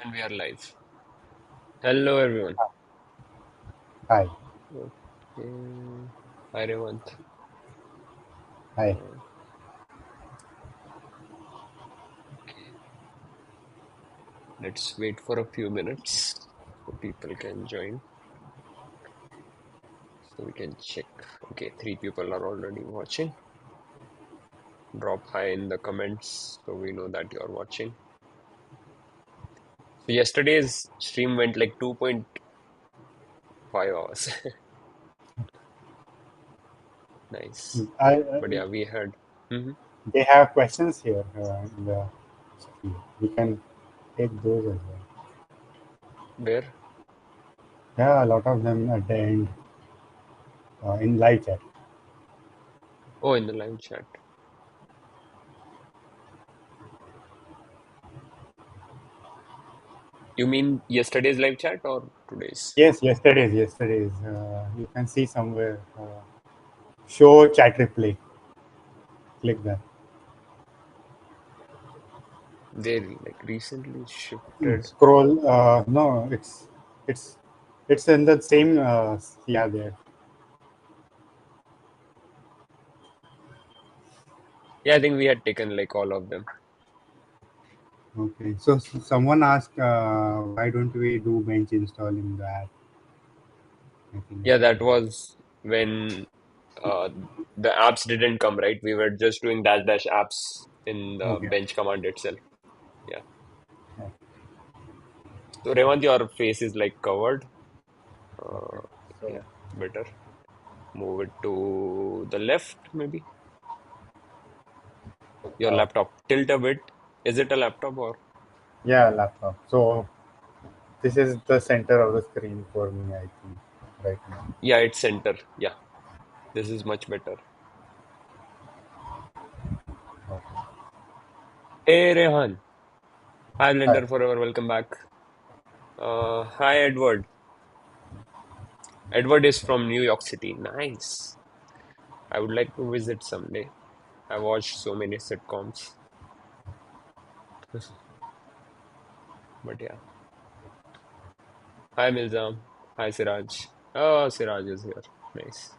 And we are live. Hello, everyone. Hi. Okay. Hi, Revant. Hi. Uh, let's wait for a few minutes so people can join so we can check. Okay, three people are already watching. Drop hi in the comments so we know that you're watching. So yesterday's stream went like 2.5 hours. Nice. I, But yeah, we had. Mhm. they have questions here in the screen. We can take those as well. Where? Yeah, a lot of them at the end in live chat. Oh, in the live chat. You mean yesterday's live chat or today's? Yes, yesterday's. You can see somewhere. Show chat replay. Click that. They like recently shifted. Scroll. No, it's it's in the same. Yeah, there. Yeah, I think we had taken like all of them. Okay. So someone asked, why don't we do bench install in the app? I think. Yeah, that was when uh, the apps didn't come, right? We were just doing dash dash apps in the Okay. bench command itself. Yeah. Yeah. So Revant, your face is like covered. Okay. Uh, So yeah, better. Move it to the left, maybe. Your uh, laptop. Tilt a bit. Is it a laptop or? yeah, laptop. So this is the center of the screen for me, I think, right now. Yeah, it's center. Yeah, this is much better. Okay. Hey Rehan. Hi Hi. Blender Forever. Welcome back. Hi Edward. Edward is from New York City. Nice. I would like to visit someday. I watched so many sitcoms. But yeah. Hi Milzam. Hi Siraj. Oh, Siraj is here. Nice.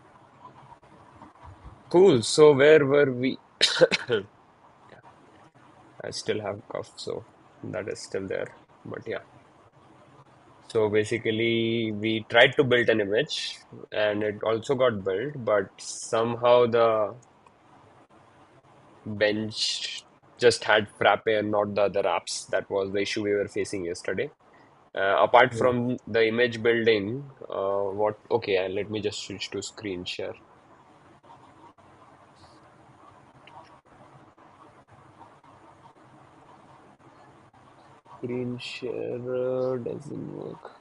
Cool. So where were we? Yeah, I still have cough, so that is still there. But yeah. So basically, we tried to build an image and it also got built, but somehow the bench just had Frappe and not the other apps. That was the issue we were facing yesterday. Apart Yeah. from the image building, okay, let me just switch to screen share. Screen share doesn't work.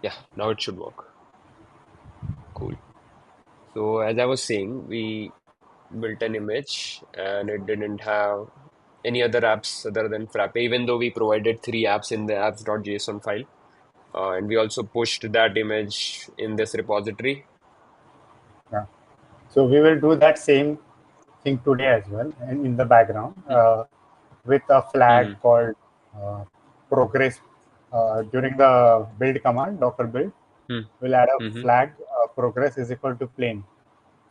Yeah, now it should work. Cool. So as I was saying, we built an image and it didn't have any other apps other than Frappe, even though we provided three apps in the apps.json file. And we also pushed that image in this repository. Yeah. So we will do that same thing today as well, and in the background with a flag Mm-hmm. called progress. During the build command, Docker build, we'll add a Mm-hmm. flag. Progress is equal to plain.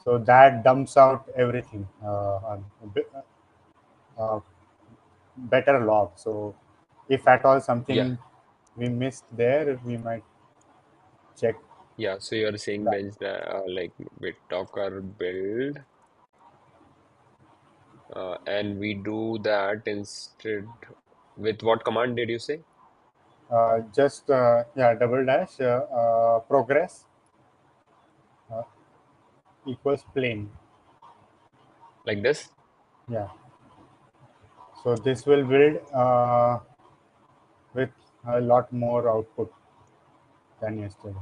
So that dumps out everything. Uh, Better log. So if at all Yeah, something we missed there, we might check yeah. So you're saying that. bench that like with Docker build, and we do that instead with what command did you say? Just yeah, double dash progress uh, equals plain. Like this? Yeah. So this will build with a lot more output than yesterday.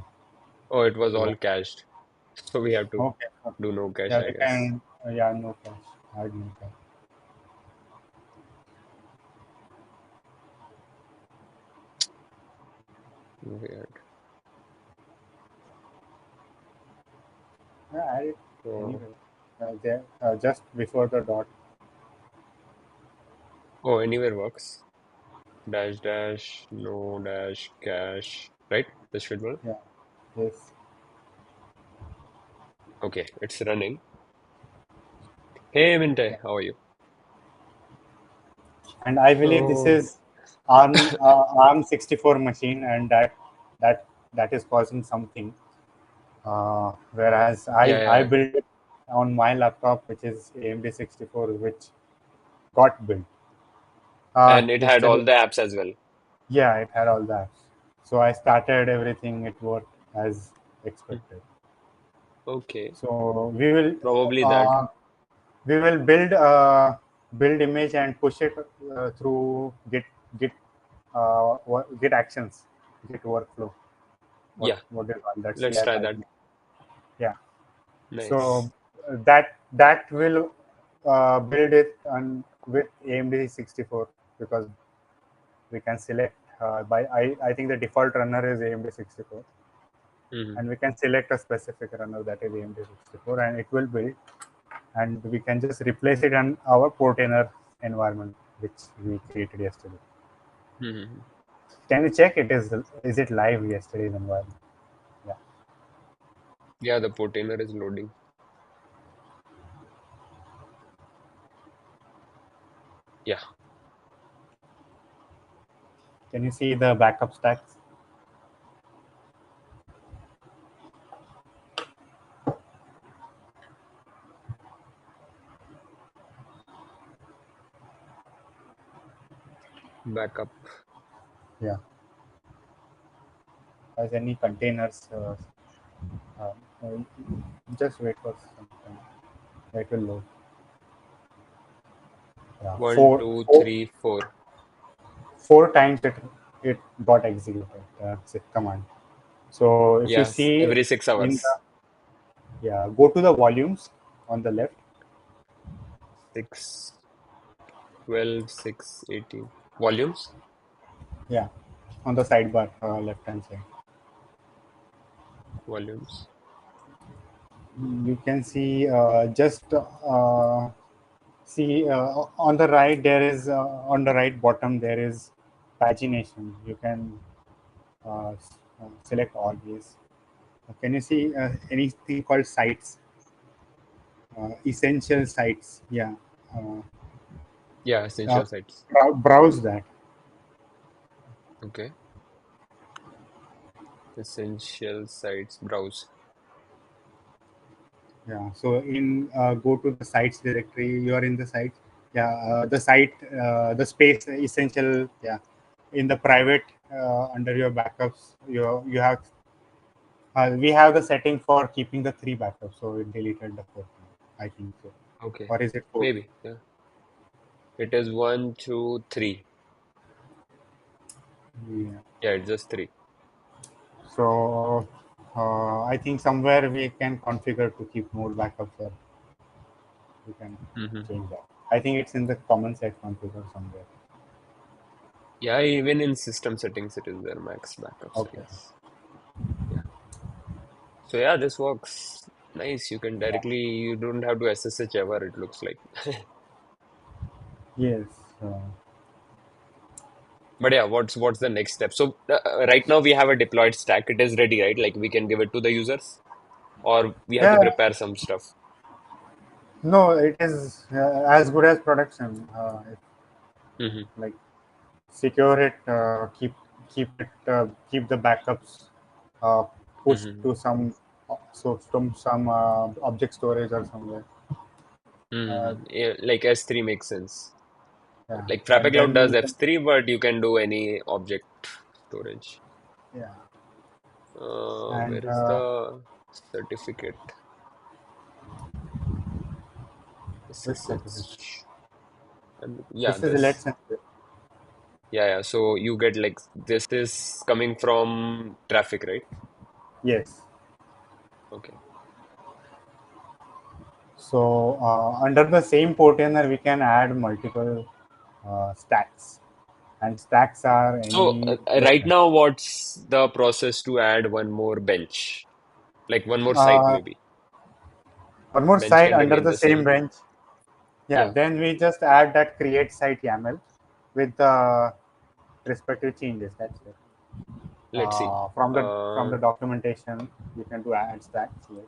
Oh, it was So all cached. So we have to okay. Okay. do no cache, Yeah, I we guess. can. Yeah, no cache. Add no cache. Weird. Yeah, add it So anyway. there, just before the dot. Oh, anywhere works. Dash dash no dash cache. Right? This should work. Yeah. Yes. Okay, it's running. Hey Yeah. Minte, how are you? And I believe this So is ARM 64 machine, and that is causing something. Whereas yeah, I yeah. built it on my laptop, which is AMD 64, which got built And it had yesterday. all the apps as well. Yeah, it had all the apps. So I started everything. It worked as Hmm. expected. Okay, So probably that. uh, we will build image and push it through Git Git actions, Git workflow. Yeah, What is all that let's try CI/CD? that. Yeah. So Nice. that will build it on with AMD 64, because we can select by I think the default runner is AMD 64, Hmm. and we can select a specific runner that is AMD 64, and it will build, and we can just replace it on our portainer environment which we created yesterday. Hmm. Can you check is it live yesterday's environment? Yeah. Yeah, the portainer is loading. Yeah, Can you see the backup stacks? backup. Yeah. Has any containers? Uh, uh, just wait for some time. It will load. Yeah. One, two, three, four. Four times it got executed. Command. So if you Yes, see every six in the, hours. yeah, go to the volumes on the left. 6, 12, 6, 18. Volumes? Yeah, on the sidebar, left hand side. Volumes. You can see just see on the right there is on the right bottom there is pagination. You can select all these. Can you see anything called sites? Essential sites. Yeah. Uh, Yeah, essential sites. browse that. Okay. Essential sites. Browse. Yeah. So in go to the sites directory. You are in the site. Yeah. The site, the space essential. Yeah. In the private under your backups, you have we have the setting for keeping the three backups. So it deleted the fourth one, I think so. Okay. Or is it four? Maybe. Yeah. It is one, two, three. Yeah. Yeah, it's just three. So I think somewhere we can configure to keep more backups, or we can Hmm. change that. I think it's in the common set configure somewhere. Yeah, even in system settings, it is there, max backup Okay. size. Yeah. So yeah, this works. Nice. You can directly, you don't have to SSH ever, it looks like. Yes. But yeah, what's the next step? So right now we have a deployed stack. It is ready, right? Like we can give it to the users, or we have to Yeah. prepare some stuff. No, it is as good as production. Hmm. Like secure it, keep the backups uh, pushed Hmm. to some so from some object storage or somewhere. Uh, Yeah, like S3 makes sense. yeah, Like Frappe and Cloud then does you can, S3, but you can do any object storage. yeah, Where and is the certificate? which certificate? SSH. Yeah, This is Let's this. Encrypt. Yeah, yeah. So you get like this is coming from traffic, right? Yes. Okay. So under the same portainer, we can add multiple stacks, and stacks are So any right portainer. now, what's the process to add one more bench? Like one more site, Uh, maybe. one more Bench site can under remain the the same same. bench. Yeah, Yeah, then we just add that create site YAML with the respective changes. That's it. let's see. From Uh, the documentation, you can do add stacks. Yes,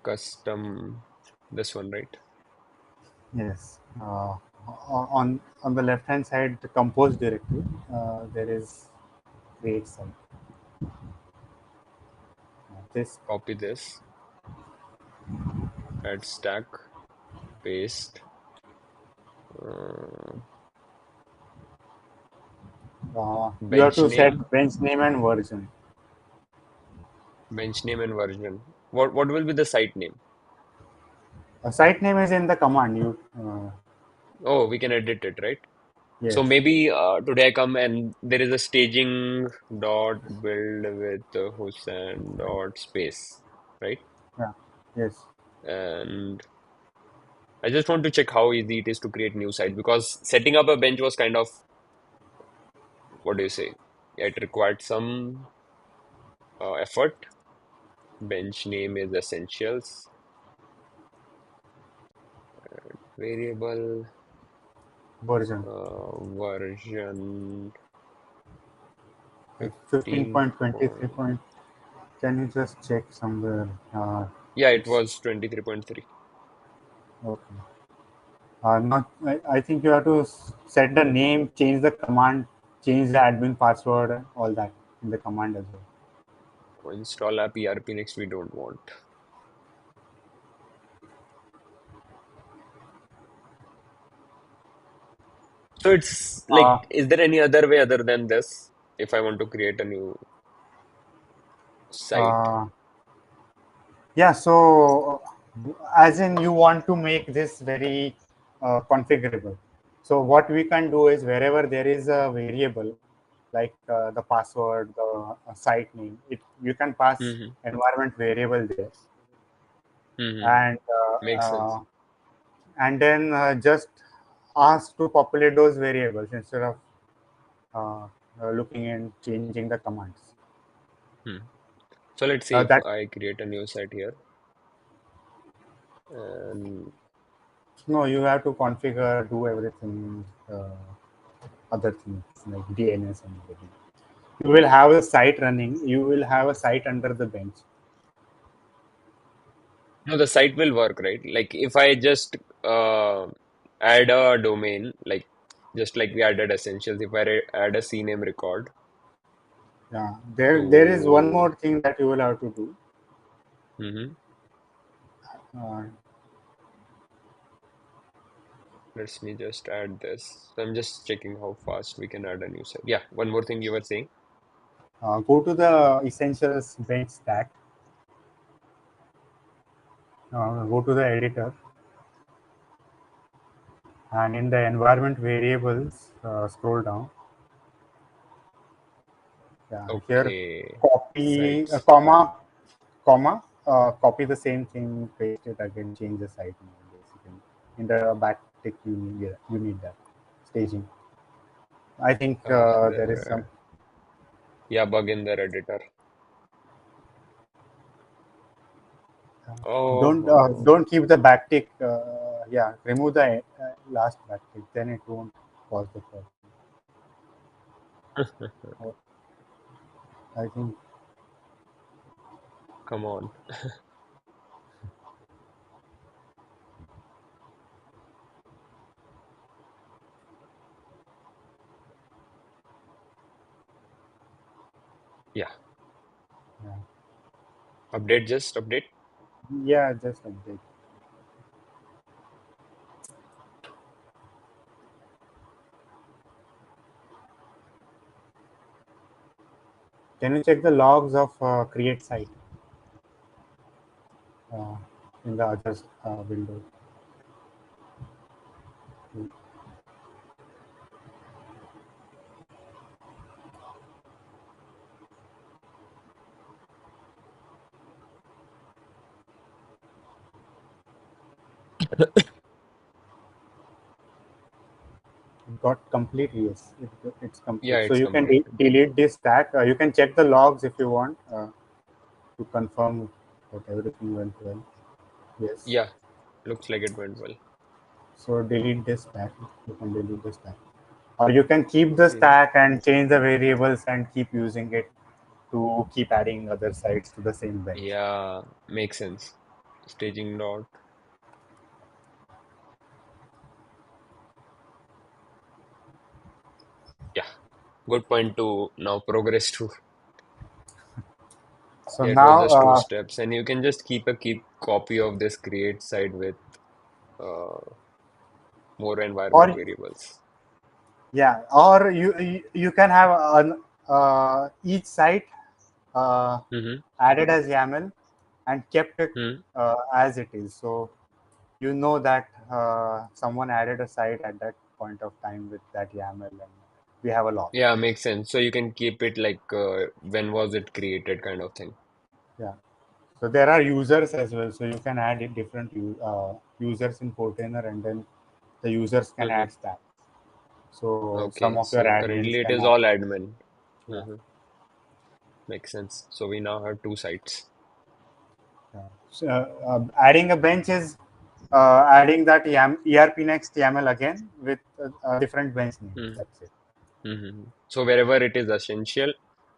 Custom, this one, right? yes. On the left hand side, the compose directory, there is create site. This Copy this, add stack, paste, uh, you have bench to name, set bench name and version. bench name and version. What will be the site name? Site name is in the command. You Oh, we can edit it, right? So yes, maybe today I come and there is a staging dot build with Hussein dot space, right? yeah, yes. And I just want to check how easy it is to create new site because setting up a bench was kind of, what do you say? It required some effort. Bench name is essentials. Variable Version version fifteen 15 point twenty three point. point. Can you just check somewhere? Yeah, it It's was 23.3. okay. Not. I think you have to set the name, change the command, change the admin password, all that in the command as well. Install app ERP next we don't want. So it's Uh, like, is there any other way other than this if I want to create a new site? uh, yeah. So, as in, you want to make this very configurable. So, what we can do is wherever there is a variable like the password, the site name, you can pass Hmm. environment variable there, Hmm. and Makes sense. then just ask to populate those variables instead of uh, looking and changing the commands. Hmm. So let's see if That I create a new site here. And no, you have to configure, do everything, other things like DNS and everything. You will have a site running. You will have a site under the bench. no, the site will work, right? Like if I just uh, add a domain, like just like we added essentials, if I add a CNAME record Yeah, there is one to, more thing that you will have to do. hmm Uh, let me just add this. So I'm just checking how fast we can add a new site. Yeah, one more thing you were saying. go to the essentials bench stack. Go to the editor, and in the environment variables, scroll down. Yeah, here Okay, copy sites. copy the same thing, paste it again, change the site name basically. In the backtick, you need that staging. I think there is some. Yeah, bug in their editor. Oh, Don't keep the backtick. Yeah, remove the last backtick. Then it won't cause the problem. Oh, I think come on. Yeah, yeah, update, just update. yeah, just update. Can you check the logs of create site uh, in the other window? Got complete, yes, it's Yeah, complete. So it's you can completed. delete this stack. You can check the logs if you want to confirm that everything went well. Yes. Yeah, looks like it went well. So delete this stack. You can delete the stack, or you can keep the Okay. stack and change the variables and keep using it to keep adding other sites to the same bench. Yeah, makes sense. Staging dot. Yeah, good point to now progress to. So Yeah, it was now, just two steps, and you can just keep copy of this create side with uh, more environment or variables. yeah, or you can have an, each site uh, Mm-hmm. added as YAML and kept it Hmm. as it is. So you know that someone added a site at that point of time with that YAML, and we have a log. Yeah, makes sense. So you can keep it like when was it created kind of thing. Yeah. So there are users as well. So you can add different users in Portainer, and then the users can Mm-hmm. add stats. So some Okay, of your so admins currently it can is add. all admin. Yeah. Mm-hmm. Makes sense. So we now have two sites. Yeah. So, adding a bench is adding that ERP next YAML again with a different bench name. Mm-hmm. That's it. Mm-hmm. So wherever it is essential,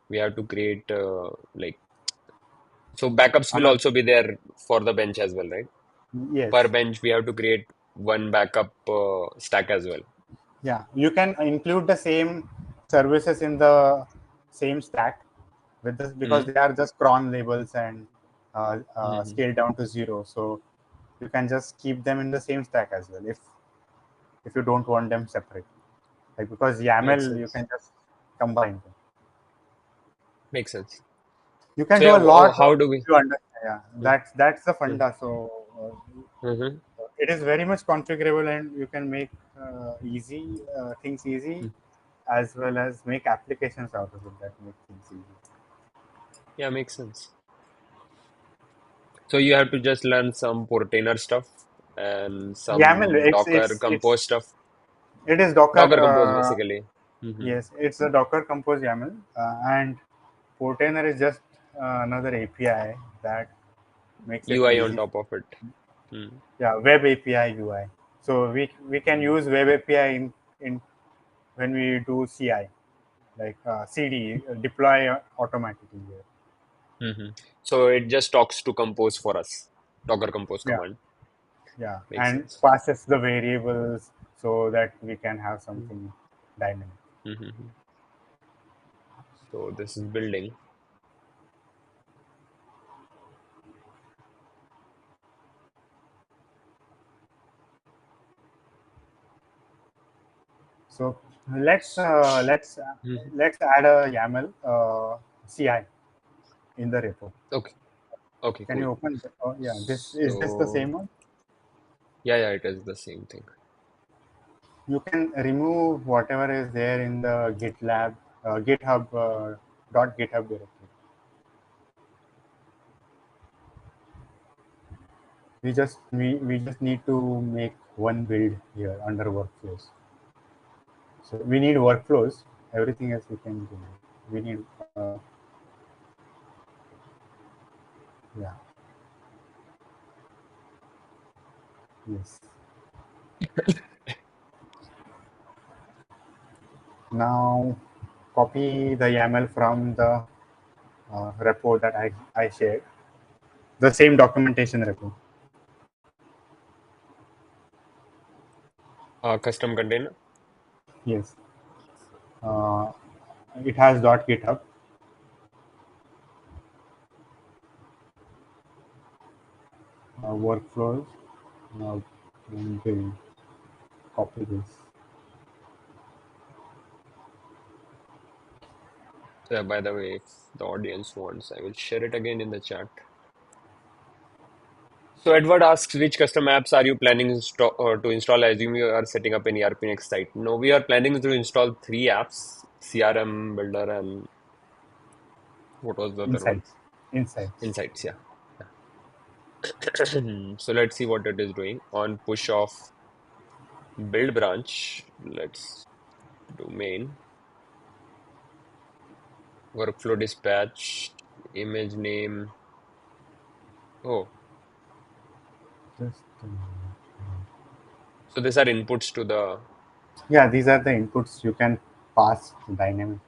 we have to create like so backups will Another, also be there for the bench as well, right? Per yes. bench, we have to create one backup stack as well. Yeah. You can include the same services in the same stack with this because Mm-hmm. they are just cron labels and Mm-hmm. scaled down to zero. So you can just keep them in the same stack as well if you don't want them separate. Like because Makes YAML you sense. can just combine them. Makes sense. You can So do yeah, a lot how of do we? you understand. Yeah, that's the funda. So Mm-hmm. it is very much configurable, and you can make easy things easy as well as make applications out of it that make things easy. Yeah, makes sense. So you have to just learn some Portainer stuff and YAML, some Docker Compose stuff. it is Docker. Docker Compose basically. Mm-hmm. Yes, it's a Docker Compose YAML, and Portainer is just another API that makes it UI on easy. top of it. Mm. Yeah, Web API UI. So we can use Web API in when we do CI, like CD, deploy automatically here. Mm-hmm. So it just talks to Compose for us. Docker Compose Yeah, command. yeah, Makes and sense. passes the variables so that we can have Mm-hmm. something dynamic. Mm-hmm. So this is building. So let's uh, let's uh, Mhm. let's add a YAML CI in the repo. Okay. Okay, Can cool. you open? Oh, yeah. This is this the So same one? yeah, yeah, it is the same thing. You can remove whatever is there in the GitLab, GitHub dot GitHub directory. We just need to make one build here under workflows. So we need workflows. Everything else we can do. We need yeah, yes. Now copy the YAML from the repo that I shared. The same documentation repo. Custom container. Yes. Uh, it has .github workflows. Now build. Copy this. So yeah, by the way, if the audience wants, I will share it again in the chat. So Edward asks, which custom apps are you planning to install? I assume you are setting up an ERP next site. No, we are planning to install three apps, CRM Builder and what was the other one? Insights. Insights. Insights, yeah. So let's see what it is doing. On push of build branch, let's do main, workflow dispatch, image name. Oh, Just So these are inputs to the. yeah, these are the inputs you can pass dynamic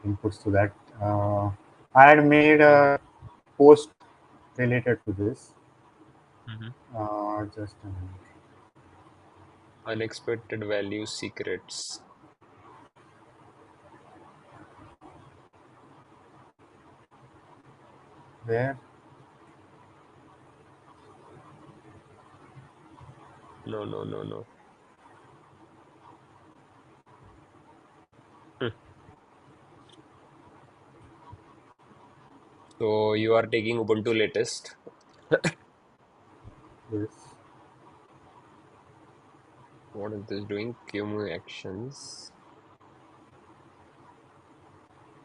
inputs to that. Uh, I had made Mhm. a post related to this. Mhm. Just a minute. Unexpected value secrets. Where No, no, no, no. Hmm. So you are taking Ubuntu latest. this What is this doing? QEMU actions.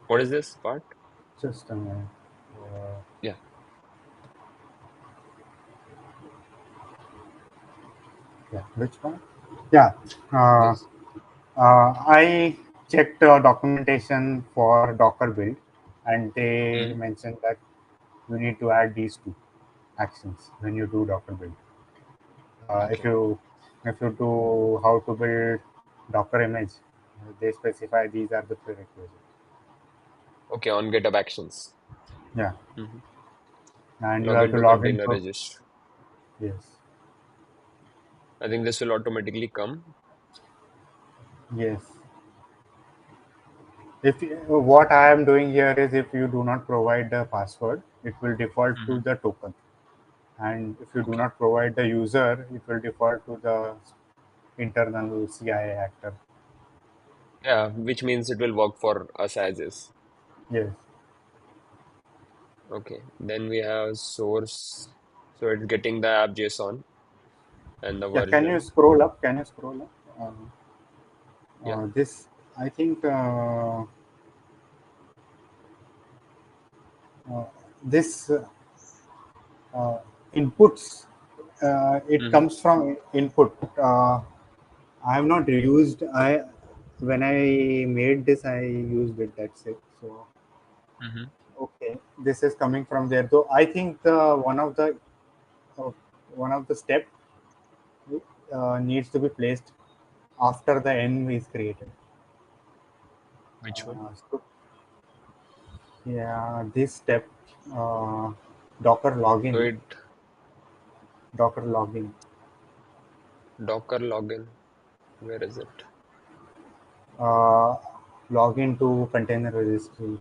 What is this part? just a minute. Uh, Yeah, yeah, which one? Yeah. Uh, this. I checked documentation for Docker build, and they Mhm. mentioned that you need to add these two actions when you do Docker build. Uh, if Okay. you if you do how to build Docker image, they specify these are the prerequisites. Okay, on GitHub actions. Yeah, Mhm. and you Log have to into log container into. registry. Yes, I think this will automatically come. yes. If what I am doing here is if you do not provide the password, it will default to Mhm. the token, and if you do Okay. not provide the user, it will default to the internal CIA actor. Yeah, which means it will work for us as is. Yes. Okay. Then we have source. So it's getting the app JSON and the Yeah. Can you version. scroll up? Can you scroll up? Yeah. This I think uh, this inputs. It Mm-hmm. comes from input. I have not used. I when I made this, I used it. That's it. So Mm-hmm. okay, this is coming from there. So I think the uh, one of the step needs to be placed after the n is created. Which one? So yeah, this step, uh, Docker So login, it Docker login, Docker login. Where is it? uh, login to container registry.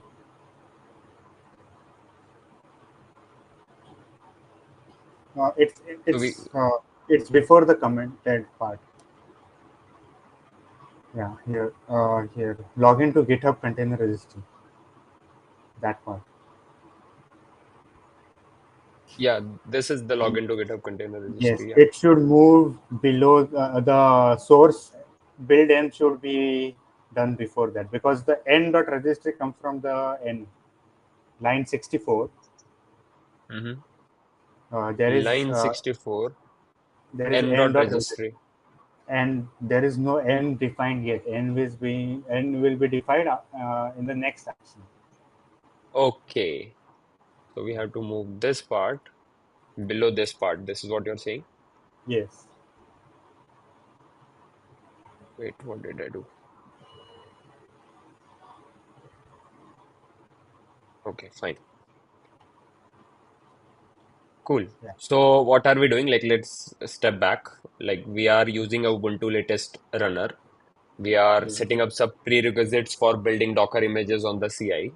Uh, it's So we it's uh, it's before the commented part. Yeah, here login to GitHub container registry. That part. yeah, this is the And login to GitHub container yes, registry. Yeah. it should move below the source build end should be done before that because the end dot registry comes from the end line 64. Mm-hmm. There is Line 64 n end dot dot registry registry. and there is no end defined yet. End will be defined in the next action. Okay. So we have to move this part below this part. This is what you're saying. Yes. Wait, what did I do? Okay, fine. Cool. Yeah. So what are we doing? Like, let's step back. Like, we are using a Ubuntu latest runner. We are Yes. setting up some prerequisites for building Docker images on the CI.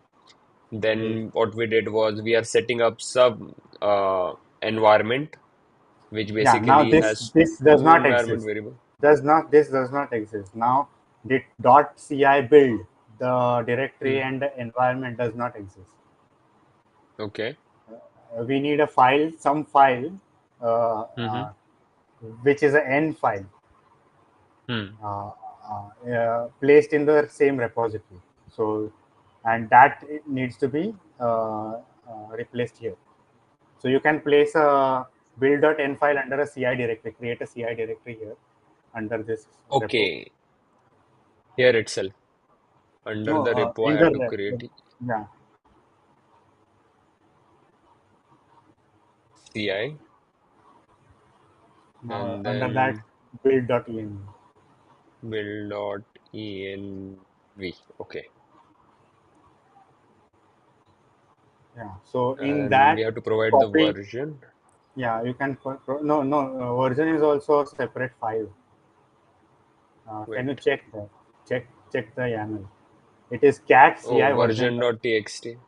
Yes. Then what we did was we are setting up some environment, which Yeah. Now basically has this does two not environment exist. variable. Does not exist. Now the .ci build the directory Hmm. and the environment does not exist. Okay. We need a file, some file, uh, Mm-hmm. uh, which is an n file Hmm. placed in the same repository. So, and that it needs to be replaced here. So you can place a build.n file under a CI directory, create a CI directory here under this repo. Okay. Here itself. Under No, the repo, I in have to create yeah, CI. Now and under that then build.env. build.env. Okay. Yeah. So in And we that have to provide the copy, version. yeah, you can no version is also a separate file. Can you Wait. check that? Check the YAML. It is cat Oh, ci version. version.txt.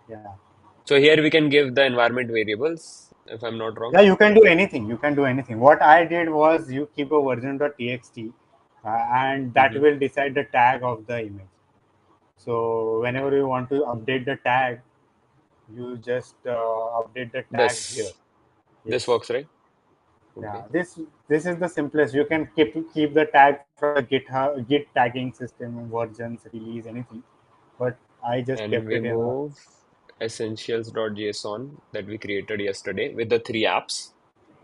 Yeah. So here we can give the environment variables, if I'm not Yeah, wrong. you can do anything. You can do anything. What I did was you keep a version.txt and that Mm-hmm. will decide the tag of the image. So whenever you want to update the tag, you just update the tag here. This this Yes. works, right? Yeah. Okay. This is the simplest. You can keep the tag from the GitHub Git tagging system, versions, release, anything. But I just And kept we it in a move essentials.json that we created yesterday with the three apps,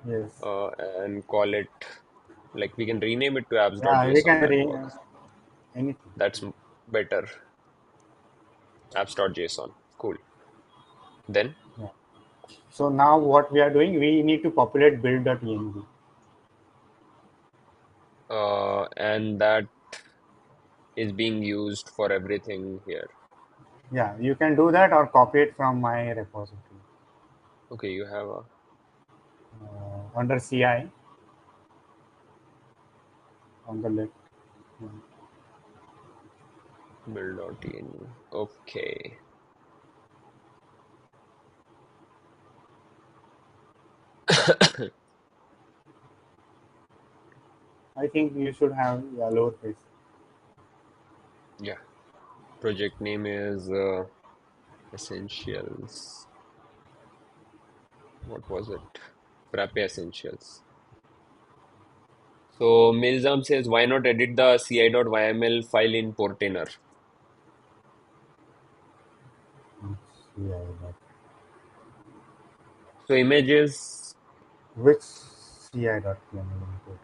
yes. and call it, like, we can rename it to Yeah, we apps.json. can That works. anything. That's better. Apps.json. Cool. Then, Yeah. So now what we are doing, we need to populate build.env. and that is being used for everything here. Yeah, you can do that or copy it from my repository Okay, you have a under CI on the left. Yeah. build.env. Okay. I think you should have lowercase. Yeah. Project name is Essentials. What was it? Frappe Essentials. So Milzam says, why not edit the ci.yml file in Portainer? CI. So images, Which CI.yml important?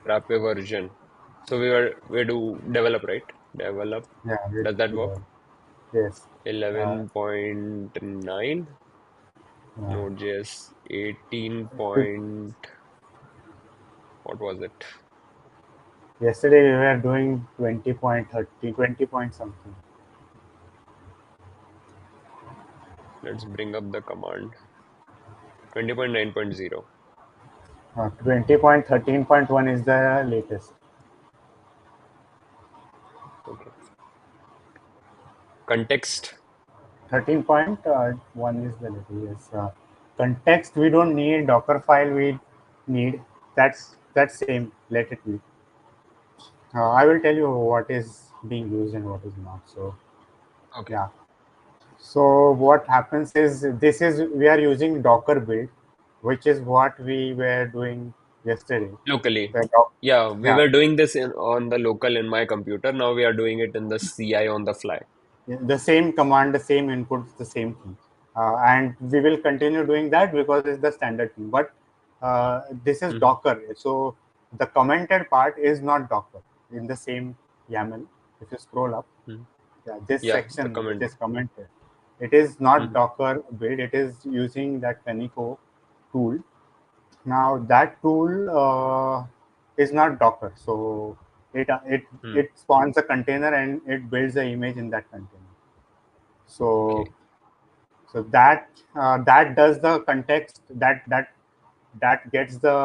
Frappe version. So we do develop, right? Develop. Yeah, Does that work? yes. Uh, 11.9, yeah. Node.js 18 To- point, what was it? Yesterday we were doing 20.30, 20 point something. Let's bring up the command. 20.9.0. 20.13.1 is the latest. Okay. Context. 13.1 is the latest. Yes. Context we don't need. Docker file we need. That's same. Let it be. I will tell you what is being used and what is not. So Okay. yeah. So what happens is this is we are using Docker build, which is what we were doing yesterday. Locally. The doc, Yeah, we yeah, were doing this on the local in my computer. Now we are doing it in the CI on the fly. the same command, the same inputs, the same thing, and we will continue doing that because it's the standard thing. But this is Mm-hmm. Docker, so the commented part is not Docker in the same YAML. If you scroll up, Hmm. yeah, this Yeah, the section which comment. is commented, it is not Mm-hmm. Docker build. It is using that Panico tool. Now that tool is not Docker, so Hmm. it spawns a container and it builds the image in that container. So Okay. that does the context that gets the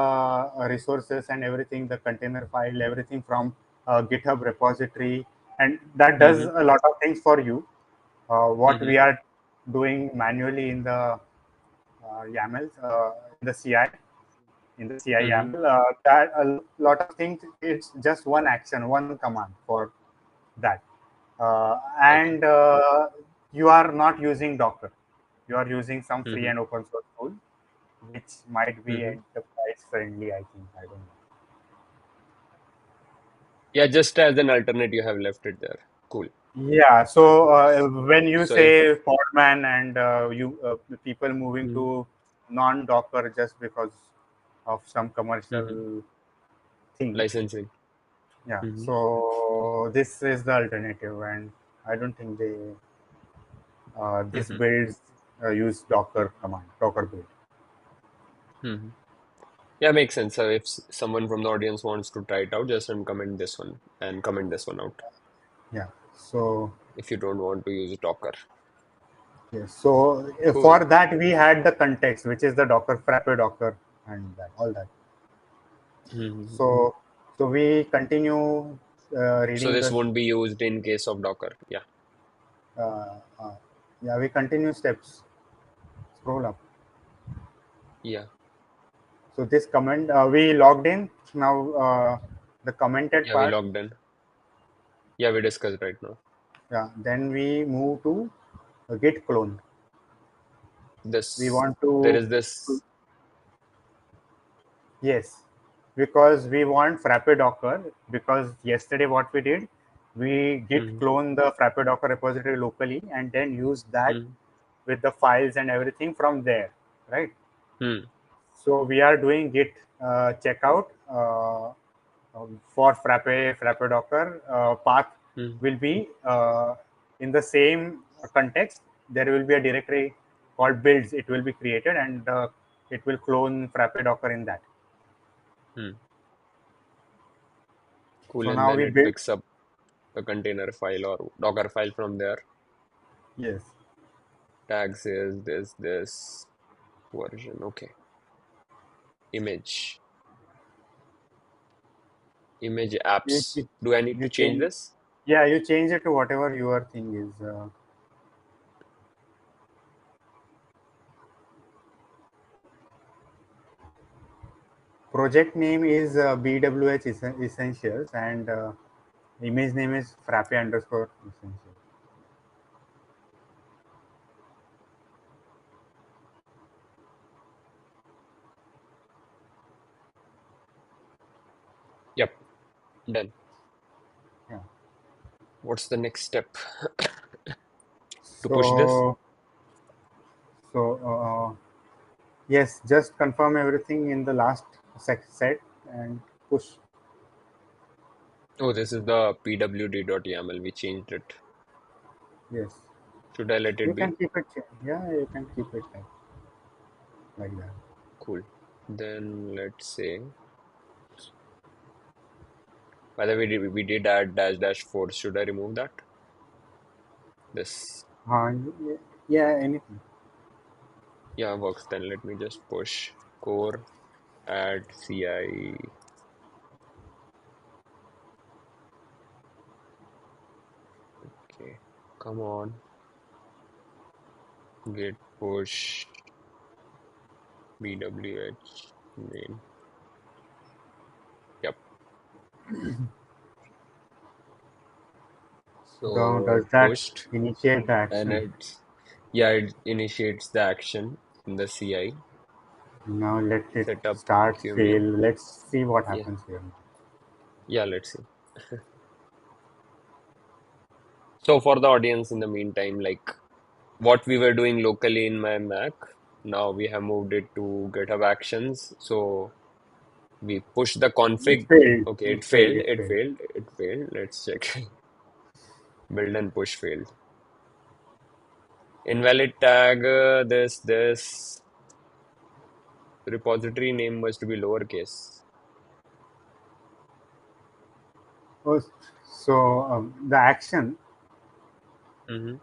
resources and everything, the container file, everything from GitHub repository, and that does Mm-hmm. a lot of things for you. What Mm-hmm. we are doing manually in the YAML, in the CI, in the CI Mm-hmm. YAML, that a lot of things. It's just one action, one command for that, Okay. and you are not using Docker. You are using some free Mm-hmm. and open source tool, which might be Mm-hmm. enterprise friendly. I think I don't know. Yeah, just as an alternate, you have left it there. Cool. Yeah. So when you So if say Podman and you people moving mm-hmm. to non-Docker just because of some Mm-hmm. commercial thing, Licensing. yeah. Mm-hmm. So this is the alternative, and I don't think they this Mm-hmm. builds use Docker command, Docker build. Hmm. Yeah, makes sense. So if someone from the audience wants to try it out, just uncomment this one and comment this one out Yeah. So if you don't want to use Docker. yes. So Cool. for that we had the context, which is the Docker, Frappe Docker, and that all that. Hmm. So we continue So reading this the won't be used in case of Docker. Yeah. uh, uh, yeah, we continue steps. Scroll up. Yeah. So this comment we logged in now. The commented Yeah, we part. logged in. Yeah, we discussed right now. Yeah. Then we move to git clone. We This, want there to is this. yes, because we want Frappe Docker. Because yesterday what we did, we git Hmm. clone the Frappe Docker repository locally and then use that Hmm. with the files and everything from there, right? Hmm. So we are doing git checkout for Frappe Docker. Path Hmm. will be in the same context. There will be a directory called builds. It will be created and it will clone Frappe Docker in that. Hmm. Cool. So And now then we it build. picks up the container file or Docker file from there. Yes. Tag says this version. Okay. Image. Image You, apps. you, Do I need to you change change. this? Yeah, you change it to whatever your thing is. Project name is BWH Essentials and image name is Frappe underscore Essentials. Yep. Done. Yeah. What's the next step to push this? So so yes, just confirm everything in the last set and push. Oh, this is the pwd.yaml. We changed it. Yes, Should I let you it can be? keep it. Yeah, you can keep it like that. Cool. Then let's say, by the way, we did add dash dash force. Should I remove that? This, Yeah, anything. yeah, works. Then let me just push core add CI. Okay, come on. Git push bwh name. Yep. Does So that pushed, initiate the and action? yeah, it initiates the action in the CI. Now let it Set up start fail. QEMU. Let's see what Yeah, happens here. yeah, let's see. So for the audience in the meantime, like what we were doing locally in my Mac, now we have moved it to GitHub Actions. So we push the It config. failed. Okay, It it failed. failed, It it failed. failed, it failed. Let's check. Build and push failed. Invalid tag, this repository name must be lowercase. Oh, so the action Hmm.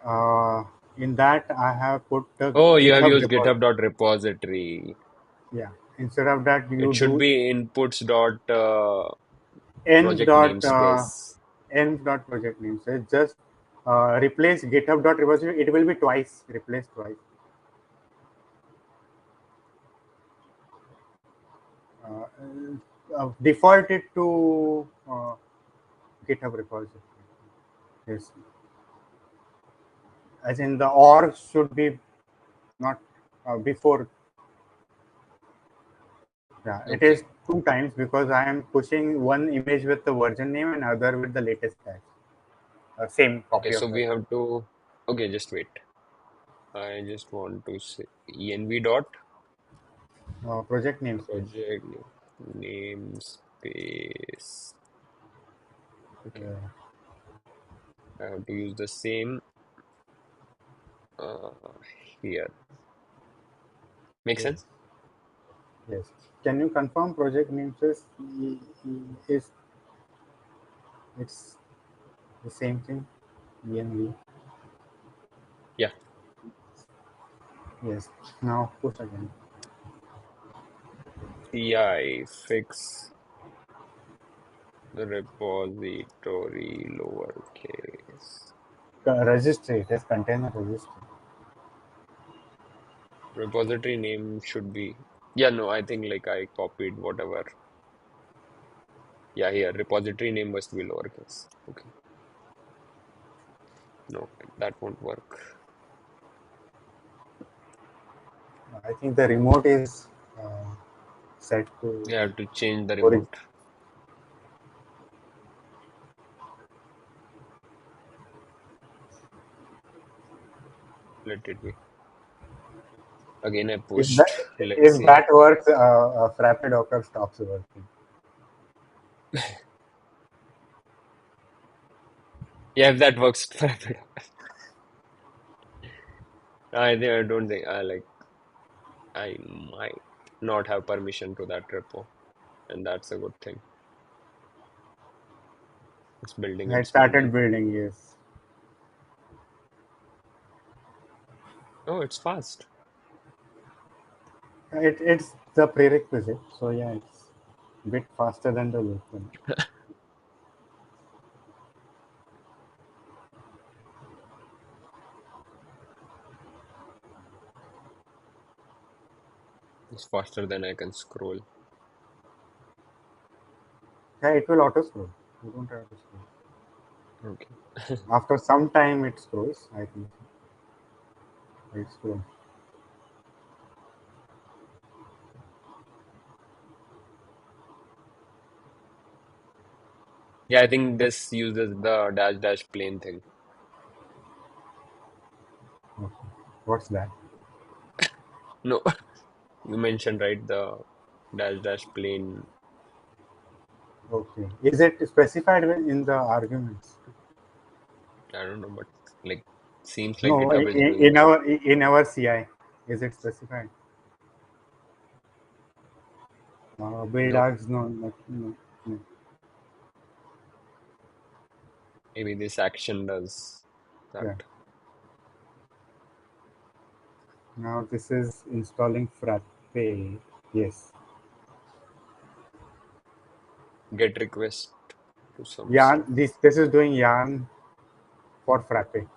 uh, in that I have put the Oh, you have GitHub used repository. github.repository. Yeah. Instead of that, It you should do be inputs dot env project dot namespace. env dot project name. So it's just replace GitHub dot repository. It will be twice. Replace twice. Uh, Default it to GitHub repository. Yes. As in the or should be not before. Yeah, it Okay. is two times because I am pushing one image with the version name and other with the latest tag. Same Okay, copy of so the we have to. Okay, just wait. I just want to say env dot project namespace. project namespace. Okay, Uh, I have to use the same uh, here. Make yes. sense? Yes. Can you confirm project name is it's the same thing? ENV. Yeah, Yes. Now push again. CI fix the repository lowercase. Registry. It is container registry. Repository name should be, yeah, no, I think like I copied whatever. Yeah, here, repository name must be lowercase. Okay, no, that won't work. I think the remote is set You to have to change the origin. remote. Let it be. Again, I If that pushed. Let's if see. that works, Frappe Docker stops working. Yeah, if that works, I don't think I might not have permission to that repo, and that's a good thing. It's building, I it's started building. building. Yes. Oh, it's fast. It's the prerequisite. So yeah, it's a bit faster than the local. It's faster than I can scroll. Yeah, it will auto scroll. You don't have to scroll. Okay. After some time, it scrolls. I think it scrolls. Yeah, I think this uses the dash dash plain thing. Okay. What's that? No, you mentioned right the dash dash plain. Okay. Is it specified in the arguments? I don't know, but like seems like No, GitHub is doing that. in our CI, is it specified? Build No, args, no, no, no, no. maybe this action does that. Yeah. Now this is installing Frappe. Yes. Get request to some Yarn. stuff. This is doing yarn for Frappe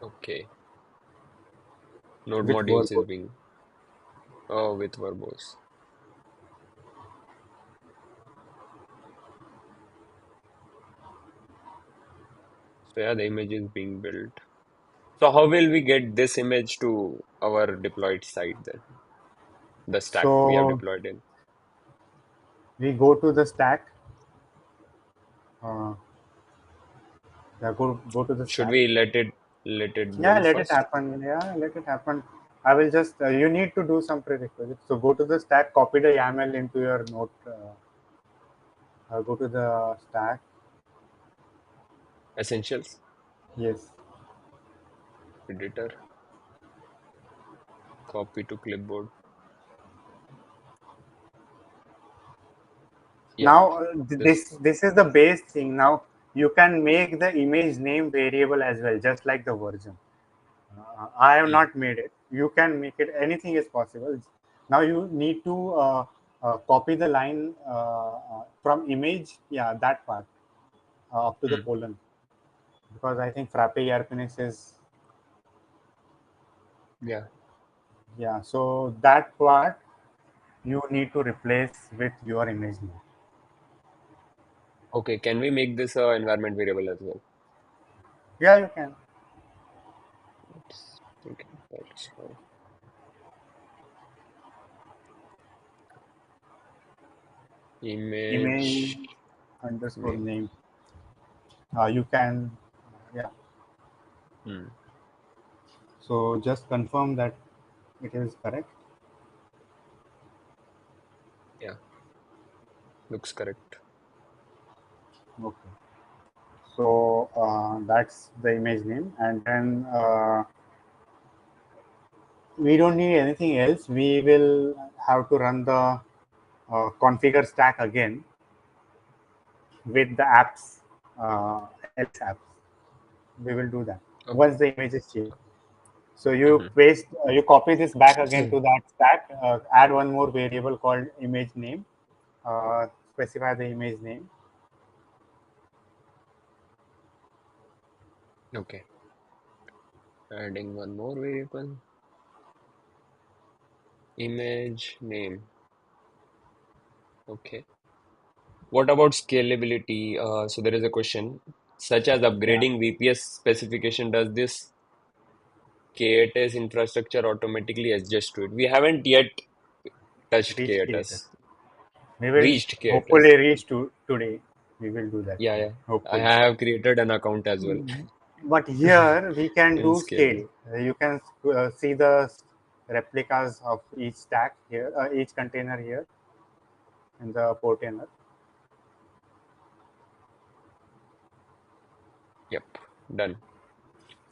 Okay. Node with modules is verbose. being, oh, with verbose. So yeah, the image is being built. So how will we get this image to our deployed site then? The stack we have So deployed in. we go to the stack. Uh, yeah, go to the Should stack. we let it Yeah, build let it first? happen. Yeah, let it happen. I will just. You need to do some prerequisites. So go to the stack. Copy the YAML into your note. Go to the stack. Essentials, Yes. editor, copy to clipboard. Yeah, Now this. this is the base thing. Now you can make the image name variable as well, just like the version. I have Hmm. not made it. You can make it. Anything is possible. Now you need to copy the line from image. Yeah, that part up to the Hmm. colon, because I think Frappe ERPNX is, Yeah. yeah. So that part you need to replace with your image name. Okay, can we make this a environment variable as well? Yeah, you can. Let's think that's how. Image Image underscore name. name. You can. Yeah. Hmm. So just confirm that it is correct. Yeah, looks correct. Okay. So that's the image name, and then we don't need anything else. We will have to run the configure stack again with the apps, else apps. We will do that Okay. once the image is changed. So you Hmm. paste, you copy this back again to that stack. Add one more variable called image name. Specify the image name. Okay. Adding one more variable. Image name. Okay. What about scalability? So there is a question, such as Yeah, upgrading VPS specification. Does this K8s infrastructure automatically adjust to it? We haven't yet touched reach creator. K8s, We will reached K8s. hopefully reach to today. We will do that Yeah, today. yeah. I Hopefully. have created an account as well But here we can in do scale. scale. You can see the replicas of each stack here, each container here in the container. Yep, done.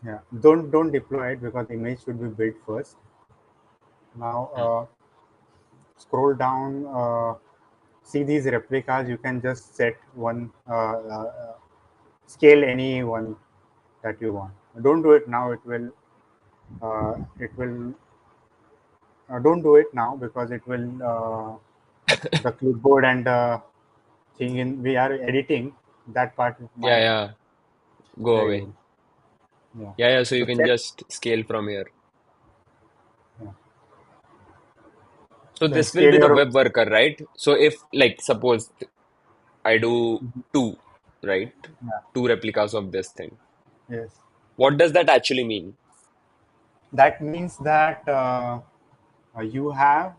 Yeah. Don't deploy it because the image should be built first. Now Hmm. scroll down. See these replicas. You can just set one scale any one that you want. Don't do it now. It will don't do it now because it will the clipboard and the thing in we are editing that part Yeah, might yeah. Go away. fail. Yeah. Yeah, yeah. So So you can check. just scale from here. Yeah. So So this will scale be the your. web worker, right? So if, like, suppose I do two, right? Yeah. Two replicas of this thing. Yes. What does that actually mean? That means that you have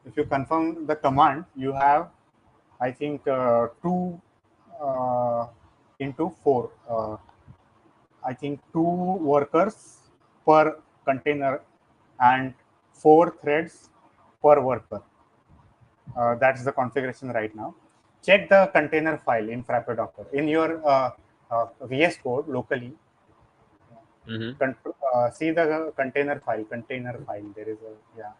if you confirm the command you have I think two uh, into four. I think two workers per container and four threads per worker. That's the configuration right now. Check the container file in Frappe Docker in your VS Code locally. Mm-hmm. See the container file. Container file. There is a yeah.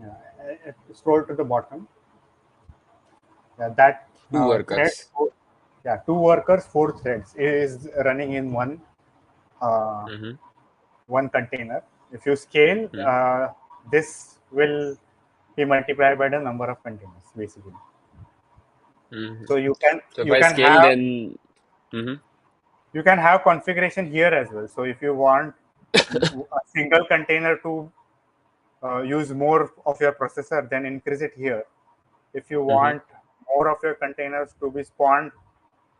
Yeah. Scroll to the bottom. Yeah, that Two thread. workers. Yeah, two workers, four threads is running in uh, Mm-hmm. one container. If you scale, this will be multiplied by the number of containers, basically. Mm-hmm. So you can So if you I can scale, have then mm-hmm. you can have configuration here as well. So if you want a single container to use more of your processor, then increase it here. If you Mm-hmm. want more of your containers to be spawned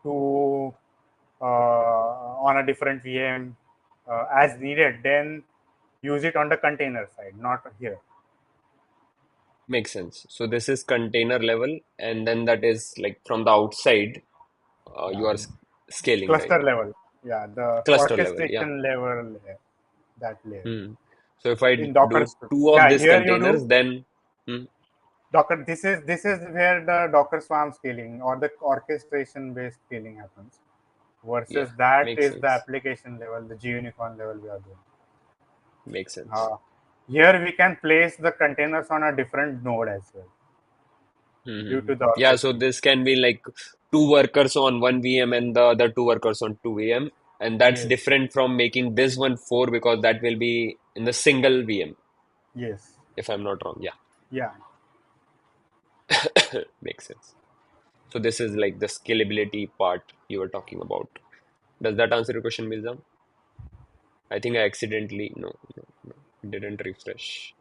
to on a different VM as needed, then use it on the container side, not here. Makes sense. So this is container level, and then that is like from the outside, Yeah, you are scaling, cluster right? level. Yeah, the Cluster level, yeah. orchestration level layer, that layer Hmm. So if I in Docker. do two of Yeah, these here you containers, do then hmm, Docker. This is where the Docker Swarm scaling or the orchestration based scaling happens. yeah, Versus that makes is the sense. application level, the GUnicorn level we are doing. Makes sense. Uh, Here we can place the containers on a different node as well due Hmm. to the Yeah, so orchestration. this can be like two workers on one VM and the other two workers on two VM. And that's Yes, different from making this one four because that will be in the single VM, yes, if I'm not wrong. Yeah, yeah. makes sense. So this is like the scalability part you were talking about. Does that answer your question, Milzam? I think I accidentally, no, didn't refresh.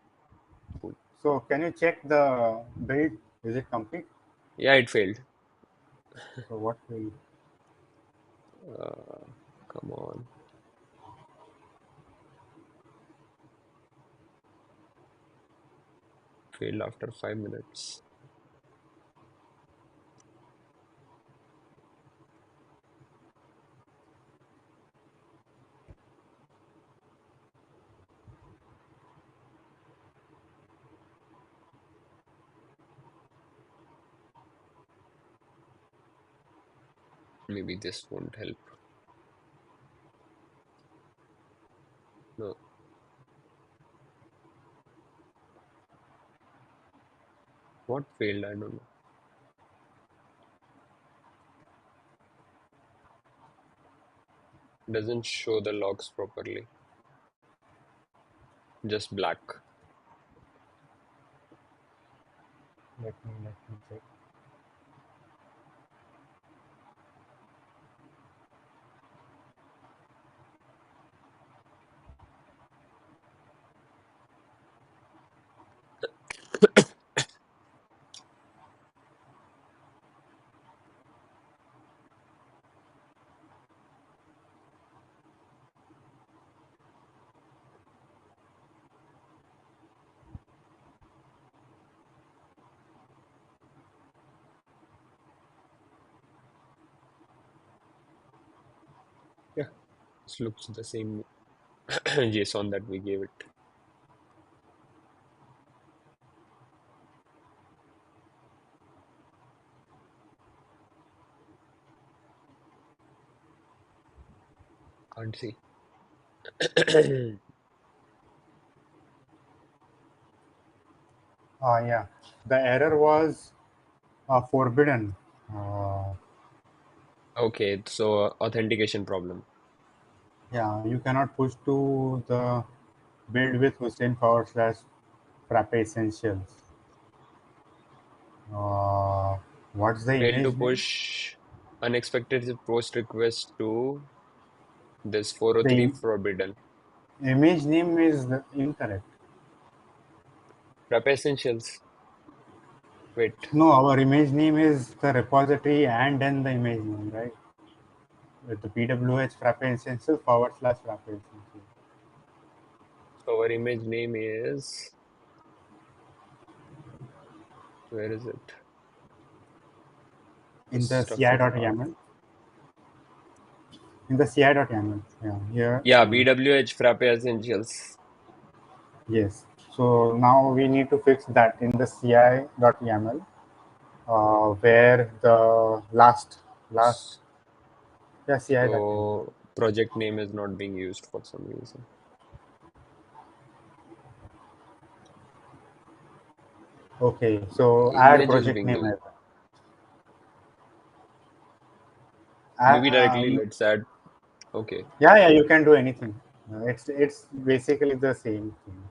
Cool. So can you check the build? Is it complete? Yeah, it failed. So what will Uh, come on. Failed after 5 minutes. Maybe this won't help. No. What failed? I don't know. Doesn't show the logs properly. Just black. Let me check. Yeah, this looks the same JSON that we gave it. Can't see. Yeah, the error was forbidden. Uh, Okay, so authentication problem. yeah, you cannot push to the build with Hussein / Frappe Essentials. Uh, what's the Failed to image name? push unexpected post request to this 403 The forbidden. image name is incorrect. Frappe Essentials. Wait. No, our image name is the repository and then the image name, right? With the PWH Frappe Essentials / Frappe Essentials. So our image name is, where is it? The In the stuff is hard. ci.yaml. In the ci.yaml. Yeah, here. Yeah, BWH Frappe Essentials. Yes. So now we need to fix that in the ci.yaml, where the last yeah ci.yaml. So project name is not being used for some reason. Okay, so add Image is project being name used. as well. Maybe directly let's add. Okay. Yeah, you can do anything. It's basically the same thing.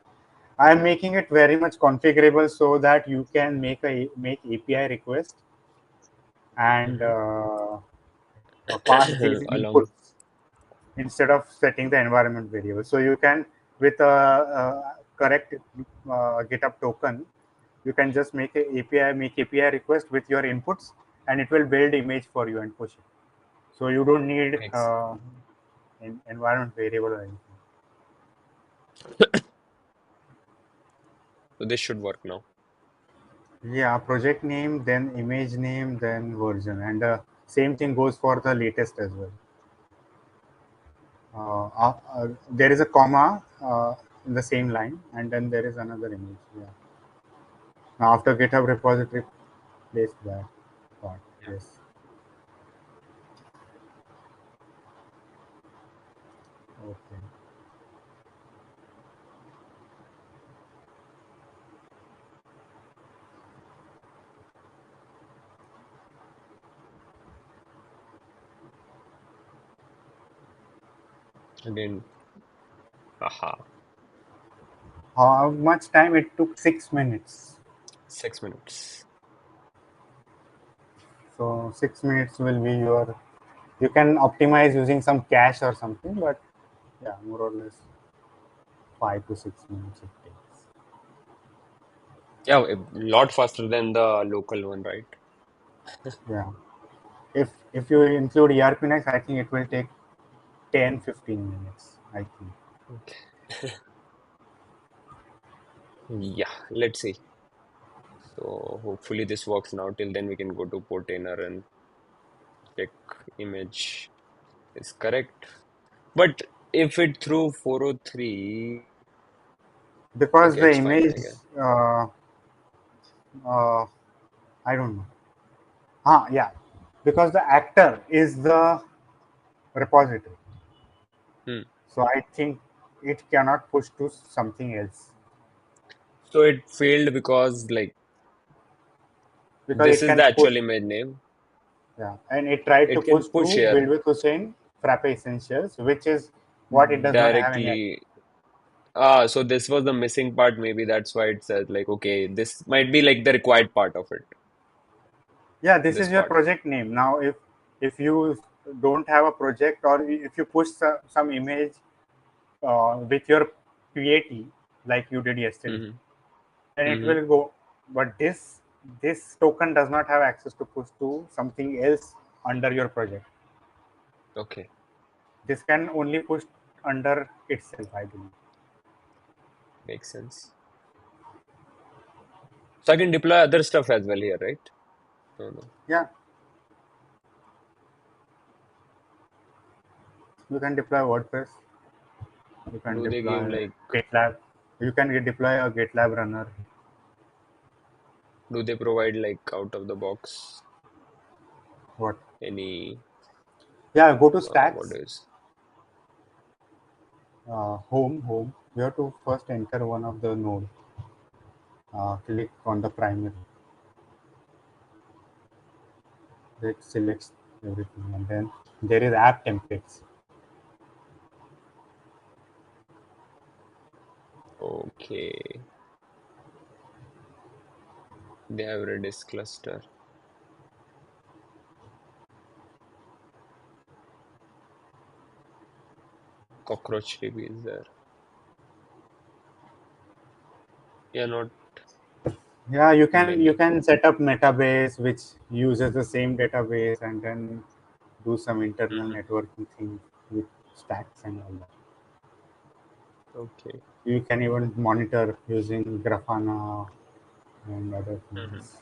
I'm making it very much configurable so that you can make API request and pass these Along. inputs instead of setting the environment variable. So you can, with a correct GitHub token, you can just make API request with your inputs, and it will build image for you and push it. So you don't need Makes. environment variable or anything. So this should work now. Yeah, project name, then image name, then version, and same thing goes for the latest as well. There is a comma in the same line, and then there is another image. Yeah. Now after GitHub repository, place that part. Yeah. Yes. Okay. Again, haha, How much time it took? 6 minutes. 6 minutes. So 6 minutes will be your. You can optimize using some cache or something, but yeah, more or less 5 to 6 minutes it takes. Yeah, a lot faster than the local one, right? Yeah. If you include ERP next, I think it will take 10 to 15 minutes. I think. Okay. Yeah, let's see. So hopefully this works now. Till then we can go to Portainer and check image is correct. But if it threw 403, Because okay, the it's fine, image, I guess. uh, uh, I don't know. Yeah, because the actor is the repository. Hmm. So I think it cannot push to something else. So it failed because like because This it is can the push. actual image name. Yeah, and it tried to It can push push to build here with Hussein Frappe Essentials, which is what it does not have any. directly. Ah, so this was the missing part. Maybe that's why it says like, okay, this might be like the required part of it. Yeah, this This is your part. project name. Now, if you don't have a project, or if you push some image with your PAT like you did yesterday, Mm-hmm. then it Mm-hmm. will go. But this token does not have access to push to something else under your project. Okay, This can only push under itself, I believe. makes sense. So I can deploy other stuff as well here, right? No, no. Yeah, you can deploy WordPress. You can Do they give deploy like, GitLab. You can deploy a GitLab runner. do they provide like out of the box What? any, Yeah, go to what Stacks. is? Home. You have to first enter one of the node. Click on the primary. It selects everything, and then there is app templates. Okay, they have Redis cluster. Cockroach DB is there. Yeah, not Yeah, you many. can set up Metabase which uses the same database, and then do some internal Mm-hmm. networking thing with stacks and all that. Okay. You can even monitor using Grafana and other Mm-hmm. things.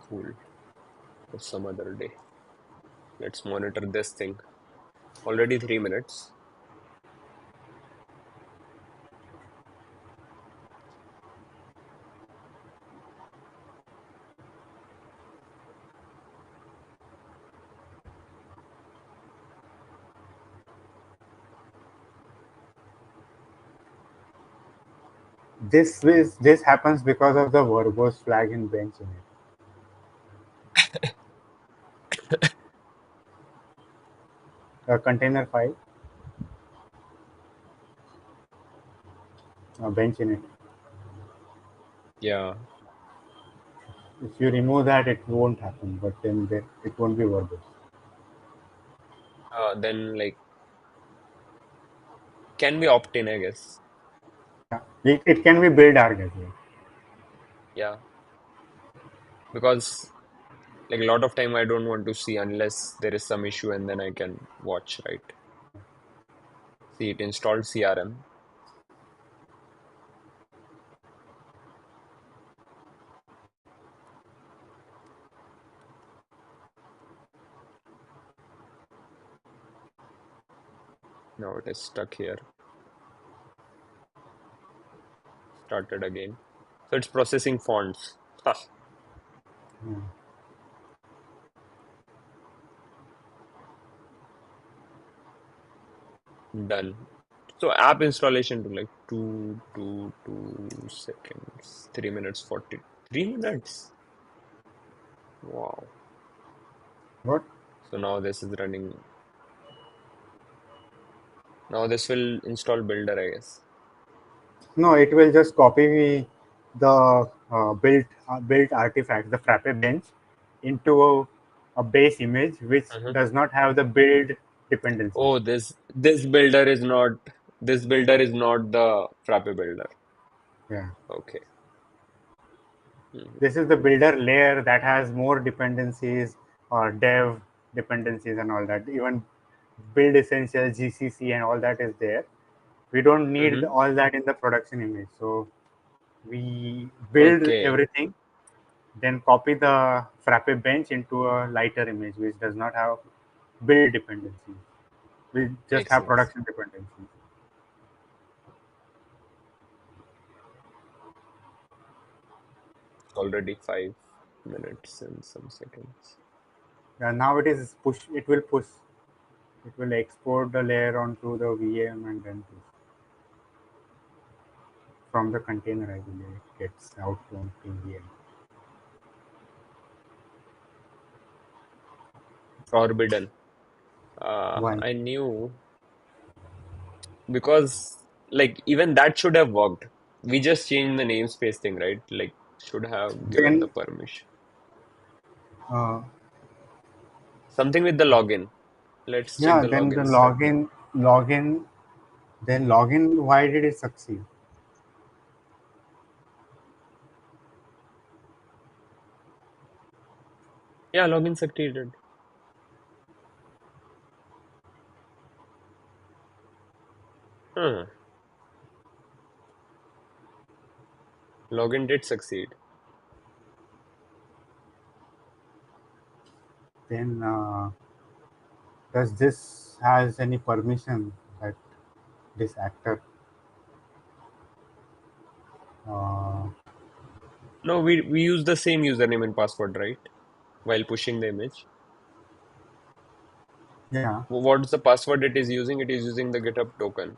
Cool. For some other day. Let's monitor this thing. Already 3 minutes. This happens because of the verbose flag in bench in it. A container file, a bench in it. Yeah. If you remove that, it won't happen. But then it won't be verbose. Then like can we opt in, I guess. Yeah. It can be build arg as well. Yeah. Because like a lot of time I don't want to see unless there is some issue and then I can watch, right? See it installed CRM. Now it is stuck here. Started again. So it's processing fonts. Huh. Yeah. Done. So app installation to like 2 seconds. 3 minutes 40. 3 minutes. Wow. What? So now this is running. Now this will install Builder, I guess. No, it will just copy the built artifact, the Frappe bench, into a base image which Mhm. does not have the build dependencies. Oh, this builder is not this builder is not the Frappe builder. Yeah. Okay. Mhm. This is the builder layer that has more dependencies or dev dependencies and all that. Even build essentials, GCC, and all that is there. We don't need Mhm. all that in the production image. So we build Okay. everything, then copy the Frappe bench into a lighter image which does not have build dependencies. We just Makes have sense. production dependencies. It's already 5 minutes and some seconds. And now it is push. It will push. It will export the layer onto the VM and then push. from the container, I believe it gets outflown to VM. Forbidden. Why? I knew because like even that should have worked. We just changed the namespace thing, right? Like should have given the Then, permission. uh, Something with the login. Let's check yeah, the then the login stuff. login. Why did it succeed? Yeah, login succeeded. Huh. Login did succeed. Then, does this has any permission that this actor? Uh, No, we use the same username and password, right? While pushing the image. yeah, What's the password it is using? It is using the GitHub token.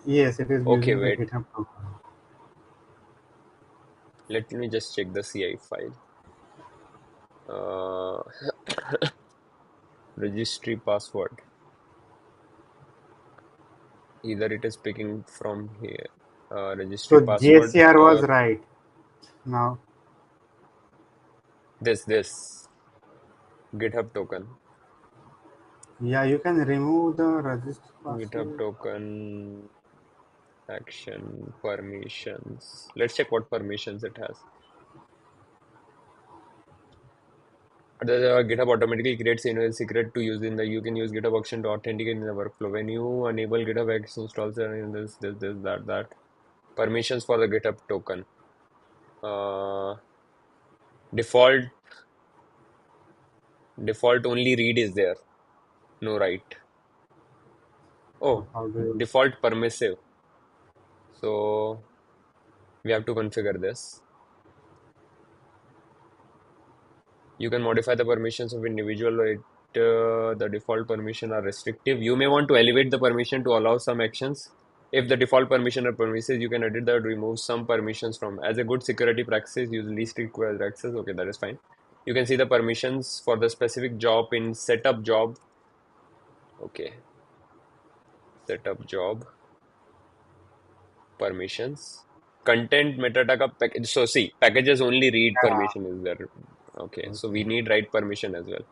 yes, it is Okay, using the wait. GitHub token. Let me just check the CI file. Uh, registry password. Either it is picking from here, registry So password GSCR was or right. Now, this GitHub token. yeah, you can remove the register GitHub password. token action permissions. Let's check what permissions it has. The GitHub automatically creates email secret to use in the you can use GitHub action to authenticate in the workflow. When you enable GitHub Actions installs this that permissions for the GitHub token. Uh, default default only read is there, no write. So Oh, how do you? default permissive. So we have to configure this. You can modify the permissions of individual. The default permission are restrictive. You may want to elevate the permission to allow some actions. If the default permission are permissive, you can edit that, remove some permissions from. As a good security practice, use least required access. Okay, that is fine. You can see the permissions for the specific job in setup job. Okay, setup job permissions. Content metadata package. So see, packages only read Yeah. permission is there. Okay, so we Okay. need write permission as well.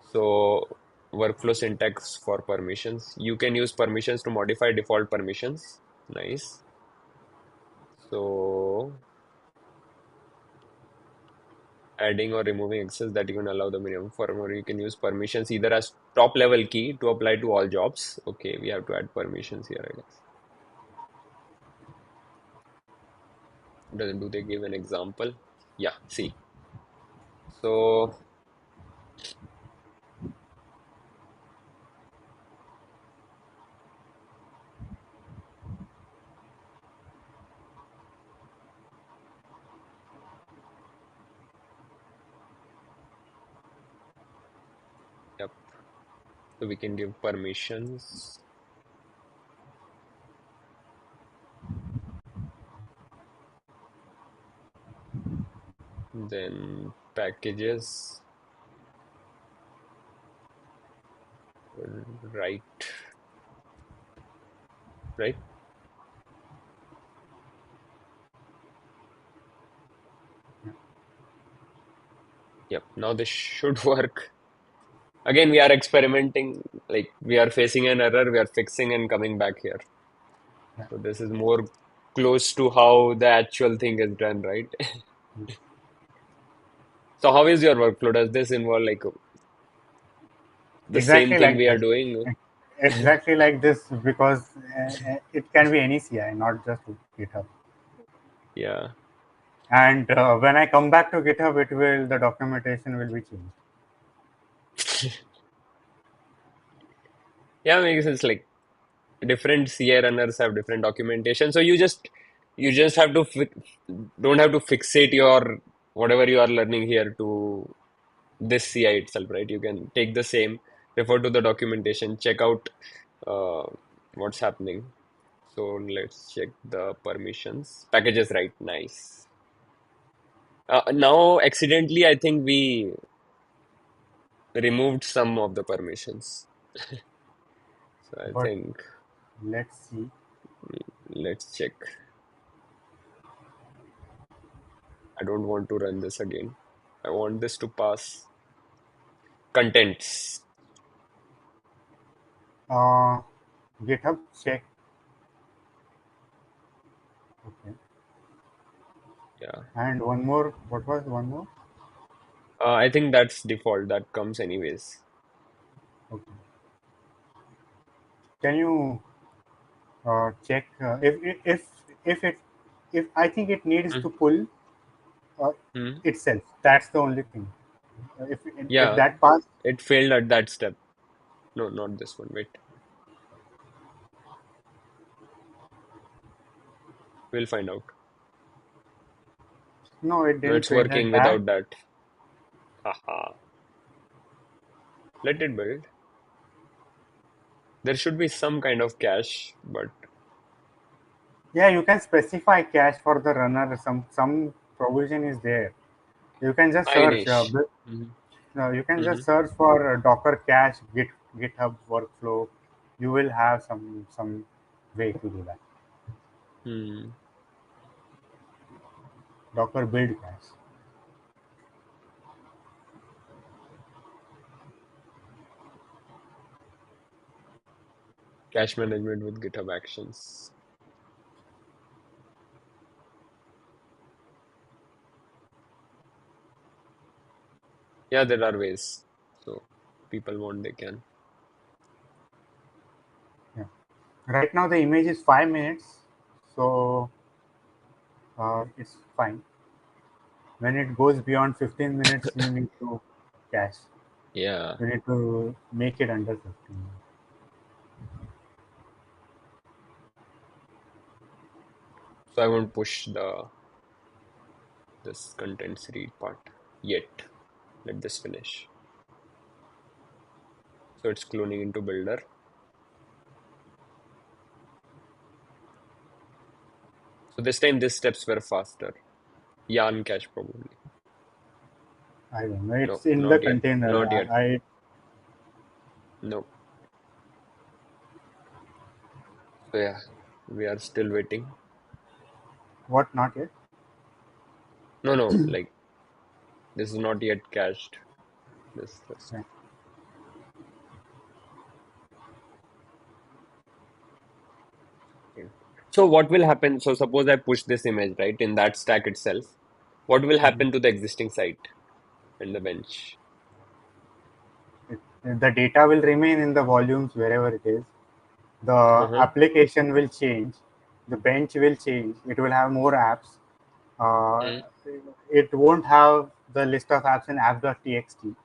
So workflow syntax for permissions. You can use permissions to modify default permissions. Nice. So adding or removing access that you can allow the minimum for more. You can use permissions either as top level key to apply to all jobs. Okay, we have to add permissions here, I guess. Do they give an example? Yeah, see. So yep. So we can give permissions, then packages, right, right? Yep. Now this should work. Again, we are experimenting, like we are facing an error, we are fixing and coming back here. Yeah. So this is more close to how the actual thing is done, right? So how is your workflow? Does this involve like the same Exactly thing like we are this. doing? Exactly like this because it can be any CI, not just GitHub. Yeah. And when I come back to GitHub, it will the documentation will be changed. Yeah, makes sense. Like different CA runners have different documentation. So you just have to don't have to fixate your whatever you are learning here to this CI itself, right? You can take the same, refer to the documentation, check out uh, what's happening. So let's check the permissions. Packages, right? Nice. Now, accidentally, I think we removed some of the permissions. So I But think let's see. let's check. I don't want to run this again. I want this to pass contents. Uh, GitHub check. Okay. Yeah. And one more. What was one more? I think that's default. That comes anyways. Okay. Can you check if it if I think it needs to pull uh, Mm-hmm. itself. That's the only thing. If Yeah, that pass, it failed at that step. No, not this one. Wait, we'll find out. no, it No, didn't it's fail at working that. without that. Haha. Let it build. There should be some kind of cache, but Yeah, you can specify cache for the runner. Some provision is there. You can just search. Irish. Mm-hmm. You can Mm-hmm. just search for Docker cache GitHub workflow. You will have some way to do that. Hmm. Docker build cache. Cache management with GitHub Actions. Yeah, there are ways. So people want, they can. Yeah. Right now the image is 5 minutes, so it's fine. When it goes beyond 15 minutes, you need to cache. Yeah. You need to make it under 15. So I won't push this contents read part yet. Let this finish. So it's cloning into builder. So this time these steps were faster. Yarn cache probably. I don't know. No, It's in the not yet. container. Not yet. I No. So yeah, we are still waiting. what not yet. No, no, like this is not yet cached. This list. Yeah. Okay. So what will happen? So suppose I push this image, right, in that stack itself. What will Mhm. happen to the existing site and the bench? The data will remain in the volumes wherever it is. The Uh-huh. application will change. The bench will change. It will have more apps. Uh, Mm, it won't have the list of apps in app.txt.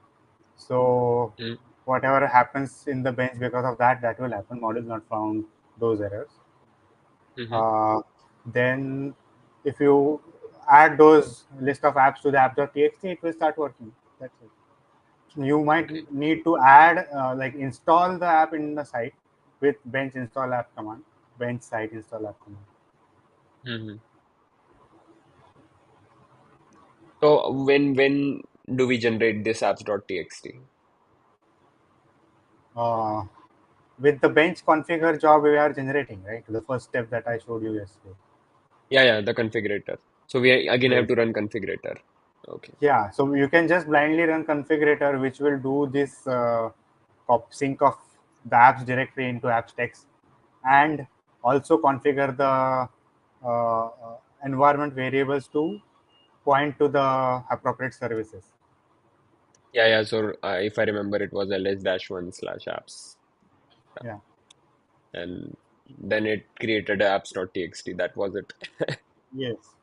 So mm, whatever happens in the bench because of that, that will happen. Model not found, those errors. mm-hmm. Uh, then if you add those list of apps to the app.txt, it will start working. That's it. You might Okay. need to add like install the app in the site with bench install app command, bench site install app command. Mm-hmm. So when do we generate this apps.txt? uh, with the bench configure job we are generating, right, the first step that I showed you yesterday. Yeah, yeah, the configurator. So we again have Yes. to run configurator. Okay. Yeah, so you can just blindly run configurator which will do this sync of the apps directory into apps text, and also configure the environment variables to point to the appropriate services. Yeah, yeah. So if I remember, it was ls-1/apps, Yeah. and then it created a apps.txt. That was it. Yes.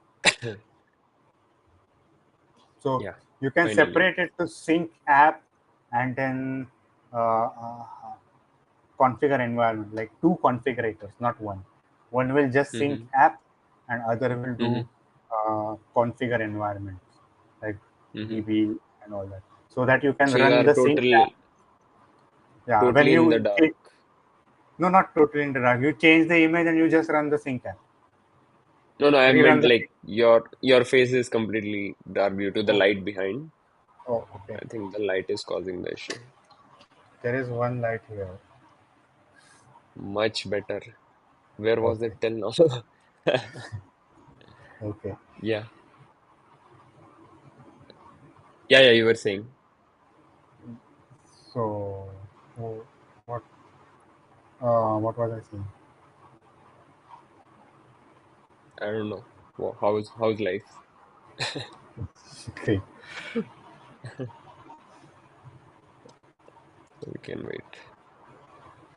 So Yeah, you can finally. separate it to sync app and then configure environment, like two configurators, not one. One will just sync Mm-hmm. app and other will Mm-hmm. do configure environments like Mm-hmm. db and all that, so that you can So you run are the sync app. Yeah, when totally in the you dark. No, not totally in the dark. You change the image and you just run the sync app. No, no, I Rerun meant the like sync. your face is completely dark due to the Oh, light behind. oh, okay. I think the light is causing the issue. There is one light here. Much better. Where was Okay, it till now? okay. Yeah. Yeah, yeah, you were saying. So, oh, what what was I saying? I don't know. How's life? Okay. We can wait.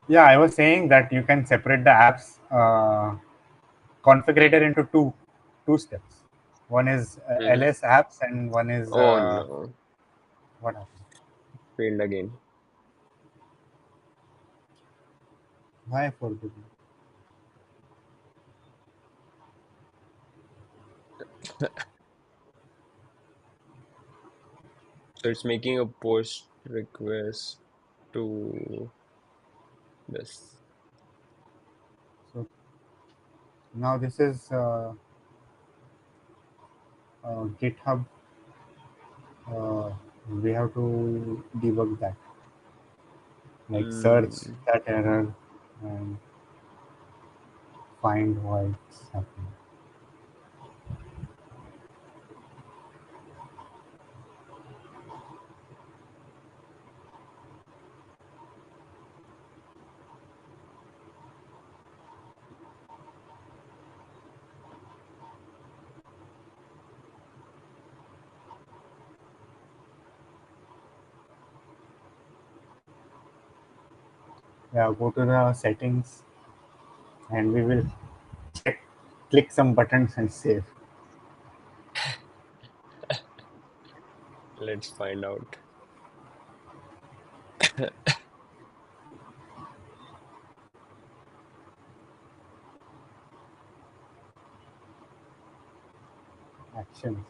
Yeah, I was saying that you can separate the apps configurator into two steps. One is Hmm. ls apps and one is Oh no, what happened? failed again. Why I forgot? So it's making a post request to this. So now this is GitHub. Uh, we have to debug that, like search Mm. that error and find why it's happening. Yeah, go to the settings and we will check, click some buttons and save Let's find out. actions.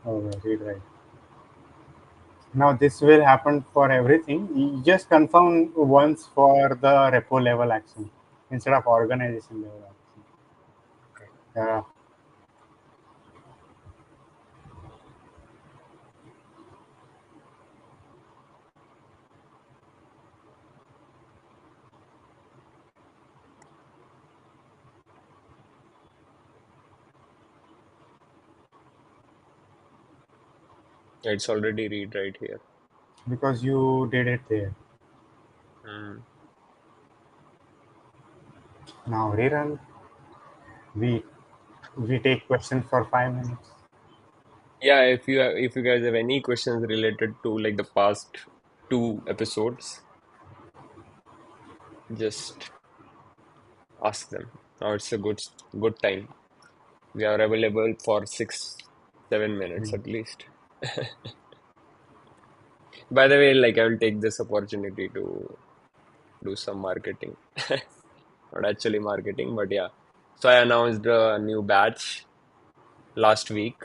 Oh, read right. Now this will happen for everything. You just confirm once for the repo level action instead of organization level action. Okay. Yeah, It's already read right here. because you did it there. Mm. Now rerun. We we take questions for 5 minutes. Yeah, if you guys have any questions related to like the past two episodes, just ask them. Now it's a good time. We are available for 7 minutes Mm. at least. By the way, like I will take this opportunity to do some marketing. Not actually marketing, but yeah. So I announced a new batch last week,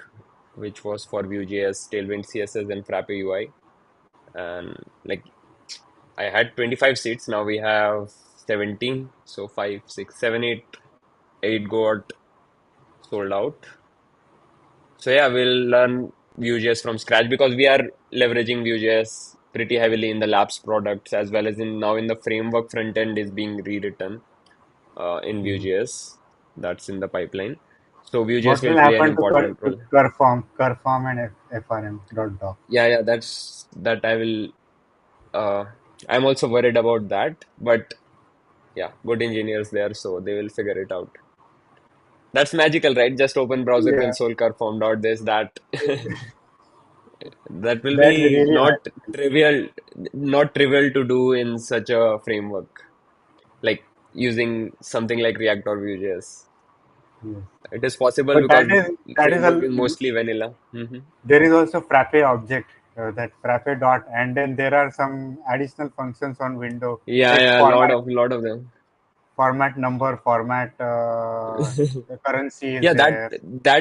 which was for Vue.js, Tailwind CSS, and Frappe UI. And like I had 25 seats, now we have 17. So 5, 6, 7, 8, 8 got sold out. So yeah, we'll learn Vue.js from scratch because we are leveraging Vue.js pretty heavily in the labs products as well as in now in the framework front end is being rewritten in Mhm. Vue.js. That's in the pipeline. So Vue.js What will will play an happen important to role. Curform and FRM dot doc? Yeah, yeah, that's that I will. Uh, I'm also worried about that, but yeah, good engineers there, so they will figure it out. That's magical, right? Just open browser Yeah, console, Curform dot this, that. That will that's be really not trivial to do in such a framework, like using something like React or Vue.js. yes. It is possible But because that is framework a is mostly vanilla. there is also Frappe object that Frappe dot, and then there are some additional functions on window Yeah, like yeah, a lot of them. format number, format currency is Yeah, there.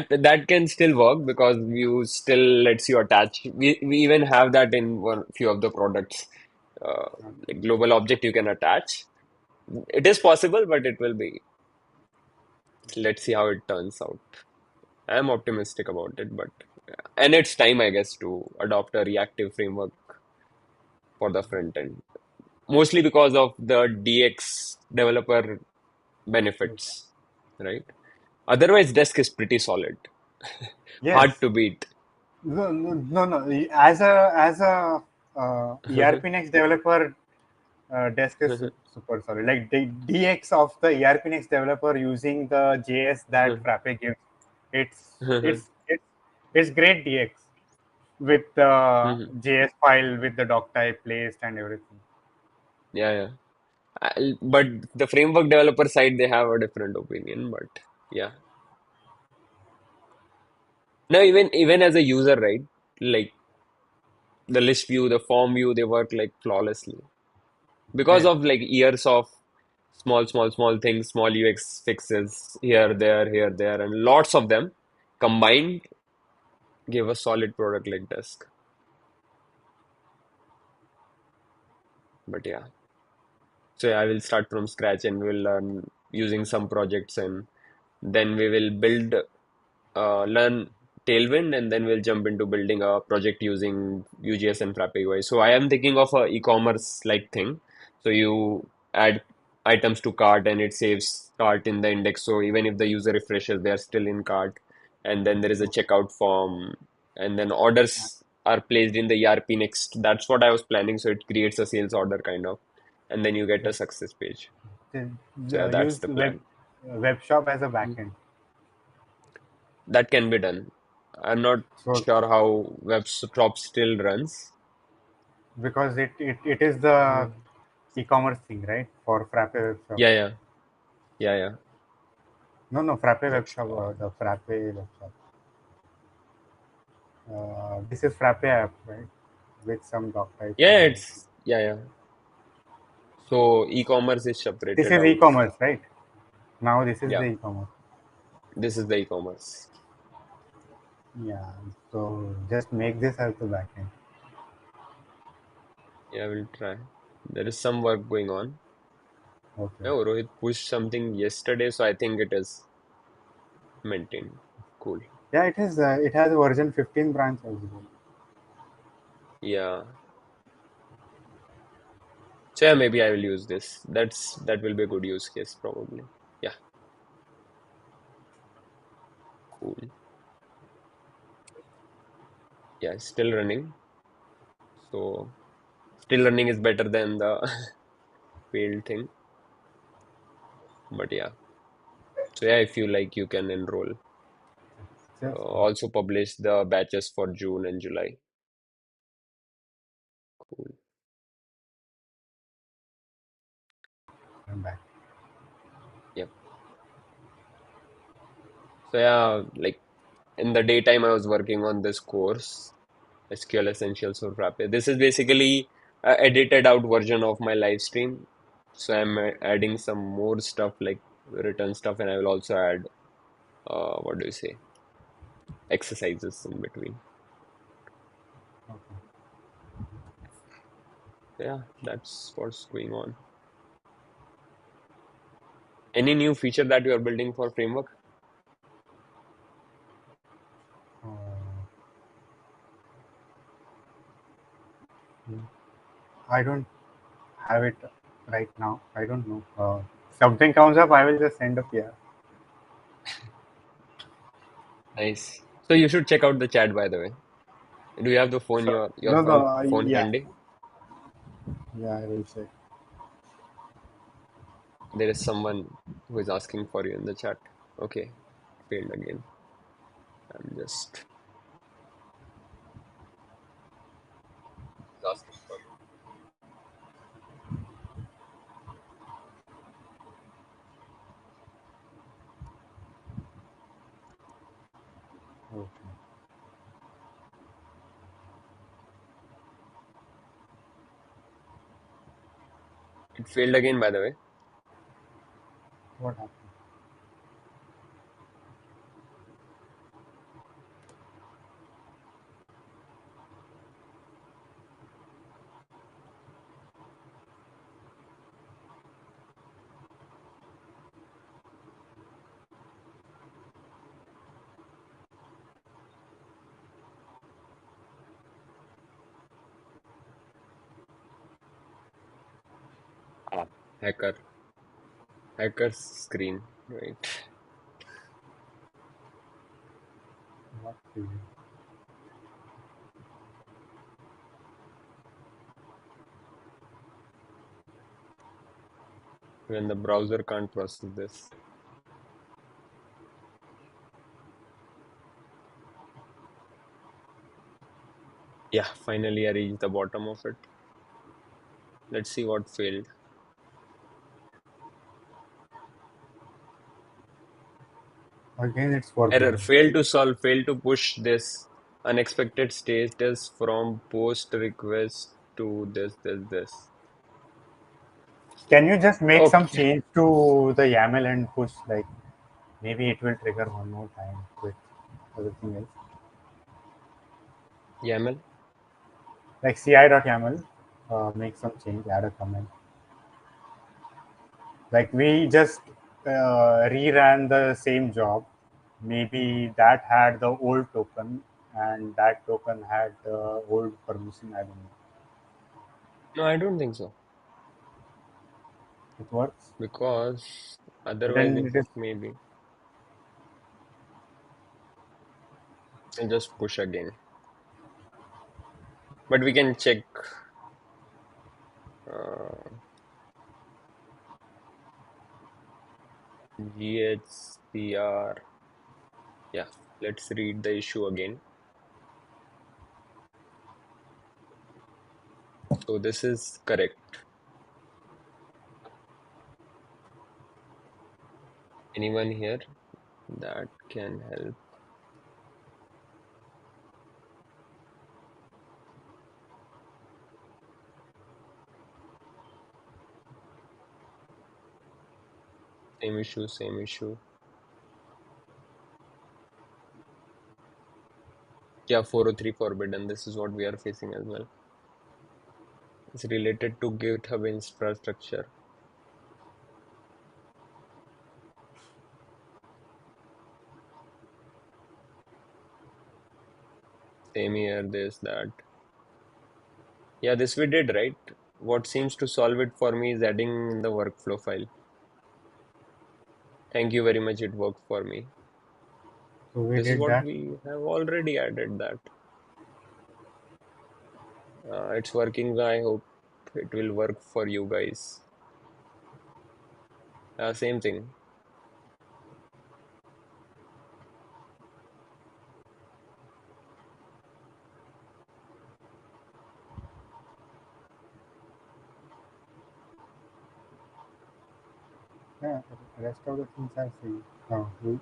that can still work because Vue still lets you attach. We even have that in one few of the products. Uh, like global object you can attach. It is possible, but it will be. Let's see how it turns out. I'm optimistic about it, but yeah. And it's time, I guess, to adopt a reactive framework for the front end. Mostly because of the DX developer benefits, right? Otherwise, Desk is pretty solid. Hard Yes. to beat. No, no, no, no. As a ERP Next developer, Desk is super solid. Like the DX of the ERP Next developer using the JS that Frappe gives, it's great DX with the JS file with the doc type placed and everything. Yeah, yeah. But the framework developer side, they have a different opinion. But yeah, no, even as a user, right? Like the list view, the form view, they work like flawlessly because Yes. of like years of small things, small UX fixes here, there, and lots of them combined give a solid product like Desk. But yeah, so yeah, I will start from scratch and we'll learn using some projects and then we will build learn Tailwind, and then we'll jump into building a project using UGS and Frappe UI. So I am thinking of a e-commerce like thing. So you add items to cart and it saves cart in the index. So even if the user refreshes, they are still in cart. And then there is a checkout form, and then orders are placed in the ERP next. That's what I was planning. So it creates a sales order kind of, and then you get a Yes. success page. Then, So yeah, that's use the plan. web shop as a backend. That can be done. I'm not So sure how WebStop still runs. because it is the Mhm. e-commerce thing, right? For Frappe web shop. Yeah, yeah, yeah, yeah. No, Frappe web shop, WebStop. the Frappe web shop. This is Frappe app, right? With some doc types and Yeah, everything. it's yeah, yeah. So e-commerce is This separated is out. e-commerce, right? Now this is Yeah, the e-commerce. this is the e-commerce. Yeah. So just make this as the backend. Yeah, we'll try. There is some work going on. Okay. Oh, Rohit pushed something yesterday, so I think it is maintained. Cool. Yeah, it is. It has a version 15 branch as well. Yeah. So yeah, maybe I will use this. That will be a good use case probably. Yeah, cool. Yeah, it's still running. So still running is better than the failed thing. But yeah. So yeah, if you like, you can enroll. Just Also publish the batches for June and July. Cool. I'm back. Yep. So yeah, like in the daytime, I was working on this course, SQL Essentials for Frappe. This is basically a edited out version of my live stream. So I'm adding some more stuff like written stuff, and I will also add what do you say, exercises in between. Okay. Yeah, that's what's going on. Any new feature that you are building for framework? Uh, I don't have it right now. I don't know. Something comes up, I will just send up here. Nice. So you should check out the chat, by the way. Do you have the phone, So, your no, phone no. phone Yeah, handy? yeah. I will check. There is someone who is asking for you in the chat. Okay, failed again. I'm just asking for you. Okay. It failed again, by the way. what happened. Ah, hacker screen, right? What to do? When the browser can't process this. Yeah, finally I reached the bottom of it. Let's see what failed. Again, it's Error, working. fail to solve, fail to push this unexpected status from post request to this. Can you just make some Okay, change to the YAML and push, like, maybe it will trigger one more time with everything else? YAML. Like ci.yaml, make some change, add a comment. Like we just reran the same job. Maybe that had the old token and that token had the old permission. I don't know. No, I don't think so. It works. Because otherwise Then it it is may be. I'll just push again. But we can check uh, GHCR. Yeah, let's read the issue again. So this is correct. Anyone here that can help? Same issue, same issue. Yeah, 403 forbidden. This is what we are facing as well. It's related to GitHub infrastructure. Same here, this, that. Yeah, this we did, right? What seems to solve it for me is adding in the workflow file. Thank you very much, it worked for me. so we This is did what that. we have already added that. It's working. I hope it will work for you guys. Same thing. Yeah, the rest of the things are same. We,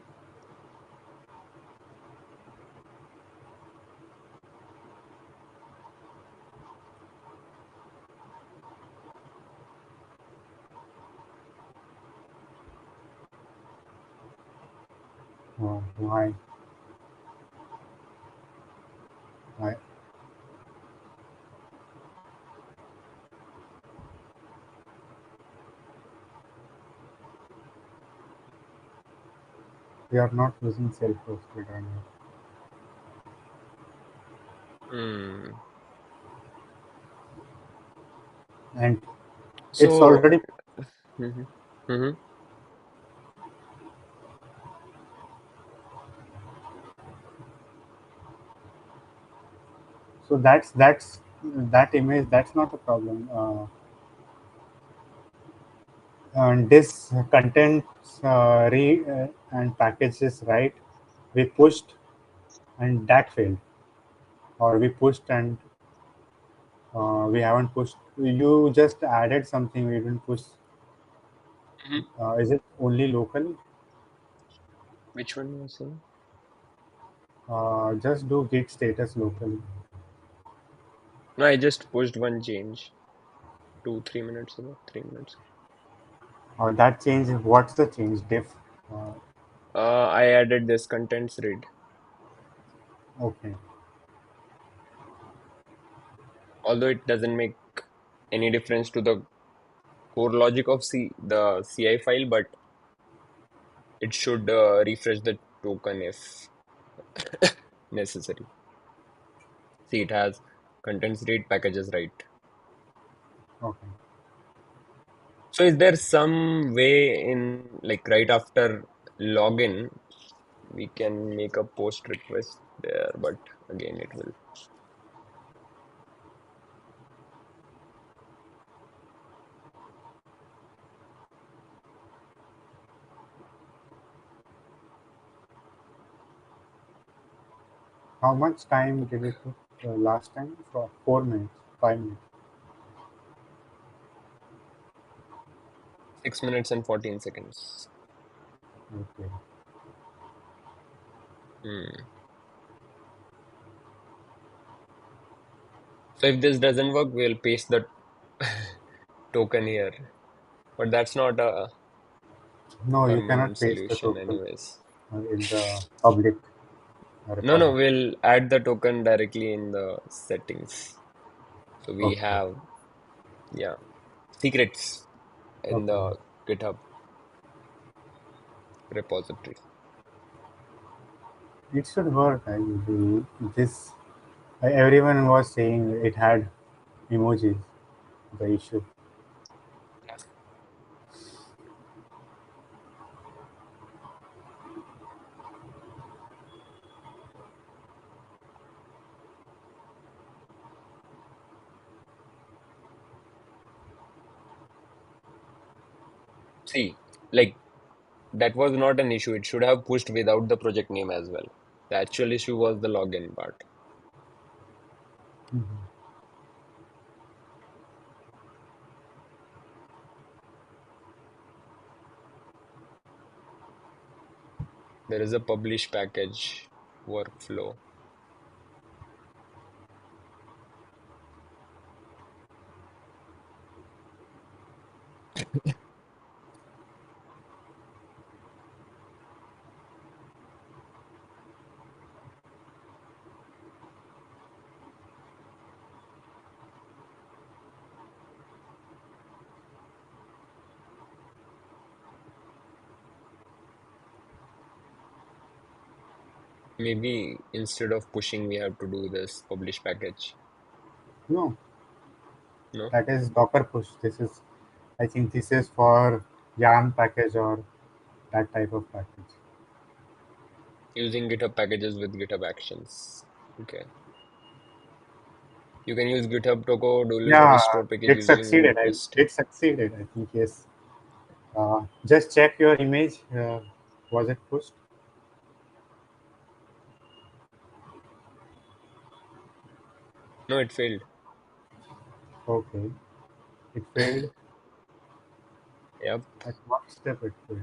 why? Why? We are not using self-hosted on here. Hmm. And it's So, already. mhm, mhm. So that's that image. That's not a problem. And this contents and packages, right? We pushed and that failed, or we pushed and we haven't pushed. You just added something. We didn't push. Mhm. Is it only local? Which one was saying? Just do git status locally. No, I just pushed one change 3 minutes ago. 3 minutes. That change, what's the change? Diff. Uh, I added this contents read, okay. although it doesn't make any difference to the core logic of the CI file, but it should refresh the token if necessary. See, it has contents read packages right. Okay. So is there some way in like right after login we can make a post request there, but again it will. How much time did it took last time? For 4 minutes, 5 minutes. 6 minutes and 14 seconds. Okay. Hmm. So if this doesn't work, we'll paste the token here. But that's not a No, you permanent cannot paste the solution token anyways. in the public No, repository. we'll add the token directly in the settings. So we Okay. have, yeah, secrets in Okay. the GitHub repository. It should work. This everyone was saying it had emojis. The issue. See, like that was not an issue. It should have pushed without the project name as well. The actual issue was the login part. Mhm. There is a publish package workflow. Maybe instead of pushing, we have to do this publish package. No, No? that is Docker push. This is, I think, this is for Yarn package or that type of package. Using GitHub packages with GitHub actions. Okay. You can use GitHub to go do Yeah, restore package it using succeeded. twist. It succeeded. I think yes. Just check your image. Was it pushed? No, it failed. Okay. It failed. Yep. At what step it failed?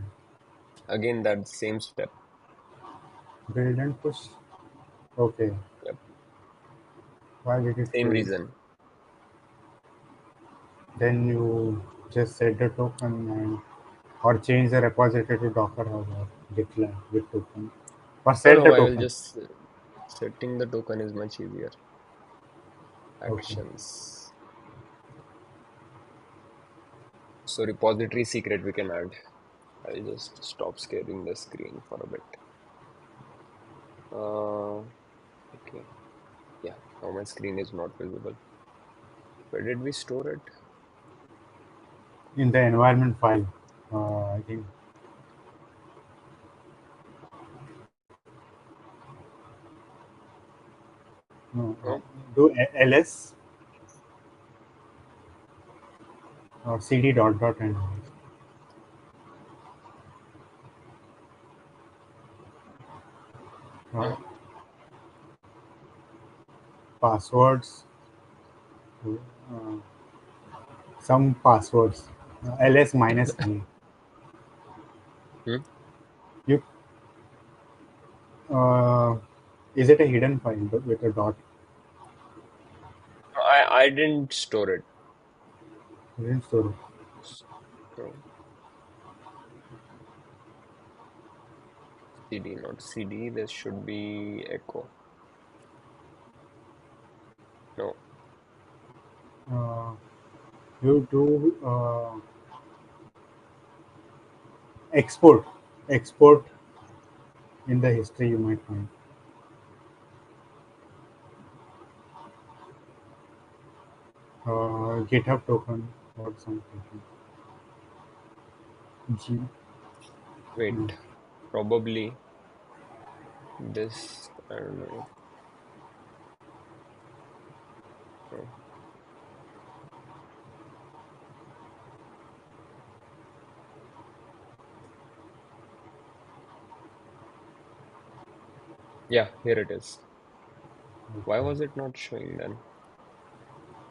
Again, that same step. Build and push. Okay. Yep. Why did it Same fail? reason. Then you just set the token and or change the repository to Docker Hub or declare with token or No, set no, the I will token. just setting the token is much easier. Okay. Actions. So repository secret we can add. I'll just stop scaring the screen for a bit. Okay. Yeah, now my screen is not visible. Where did we store it? In the environment file, I think no. No, Do ls or cd dot dot and uh, no. passwords. Uh, some passwords. Ls minus e. Hmm? You is it a hidden file with a dot? I didn't store it. Hidden store. No. CD, not CD. This should be echo. No. Uh, you do export. Export in the history you might find. GitHub token or something. G. No. Wait. Probably this. I don't know. No. Yeah, here it is. Why Okay. was it not showing then?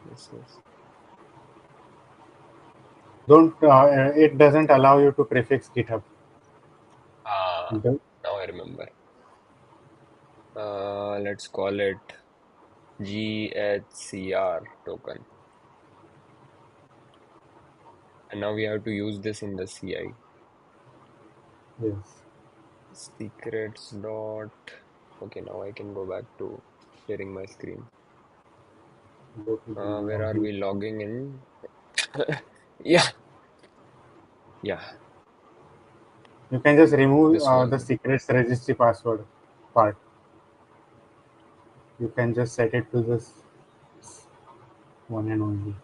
This is. Don't. It doesn't allow you to prefix GitHub. Ah, It does- now I remember. Let's call it GHCR token. And now we have to use this in the CI. Yes. Secrets dot. Okay, now I can go back to sharing my screen. Go to the Where are login. we logging in? Yeah, yeah, You can just remove this the one. secrets registry password part. You can just set it to this one and only.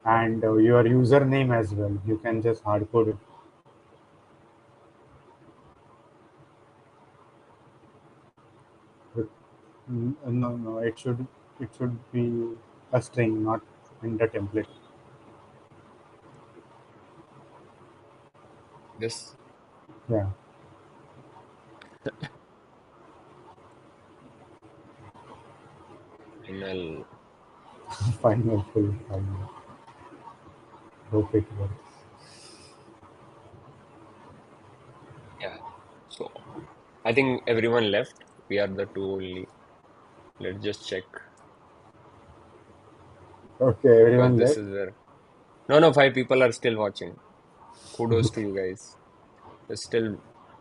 And your username as well. You can just hardcode it. No, no, it should be a string, not in the template. This Yeah, final. final full final. Hope it works. Yeah. So I think everyone left. We are the two only. Let's just check Okay, because everyone this left. is where. No, no, five people are still watching. Kudos to you guys. You're still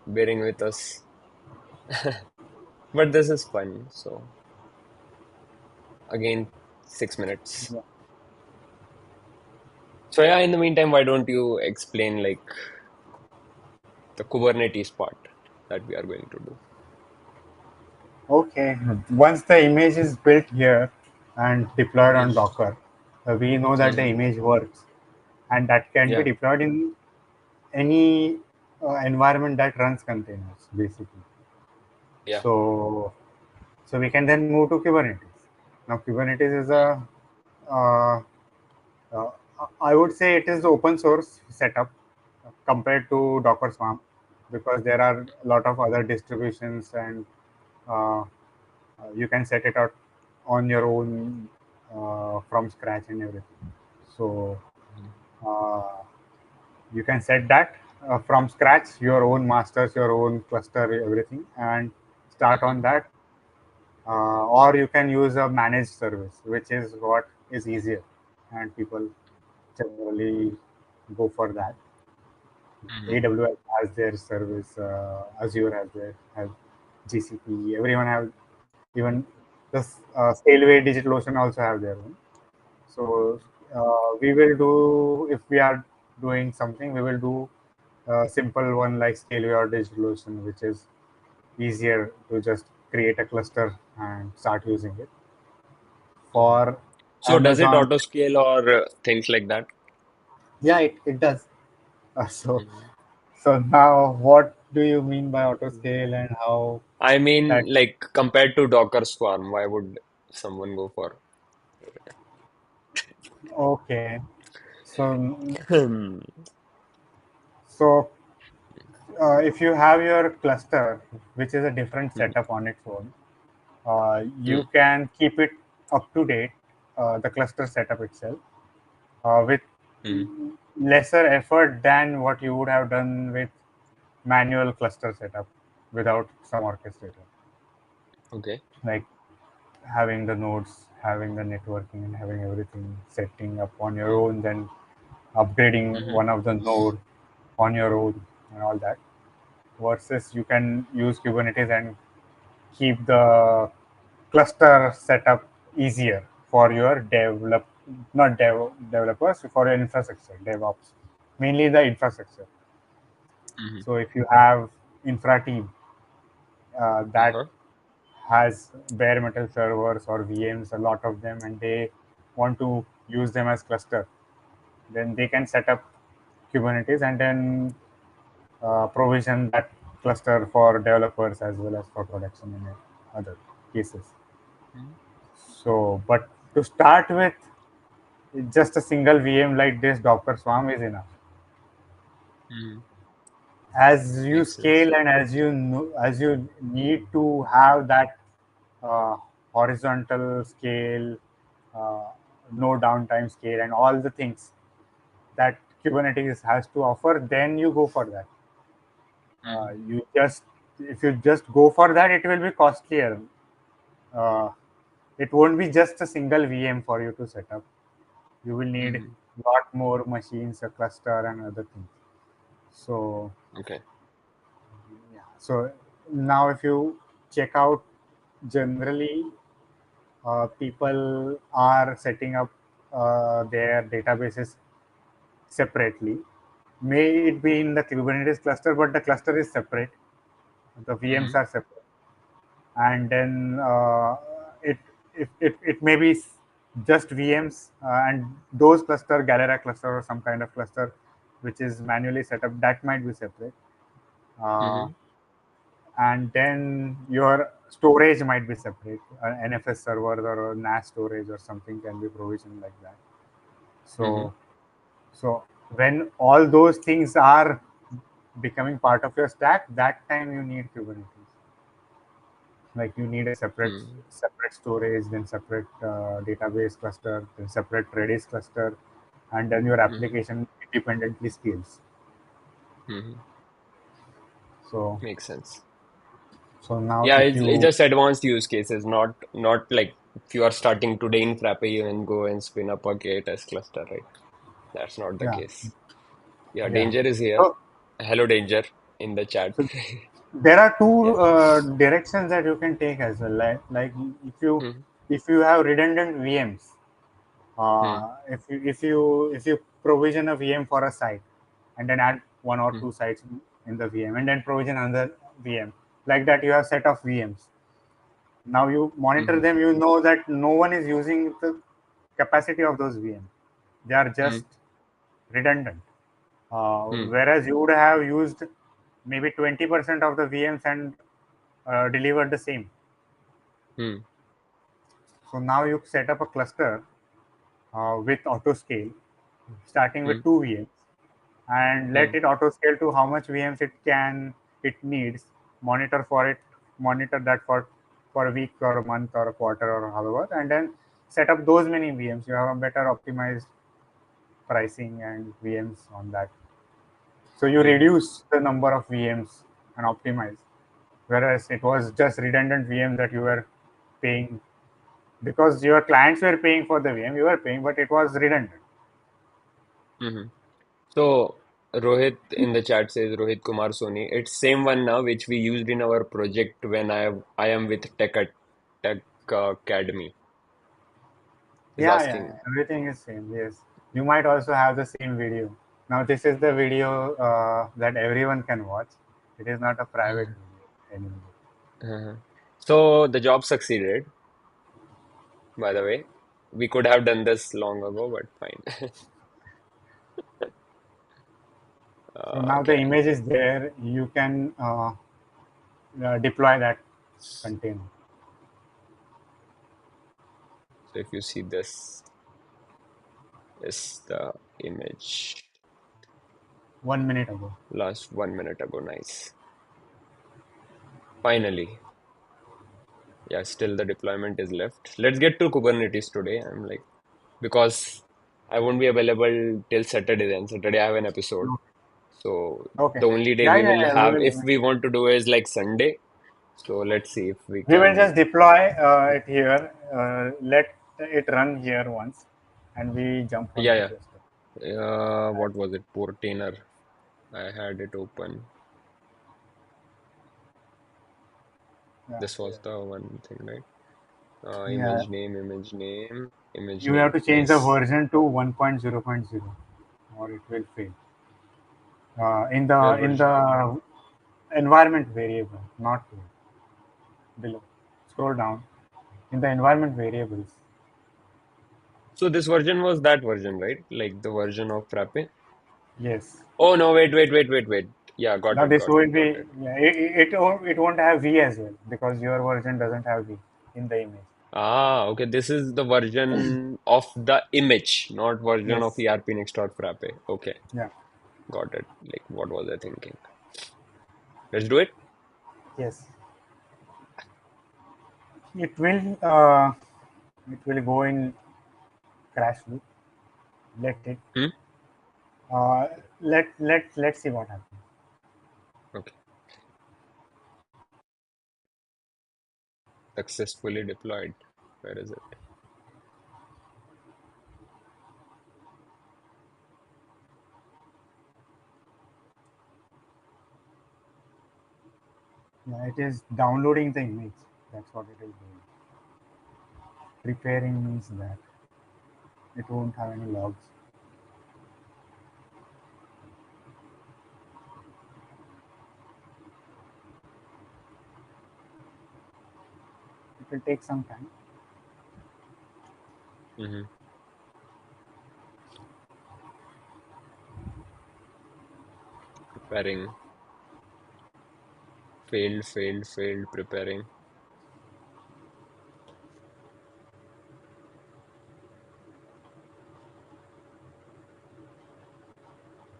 bearing with us. But this is fun. So again, 6 minutes. Yeah. So yeah, in the meantime, why don't you explain like the Kubernetes part that we are going to do? Okay, once the image is built here and deployed on Mm-hmm. Docker, we know that the Mm-hmm. image works, and that can be Yeah, deployed in any environment that runs containers, basically. yeah. So, so we can then move to Kubernetes. Now, Kubernetes is Mm, uh, uh, I would say it is open source setup compared to Docker Swarm, because there are a lot of other distributions, and uh, you can set it out on your own from scratch and everything. So uh, you can set that from scratch, your own masters, your own cluster, everything, and start mm-hmm. on that. Or you can use a managed service, which is what is easier, and people generally go for that. Mm-hmm. AWS has their service, Azure has GCP. Everyone have, even the Scaleway, DigitalOcean also have their own. So we will do, if we are doing something, we will do a simple one like Scaleway or DigitalOcean, which is easier to just create a cluster and start using it. Mm-hmm. For So does it Amazon, auto scale or things like that? yeah, it does. So Mm-hmm. now what do you mean by auto scale, and how I mean, that? like compared to Docker Swarm, why would someone go for? Okay, so Hmm. so if you have your cluster, which is a different Mm-hmm. setup on its own, you can keep it up to date, the cluster setup itself, with Mm-hmm. lesser effort than what you would have done with manual cluster setup without some orchestrator, Okay. like having the nodes, having the networking, and having everything setting up on your own, then upgrading Mm-hmm. one of the node on your own, and all that. versus you can use Kubernetes and keep the cluster setup easier for your developers, for your infrastructure, DevOps, mainly the infrastructure. Mm-hmm. So if you have infra team that Uh-huh. has bare metal servers or VMs, a lot of them, and they want to use them as cluster, then they can set up Kubernetes and then provision that cluster for developers as well as for production in other cases. Mm-hmm. So, but to start with, just a single VM like this Docker Swarm is enough. Mm-hmm. As you Makes sense. scale and as you know, as you need to have that uh, horizontal scale, uh, no downtime scale, and all the things that Kubernetes has to offer, then you go for that. Mm-hmm. You just if you just go for that, it will be costlier. Uh, it won't be just a single VM for you to set up. You will need Mm-hmm. a lot more machines, a cluster, and other things. So Okay. yeah. So now, if you check out, generally, people are setting up their databases separately. May it be in the Kubernetes cluster, but the cluster is separate. The VMs Mm-hmm. are separate, and then it it may be just VMs and those cluster, Galera cluster or some kind of cluster, which is manually set up. That might be separate. Uh, Mm-hmm. and then your storage might be separate. An NFS server or a NAS storage or something can be provisioned like that. Mm-hmm. So when all those things are becoming part of your stack, that time you need Kubernetes. Like you need a Mm-hmm. separate storage, then separate database cluster, then separate Redis cluster, and then your Mm-hmm. application independently scales. Mm-hmm. So Makes sense. now Yeah, if it's you just advanced use cases, not like if you are starting today in Frappe, you can go and spin up a K8s cluster, right? That's not the yeah case. Yeah, yeah danger is here. so Hello, danger in the chat. so there are Yeah. two directions that you can take as well. Like Mm-hmm. if you have redundant VMs, Mm-hmm. if you provision a VM for a site and then add one or two sites in the VM and then provision another VM, like that you have set of VMs. Now you monitor Mm-hmm. them, you know that no one is using the capacity of those VM. They are just redundant. Mm-hmm. Whereas you would have used maybe 20% of the VMs and delivered the same. Mm-hmm. So now you set up a cluster with auto scale, starting with two VMs, and let Mm-hmm. it auto scale to how much VMs it needs. Monitor for it, monitor that for a week or a month or a quarter or however, and then set up those many VMs. You have a better optimized pricing and VMs on that. So you Mm-hmm. reduce the number of VMs and optimize. Whereas it was just redundant VM that you were paying because your clients were paying for the VM, you were paying, but it was redundant. Mm-hmm. So Rohit in the chat says Rohit Kumar Soni. It's same one now which we used in our project when I am with Tech Academy is Yeah, asking. everything is same. Yes, you might also have the same video. Now this is the video that everyone can watch. It is not a private Uh-huh. video anymore. Uh-huh. So the job succeeded, by the way. We could have done this long ago, but fine. So now the Okay. image is there. You can deploy that container. So if you see this is the image 1 minute ago. last 1 minute ago. Nice. Finally. Yeah, still the deployment is left. Let's get to Kubernetes today. I'm like, because I won't be available till Saturday then. Saturday I have an episode. So Okay. the only day Yeah, we yeah, will yeah. have, if we want to do is like Sunday. So let's see if we We will can. just deploy it here. Let it run here once, and we jump on Yeah, with your stuff. what was it? Portainer. I had it open. Yeah, This was the one thing, right? yeah. Image You have name. to change the Nice. version to 1.0.0, or it will fail. In Your the version. environment variable, not below. Scroll down in the environment variables. So this version was that version, right? Like the version of Frappe. Yes. Oh no, wait. Yeah, got Now it, this got will it, got be, it. yeah, it won't have V as well because your version doesn't have V in the image. Ah, okay. This is the version of the image, not version of Yes. ERP next or Frappe. Okay, Yeah. got it. Like, what was I thinking? Let's do it. Yes. It will go in crash loop. Let it. Hmm? Let's see what happens. Okay. Successfully deployed. Where is it? Yeah, it is downloading the image. That's what it is doing. Preparing means that it won't have any logs. It will take some time. Mm-hmm. Preparing. Failed, preparing.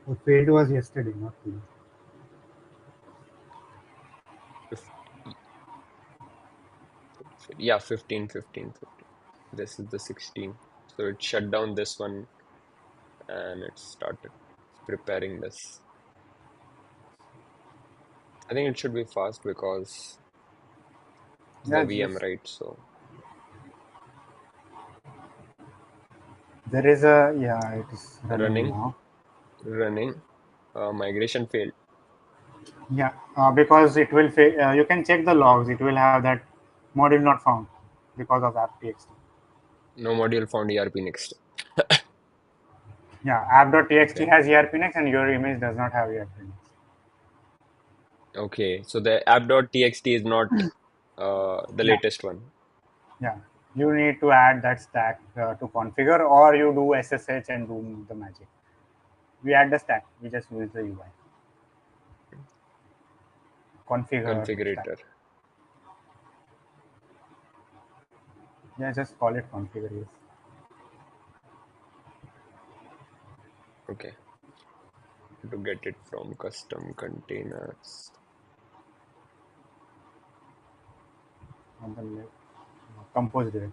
What failed was yesterday, not today. Fif- Yeah, 15. This is the 16. So it shut down this one and it started preparing this. I think it should be fast because it's the Yeah, VM, just right? So there is a, yeah, it is running running, now. running. Migration failed. Yeah, because it will you can check the logs. It will have that module not found because of app.txt. No module found ERP next. Yeah, app.txt Okay. has ERP next and your image does not have ERP next. Okay. So the app.txt is not the Yeah, latest one. yeah. You need to add that stack to configure, or you do SSH and do the magic. We add the stack. We just use the UI configure stack. Configurator. Yeah, just call it configure. Yes. Okay. To get it from custom containers. On the left, compose directory.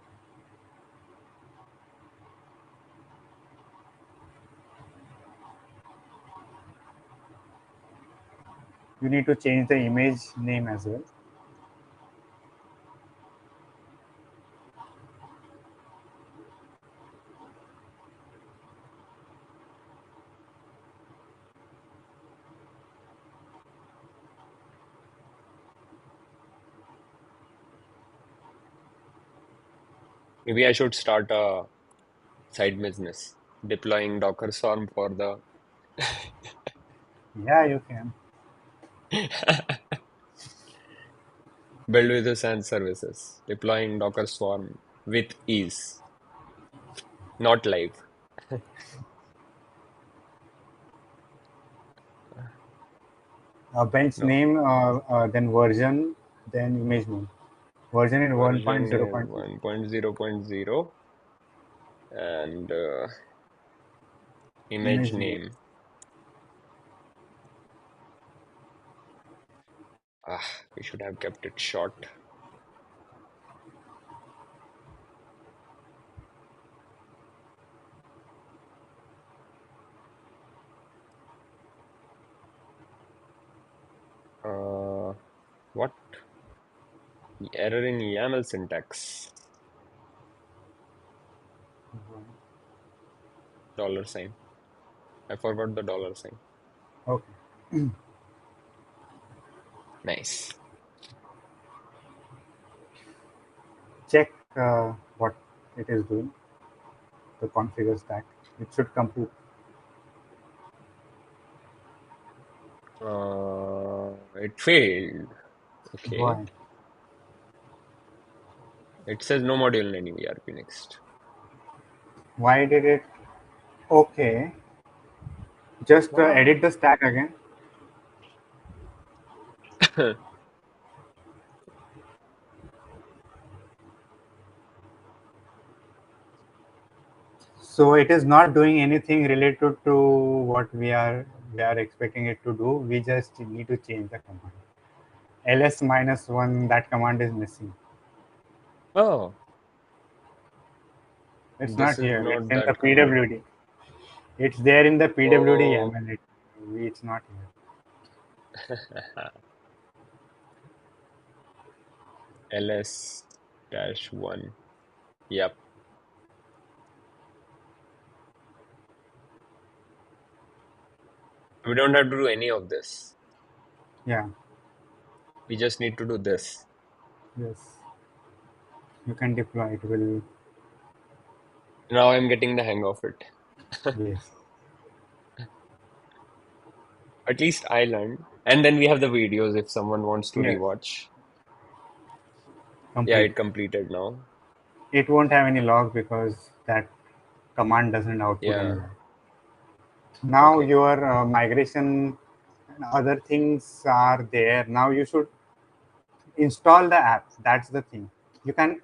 You need to change the image name as well. Maybe I should start a side business, deploying Docker Swarm for the Yeah, you can. build with the SaaS services, deploying Docker Swarm with ease, not live. Bench No, name, then version, then image name. Version is version is 1.0.0. 1.0.0 and image Image name. name. We should have kept it short. Uh, what? Error in YAML syntax. Dollar sign. I forgot the dollar sign. Okay. Nice. check what it is doing, the configure stack. It should compute. It failed. Okay. Why? It says no module in any VRP next. Why did it? Okay, just Wow. edit the stack again. So it is not doing anything related to what we are expecting it to do. We just need to change the command. ls minus one, that command is missing. Oh, It's this not is here. It's not in the that command. PWD. It's there in the PWD Oh, YAML. It's not here. ls dash one. Yep. We don't have to do any of this. Yeah. We just need to do this. Yes. You can deploy. It will. Now I'm getting the hang of it. Yes. At least I learned. And then we have the videos if someone wants to Yes. rewatch. Yeah, Complete. it completed now. It won't have any log because that command doesn't output any Yeah. log. Now Okay. your migration and other things are there. Now you should install the app. That's the thing. You can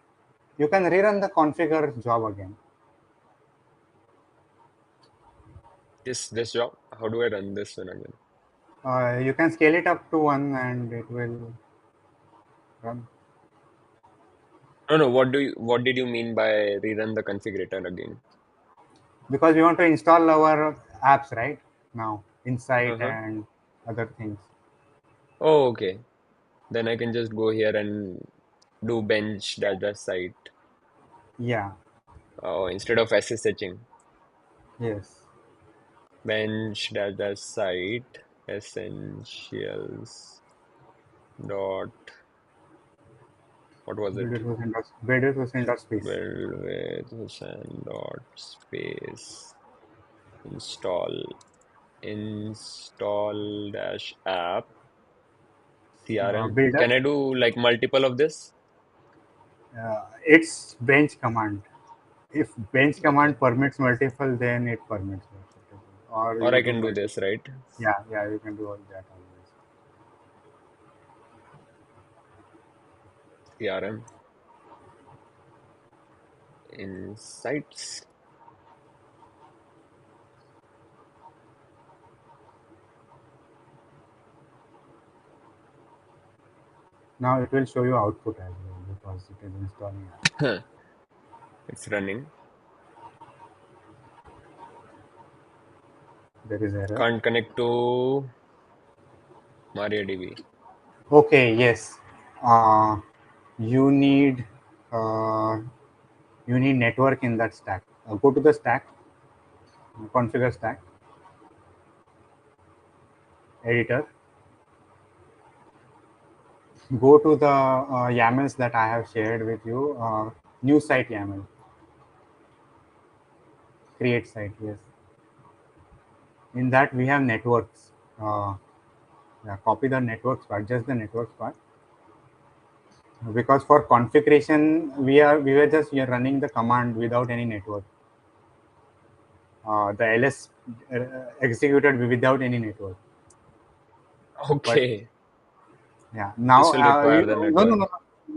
you can rerun the configure job again. This job. How do I run this one again? You can scale it up to one and it will run. No, no. What did you mean by rerun the configurator again? Because we want to install our apps right now, Insight Uh-huh. and other things. Oh, okay. Then I can just go here and do bench dash dash site. Yeah. Oh, instead of SSHing. Yes. Bench dash dash site essentials dot what was it? Build it with dot space. Build with Hussein dot space install dash app CRM. Builder. Can I do like multiple of this? It's bench command. If bench Okay. command permits multiple, then it permits multiple. Or Or you I do can do multiple. this, right? Yeah, yeah, you can do all that always. CRM insights. Now it will show you output as well because it is installing app. It's running. There is error. Can't connect to MariaDB. Okay, yes. Uh, you need uh, you need network in that stack. Go to the stack, configure stack, editor. Go to the YAMLs that I have shared with you. New site YAML, create site. Yes. In that we have networks. Yeah, copy the networks part, just the networks part. Because for configuration, we were just running the command without any network. The ls executed without any network. But Okay. yeah, This now will require you the no no network. no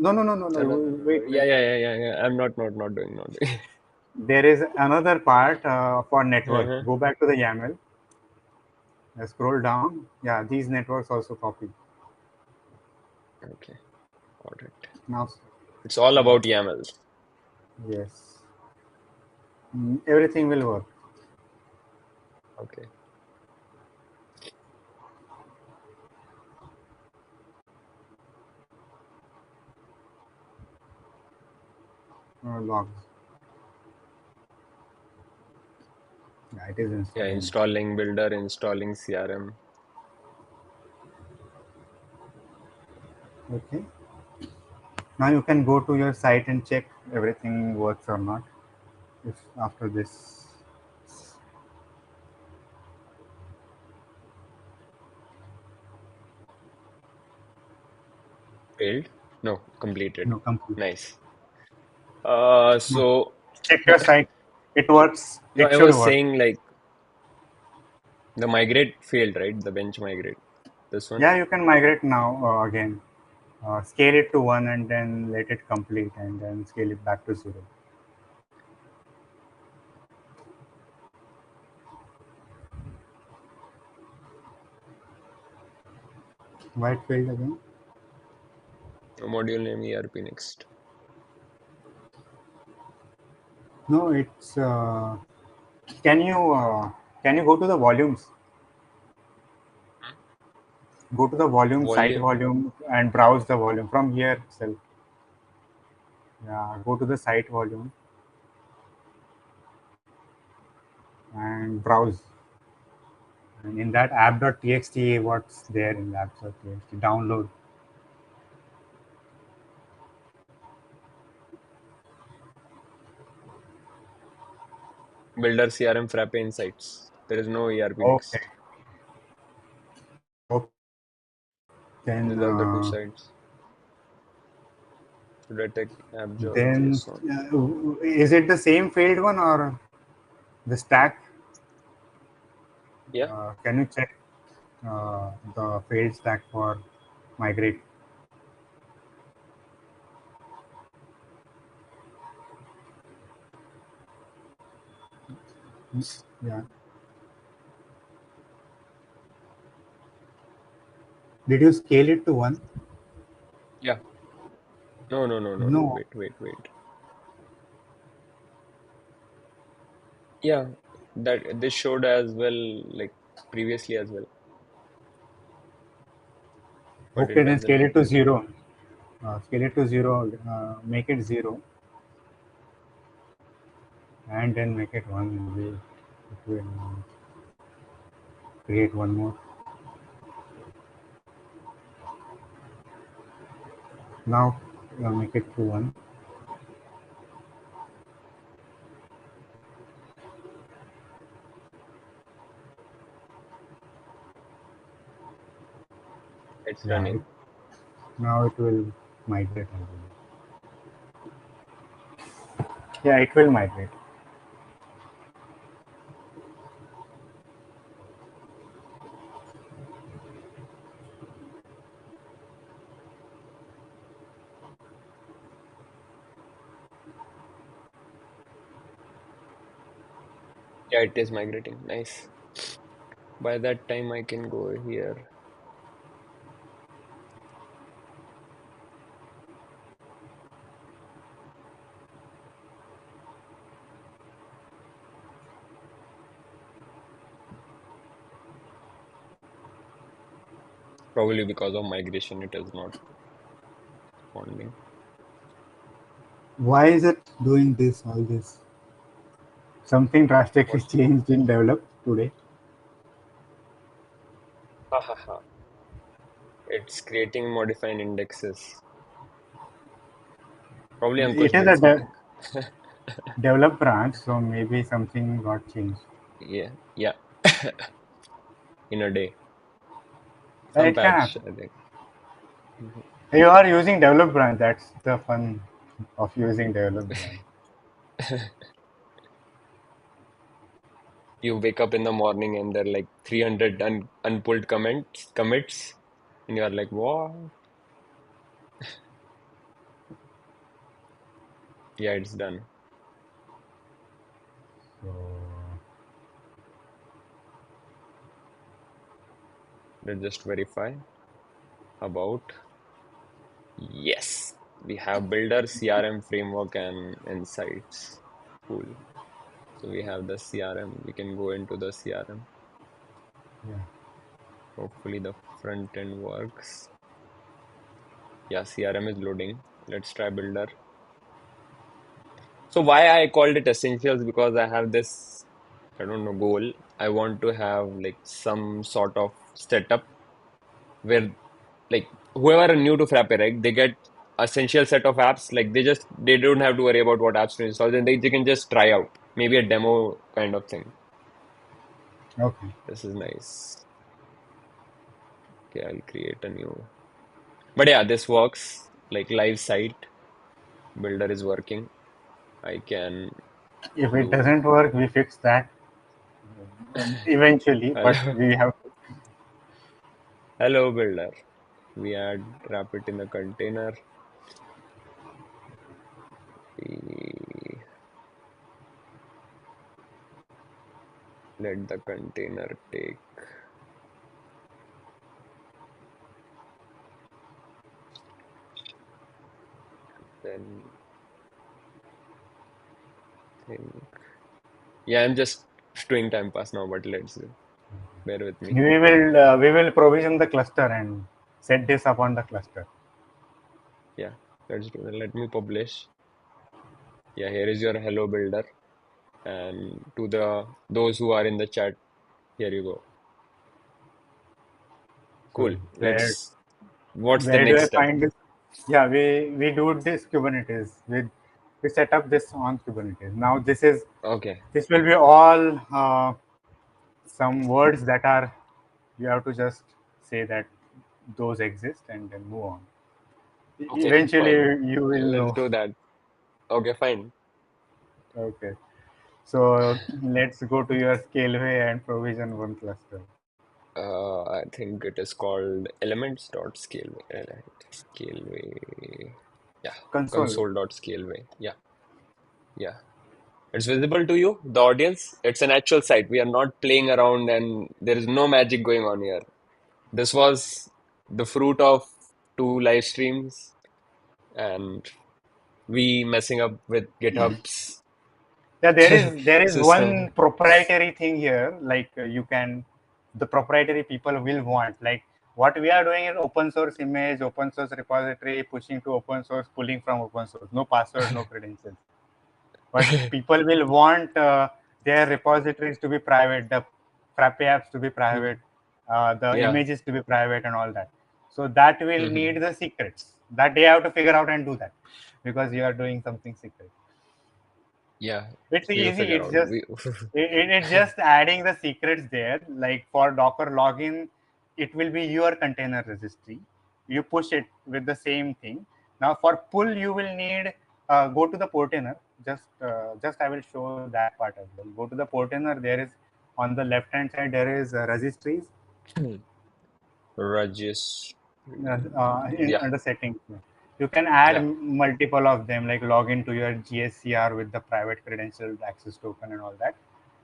no no no no no. No, no. Wait. Yeah, yeah, yeah, yeah, yeah. I'm not doing, not doing. There is another part for network. Uh-huh. Go back to the YAML. Scroll down. Yeah, these networks also copy. Okay, got it. Now, It's all uh, about YAMLs. yes, everything will work. Okay. Logs. Yeah, it is Yeah, installing now. installing builder, installing CRM. Okay. Now you can go to your site and check everything works or not. If after this, Failed? No, completed. no, complete. Nice. No. So Check your site. It works. no, It I should was work. saying like the migrate failed, right? The bench migrate. This one. Yeah, you can migrate now again. Scale it to one and then let it complete and then scale it back to zero. Why it failed again? Module name ERP next. No, it's. Can you uh, can you go to the volumes? Go to the volume, site Volume. volume, and browse the volume from here itself. Yeah, go to the site volume and browse. And in that app.txt, what's there in the app.txt? Download. Builder CRM Frappe Insights. There is no ERP Okay. next. Okay. Then These are the two sides. Should I take app job? then Yes on. is it the same failed one or the stack? Yeah. Can you check the failed stack for migrate? Yeah. Did you scale it to one? Yeah. No, no, no, no, no. No. Wait, wait, wait. Yeah, that this showed as well, like previously as well, but Okay, it then scale doesn't. it to zero. Scale it to zero. Make it zero, and then make it one. Maybe it will create one more. Now make it to one. It's Yeah. running. Now it will migrate. I believe. Yeah, it will migrate. Yeah, it is migrating. Nice. By that time, I can go here. Probably because of migration, it is not responding. Why is it doing this? All this? Something drastically What? changed in develop today. Ha ha ha. It's creating modifying indexes. Probably It Ankush is did a something. develop branch, so maybe something got changed. Yeah, yeah. In a day. Some It can patch, happen. I think. Mhm. You are using develop branch. That's the fun of using develop branch. You wake up in the morning and there are like 300 unpulled commits, and you're like, what? Yeah, it's done. So Let's just verify about. Yes, we have Builder, CRM framework, and insights. Cool. So we have the CRM. We can go into the CRM. yeah. Hopefully the front end works. Yeah, CRM is loading. Let's try Builder. So why I called it essentials because I have this, I don't know, goal. I want to have like some sort of setup where like whoever are new to Frappe, right? They get essential set of apps. Like they don't have to worry about what apps to install. Then they can just try out maybe a demo kind of thing. Okay. This is nice. Okay, I'll create a new. But yeah, this works. Like live site builder is working. I can If it do doesn't work, we fix that eventually, but hello we have to. hello builder. Wrap it in a container. We let the container take then think. Yeah, I'm just doing time pass now, but let's do. Bear with me. We will provision the cluster and set this up on the cluster. Yeah, let's do that. Let me publish. Yeah, here is your hello builder. And to those who are in the chat, here you go. So Cool. where What's the where do next I step? find this? Yeah, we do this Kubernetes. We set up this on Kubernetes. Now Okay. this will be all some words that are you have to just say that those exist and then move on. Okay, Eventually, fine. you will Let's know. do that. Okay, fine. Okay. So let's go to your Scaleway and provision one cluster. I think it is called elements.scaleway. Scaleway. Yeah, Console. console.scaleway. Yeah, yeah. It's visible to you, the audience. It's an actual site. We are not playing around and there is no magic going on here. This was the fruit of two live streams and we messing up with GitHub's Yeah, there is system. one proprietary thing here. Like you can, the proprietary people will want like what we are doing is open source image, open source repository, pushing to open source, pulling from open source. No password, no credentials. But people will want their repositories to be private, the Frappe apps to be private, the Yeah. images to be private, and all that. So that will need the secrets that they have to figure out and do that because you are doing something secret. Yeah. It's We'll easy. figure It's out. just it's just adding the secrets there. Like for Docker login, it will be your container registry. You push it with the same thing. Now for pull, you will need go to the portainer. Just I will show that part as well. Go to the portainer. There is on the left hand side there is registries Registry. in Yeah. under settings. You can add Yeah. multiple of them, like log into your GSCR with the private credential access token and all that,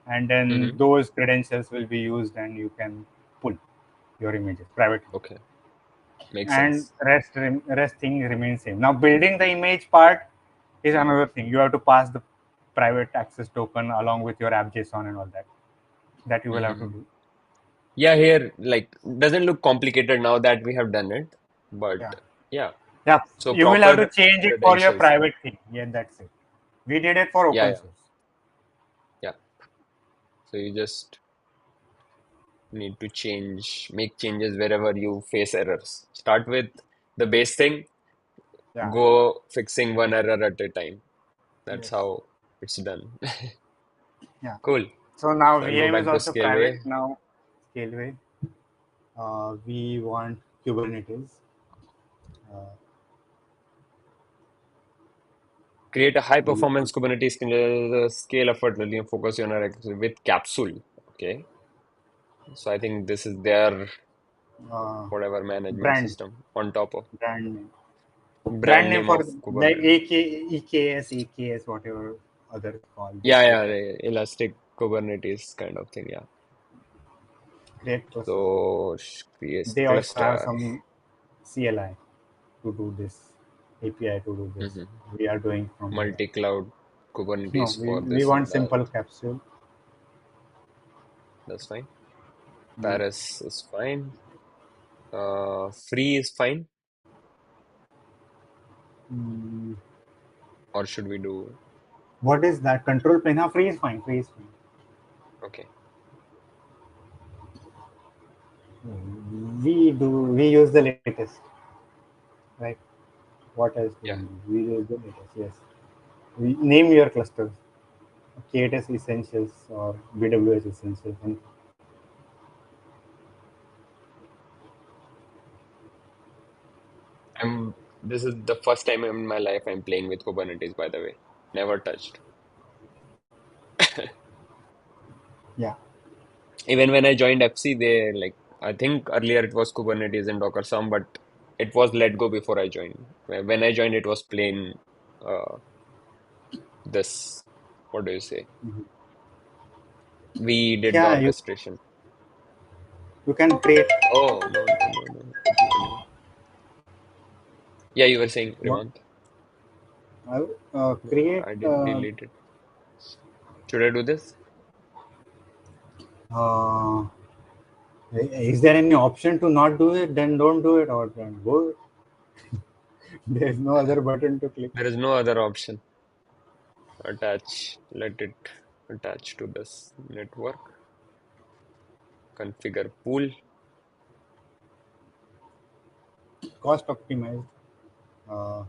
and then hmm those credentials will be used, and you can pull your images privately. Okay. Makes And sense. rest thing remains same. Now building the image part is another thing. You have to pass the private access token along with your app JSON and all that. That you will have to hmm do. Yeah, here, like, doesn't look complicated now that we have done it, but Yeah. yeah. Yeah. So You will have to proper change it for your credentials. private thing. Yeah, that's it. We did it for Yeah, open yeah, source. yeah. So you just need to make changes wherever you face errors. Start with the base thing, Yeah. go fixing one error at a time. That's Yes. how it's done. Yeah. Cool. So now So I'll go VM is back to also private. Scaleway. Now Scaleway, we want Kubernetes. Uh, Create a high we performance Kubernetes scale effortlessly and focus on our with capsule. Okay. So I think this is their uh, whatever management brand system on top of brand name brand name name for of like Kubernetes. EKS whatever others call this Yeah, yeah, API. the Elastic Kubernetes kind of thing. Yeah. Create process. So create They also have cluster. some CLI to do this API to do this. hmm We are doing from here. Multi-cloud No, Kubernetes we, for we this want and that. simple capsule. That's fine. Mm. Paris is fine. Free is fine. Mm, Or should we do? what is that? Control plane? Huh, free is fine. Free is fine. Okay. We use the latest, right? What else do Yeah, we need? We will do it. Yes. Name your clusters. K8s essentials or BWS essentials. And I'm. This is the first time in my life I'm playing with Kubernetes, by the way. Never touched. yeah, Even when I joined FC, they like I think earlier it was Kubernetes and Docker some, but it was let go before I joined. When I joined, it was plain this. What do you say? mhm. We did the Yeah. orchestration. You can create Oh no no no no! It will anyway. Yeah, you were saying what Revant. create. I did delete it. Should I do this? Uh, is there any option to not do it? Then don't do it, or then go. There's no other button to click. There is no other option. Attach. Let it attach to this network. Configure pool. Cost optimized. Uh,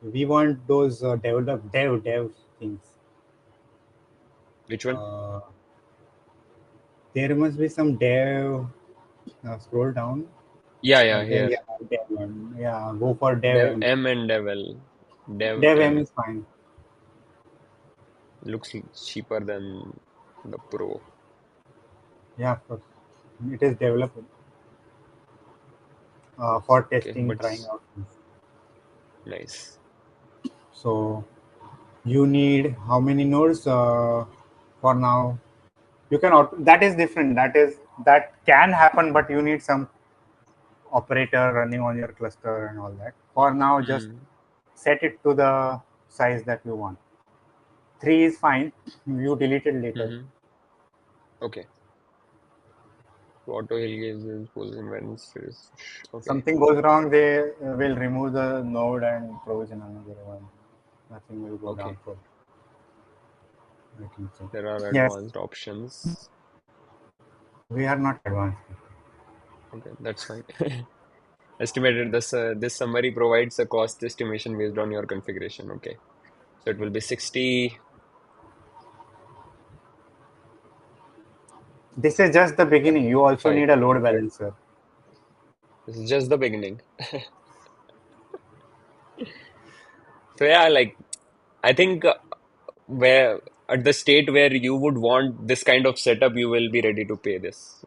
we want those dev things. Which one? Uh, there must be some dev. Scroll down. Yeah, yeah, Then here. yeah, dev one. Yeah, go for dev Dev M. M and Dev L. Dev Dev M M is fine. looks cheaper than the Pro. Yeah, of course. It is developed for Okay, testing, but trying out things. nice. So you need how many nodes for now? You can that is different. That can happen, but you need some operator running on your cluster and all that. For now, just Mm, set it to the size that you want. Three is fine. You delete it later. mm-hmm. Okay. Auto heal is pulls in when okay. Something goes wrong, they will remove the node and provision another one. Nothing will go down Okay. for. I think so. There are Yes, advanced options. we are not advanced. Okay, that's fine. Estimated this summary provides a cost estimation based on your configuration. Okay. So it will be 60. This is just the Yeah, beginning. You also fine. need a load balancer. This is just the beginning. So yeah, like I think where at the state where you would want this kind of setup, you will be ready to pay this.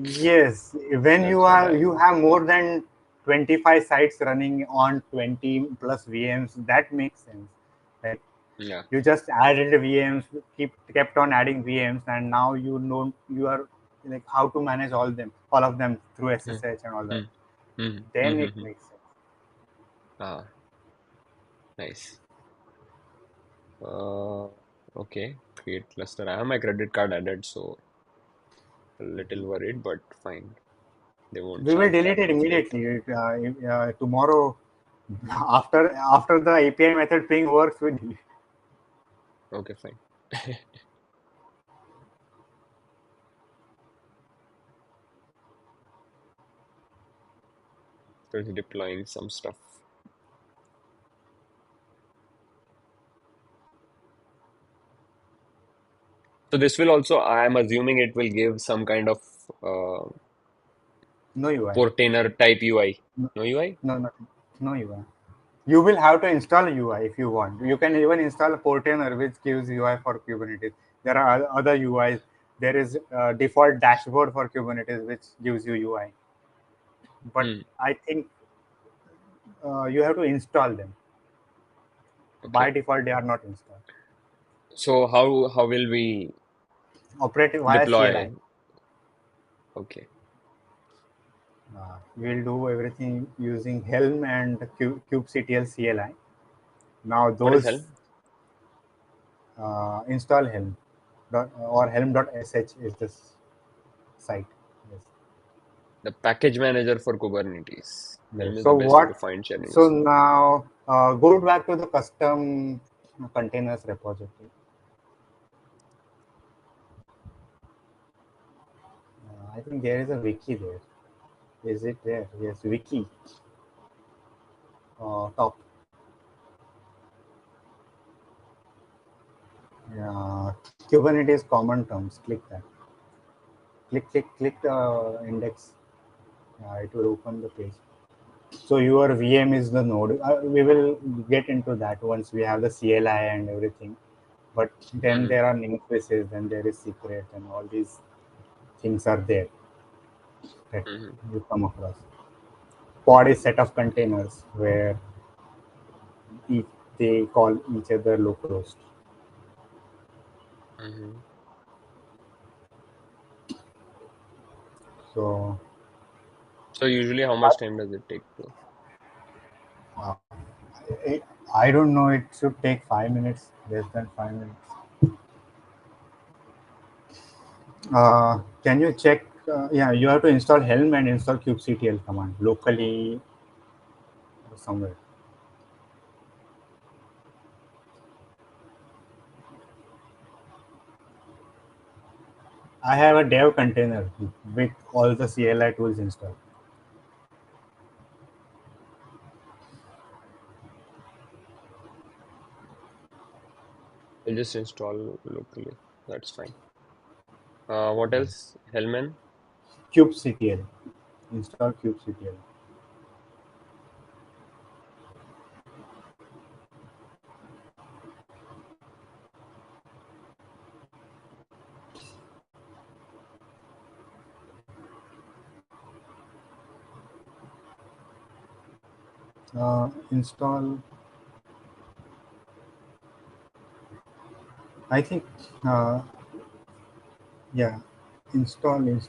Yes, when That's what you I'm. have more than 25 sites running on 20 plus VMs, that makes sense. Like Yeah. you just added VMs, kept on adding VMs, and now you know you are like how to manage all of them through Hmm. SSH and all that. Hmm. Hmm. Then Hmm. it Hmm. makes sense. Ah, nice. Uh, okay. Create cluster. I have my credit card added, so a little worried, but fine. They won't We will charge delete that it much, right? immediately. Tomorrow, after the API method thing works, we delete. Okay, fine. So it's deploying some stuff. So this will also, I am assuming it will give some kind of uh, No UI. Portainer type UI. No, No UI? no, nothing. No UI. You will have to install a UI if you want. You can even install a Portainer which gives UI for Kubernetes. There are other UIs. There is a default dashboard for Kubernetes which gives you UI. But Hmm. I think you have to install them. By Okay. default, they are not installed. So how will we Operating via CLI. deploy? Okay. We'll do everything using Helm and kubectl CLI. Now What is those Helm? install Helm or helm.sh is this site. Yes. The package manager for Kubernetes. Yes. Helm is the So best way to what? find So channels. now go back to the custom containers repository. I think there is a wiki there. Is it there? Yes, wiki top. Kubernetes common terms. Click that. Click the index. It will open the page. So your VM is the node. We will get into that once we have the CLI and everything. But then Mm-hmm. there are namespaces, then there is secret, and all these things are there that Mm-hmm. you come across. Pod is set of containers where each, they call each other localhost. Mm-hmm. So So usually how much time does it take to? uh, I don't know. It should take 5 minutes, less than 5 minutes. Can you check? Yeah, you have to install Helm and install kubectl command locally somewhere. I have a dev container with all the CLI tools installed. I'll just install locally. That's fine. What else? Hellman? Kubectl. Install kubectl. Install. I think. Uh, yeah. Install.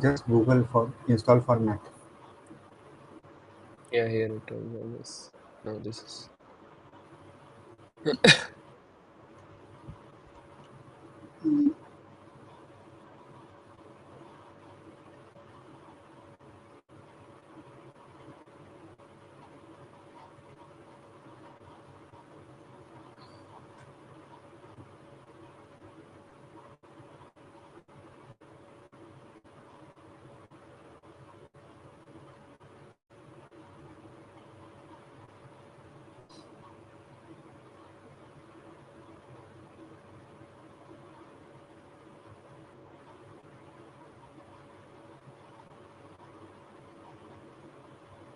Just Google for install format. Yeah, here it is, I guess. No, this is.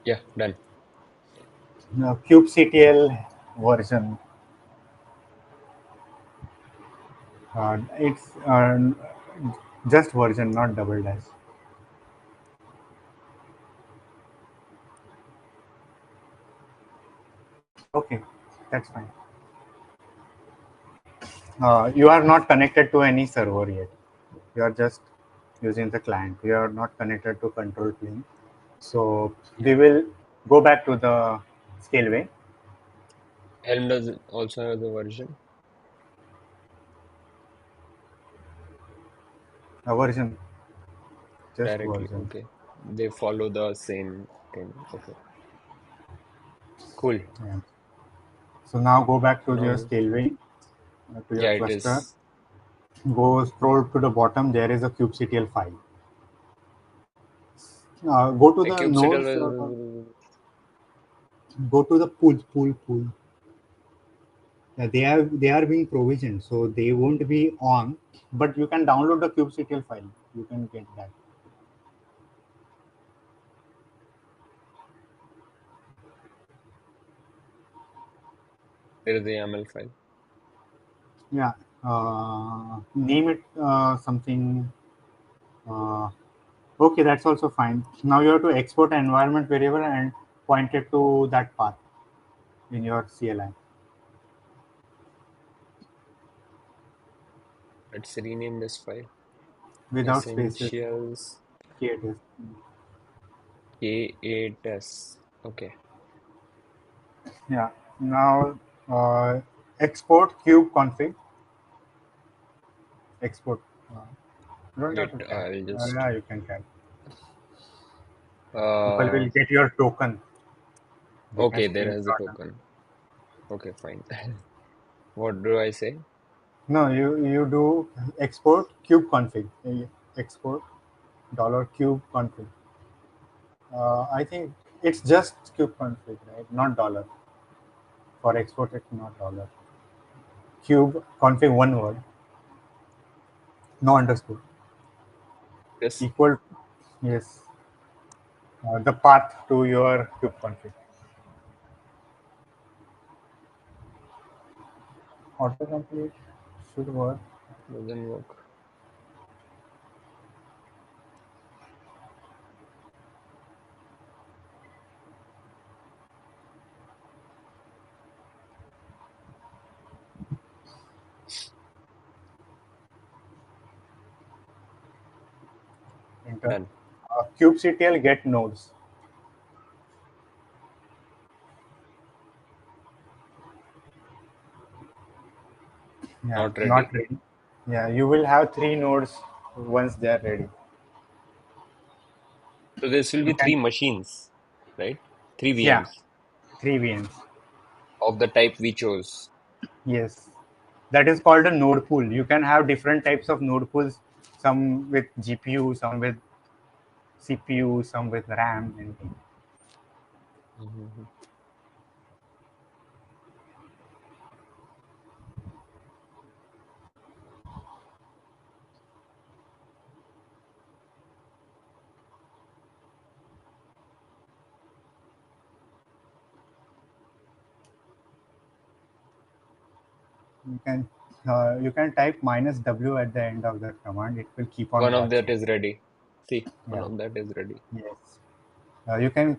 Yeah, done. Kubectl version. It's just version, not double dash. Okay, that's fine. You are not connected to any server yet. You are just using the client. You are not connected to control plane. So Yeah. we will go back to the scaleway. Helm does it also have the version Version, just directly. version. Okay. They follow the same thing. Okay. Cool. Yeah. So now go back to your Now, scaleway, to your yeah, it cluster. is. Go scroll to the bottom. There is a kubectl file. Go to A the kubectl nodes. is. Go to the pool. They are being provisioned, so they won't be on. But you can download the kubectl file. You can get that. There is the YAML file. Yeah. Name it something. Uh, okay, that's also fine. Now you have to export an environment variable and point it to that path in your CLI Let's rename this file. without spaces. Essentials K8s. K8s. Okay. Yeah. Now export kube config. Export. Uh, you don't have Wait, to cat. I'll just. Yeah, you can cat. People Uh, will get your token. They can okay, there has the screenshot. token. Okay, fine. What do I say? No, you do export cube config. Export $cube config. I think it's just cube config, right? Not dollar. For export, it's not dollar. Cube config one word, no underscore, This equal, yes, the path to your cube config. Autocomplete should work. doesn't work. Enter. Done. Kubectl get nodes. Yeah, Not not ready. ready. Yeah, you will have three nodes once they are ready. So this will You be can, three machines, right? Three yeah, VMs three VMs. of the type we chose. Yes, that is called a node pool. You can have different types of node pools, some with GPU, some with CPU, some with RAM, anything. Mhm. You can type -w at the end of the command. It will keep on One of that watching. is ready. See, one Yeah. of that is ready. Yes. You can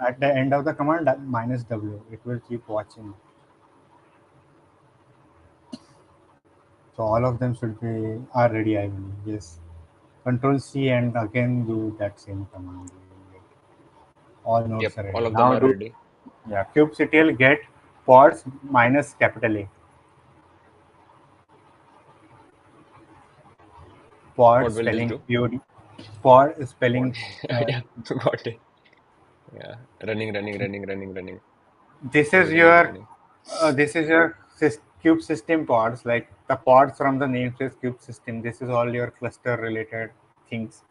at the end of the command -w. It will keep watching. So all of them should be are ready. I believe. Yes. Control C and again do that same command. All nodes Yep, are all ready. of them Now are do, ready. yeah, kubectl get pods minus capital A. Pod What will this spelling do? POD. Pod spelling. What? Uh, Yeah, got it. Yeah, running. this is Running, your running. cube system pods, like the pods from the namespace cube system. This is all your cluster related things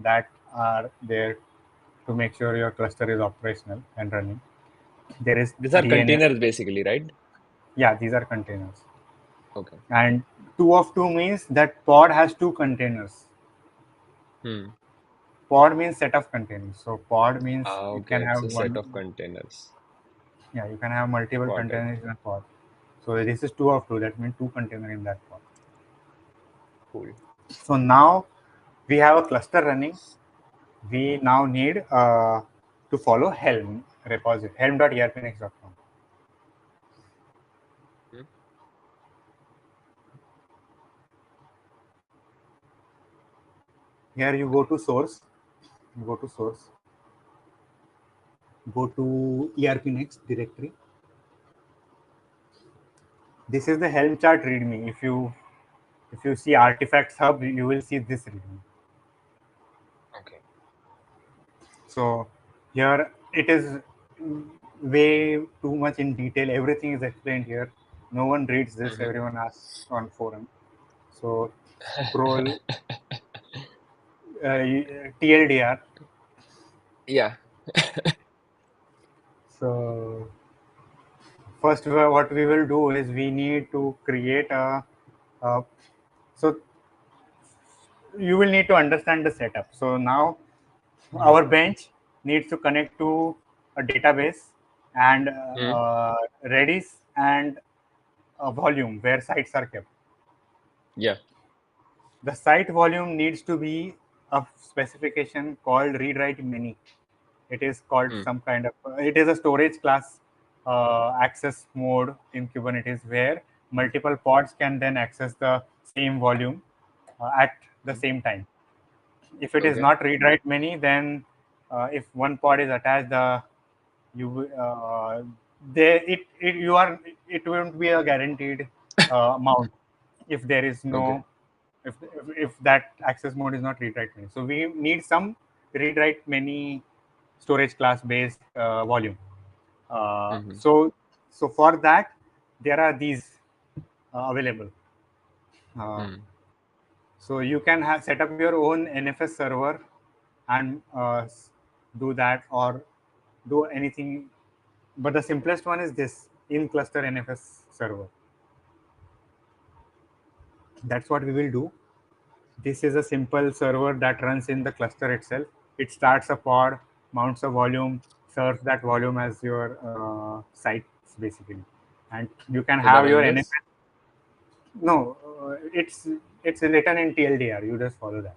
that are there to make sure your cluster is operational and running. There is These are DNS. containers basically, right? Yeah, these are containers. Okay. And two of two means that pod has two containers. Hmm. Pod means set of containers. So pod means Ah, it can okay. It's have a set one. of containers. Yeah, you can have multiple Got it. containers in a pod. So this is two of two. That means two container in that pod. Cool. So now we have a cluster running. We now need to follow Helm repository, helm.erpnext.com. Hmm. Here you go to source, go to source, go to erpnext directory. This is the Helm chart readme. If you see artifacts hub, you will see this readme. Okay. So here it is way too much in detail. Everything is explained here. No one reads this. Mhm. Everyone asks on forum. So scroll TLDR. Yeah. So first, what we will do is we need to create a so you will need to understand the setup. So now Hmm. our bench needs to connect to a database and Hmm. Redis and a volume where sites are kept. Yeah. The site volume needs to be a specification called read write many. It is called Hmm. some kind of it is a storage class access mode in Kubernetes where multiple pods can then access the same volume at the Hmm. same time. If it is Okay. not read write many, then if one pod is attached, the you they it you are it won't be a guaranteed amount if there is Okay. no if that access mode is not read write many. So we need some read write many storage class based volume. Hmm. So for that there are these available. Uh, Hmm. so you can set up your own NFS server and do that or do anything. But the simplest one is this in cluster NFS server. That's what we will do. This is a simple server that runs in the cluster itself. It starts a pod, mounts a volume, serves that volume as your sites basically, and you can So the have your run this? NFS. No, it's written in TLDR. You just follow that.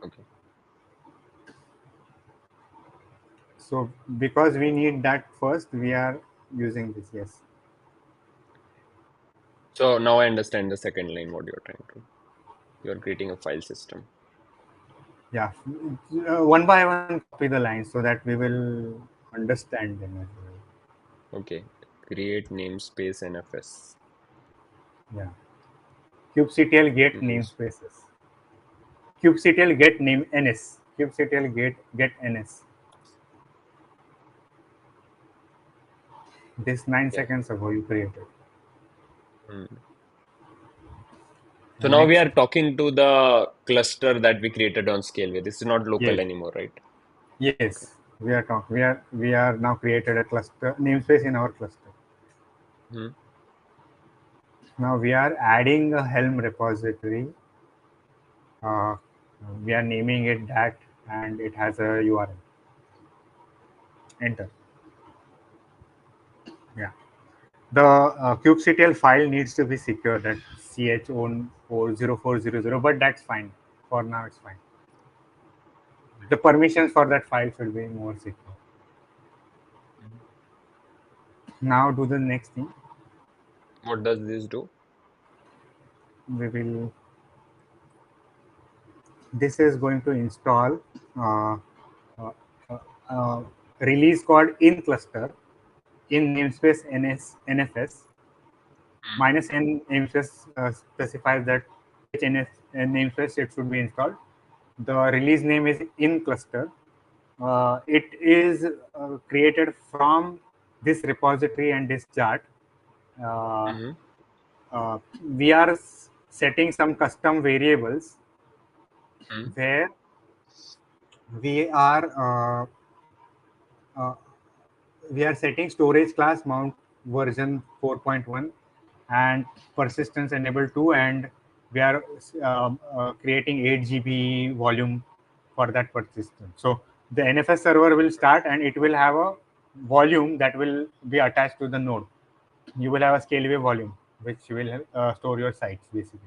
Okay. So because we need that first, we are using this. Yes. So now I understand the second line what you're trying to. You're creating a file system. Yeah. One by one, copy the lines so that we will understand them as well. Okay. Create namespace NFS. Yeah. kubectl get Mm-hmm. namespaces. kubectl get name ns. kubectl get ns. This 9 Yeah. seconds ago you created. Mm. So And now we next, are talking to the cluster that we created on Scaleway. This is not local yes, anymore, right? Okay. yes, we are now created a cluster namespace in our cluster. Hmm. Now we are adding a Helm repository. Uh, we are naming it that, and it has a URL. Enter. Yeah. The kubectl file needs to be secured at ch own 40400, but that's fine. For now, it's fine. The permissions for that file should be more secure. Now do the next thing. What does this do? We will. This is going to install uh, uh, uh, uh, release called in cluster in namespace nfs minus n namespace specifies that which namespace it should be installed. The release name is in cluster. It is created from this repository and this chart. Uh, Mm-hmm. we are setting some custom variables Mm-hmm. where we are uh, we are setting storage class mount version 4.1 and persistence enable 2, and we are creating 8 GB volume for that persistence. So the NFS server will start and it will have a volume that will be attached to the node. You will have a scalable volume which will store your sites basically,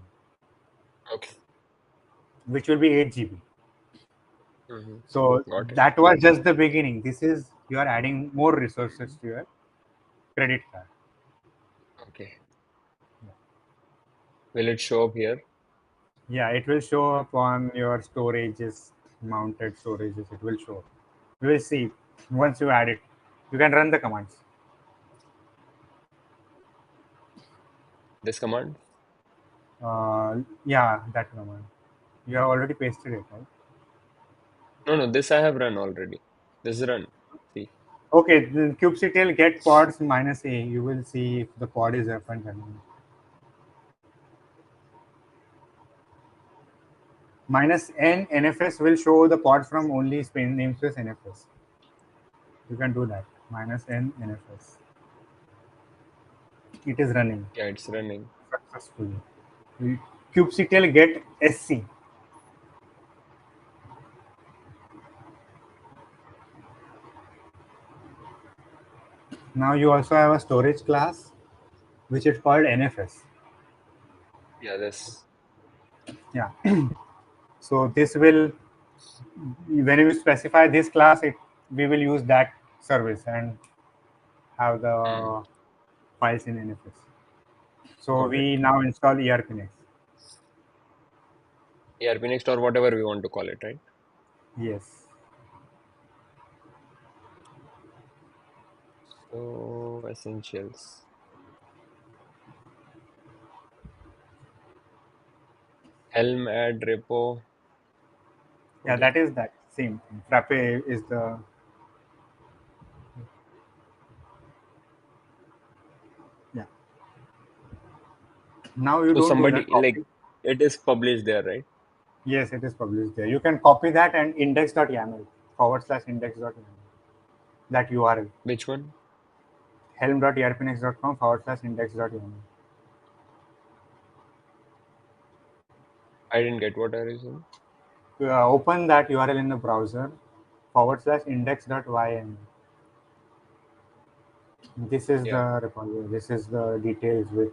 Okay. which will be 8 GB. Mm-hmm. So Got it. that was just the beginning. This is you are adding more resources to your credit card. Okay. Will it show up here? Yeah, it will show up on your storages, mounted storages. It will show up. You will see once you add it. You can run the commands. This command? Yeah, that command. You have already pasted it, right? No, no, this I have run already. This is run. See. Okay, the kubectl get pods minus a. You will see if the pod is up and running. Minus n NFS will show the pods from only space namespace NFS. You can do that. Minus n NFS. It is running Yeah, it's running. successfully. kubectl get SC. Now you also have a storage class which is called NFS. Yeah, this. Yeah. So this will, when you specify this class, we will use that service and have Mm. the files in NFS. So Got we it. now install ERP next. ERP next or whatever we want to call it, right? Yes. So, essentials. Helm add repo. Yeah, Okay. that is that same thing. Frappe is the, yeah. Now you So don't do somebody that. like Copy. it is published there, right? Yes, it is published there. You can copy that and index.yaml / index.yaml, that URL. Which one? helm.erpnext.com/index.yml. I didn't get what I was saying. Open that URL in the browser /index.yml. This is Yeah. the repository. This is the details with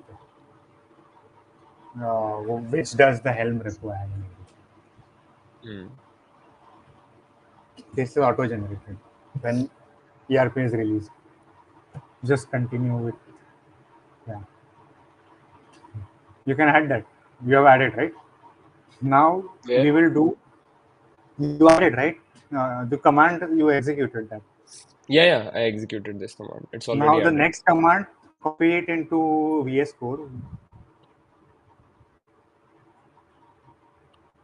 which does the Helm require. Hmm. This is auto generated when ERP is released. Just continue with, yeah. You can add that. You have added, right? Now we Where? will do. You added, right? The command you executed that. Yeah, yeah, I executed this command. It's Now already the added. next command, copy it into VS Code.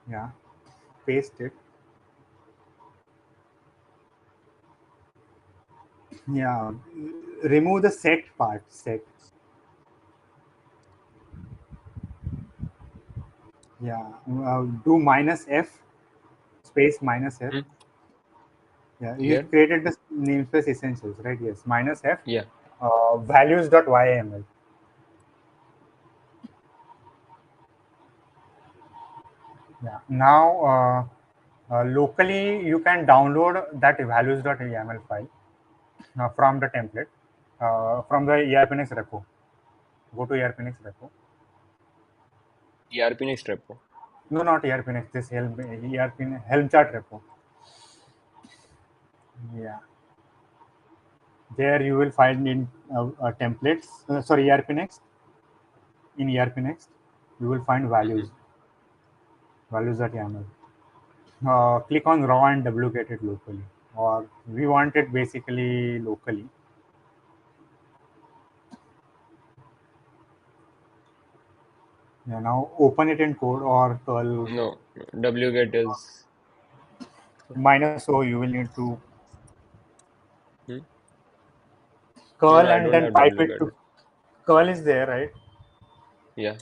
Yeah, paste it. Yeah, remove the set part. Set. Yeah, do -F space -F. Hmm? Yeah, you Here? created the namespace essentials, right? Yes, -F Yeah. values.yml. Yeah. Now, locally, you can download that values.yml file from the template from the ERPNX repo. Go to ERPNX repo. ERP next repo. No, not ERPNX. This Helm Helm chart repo. Yeah. There you will find in templates. Sorry, ERPNX. In ERPNX, you will find Hmm. values.yml. Click on raw and duplicate it locally, or we want it basically locally. Yeah, now open it in code or curl No, wget is. -o. You will need to Hmm? No, no, curl I and don't then have pipe it to wget. curl is there, right? Yeah.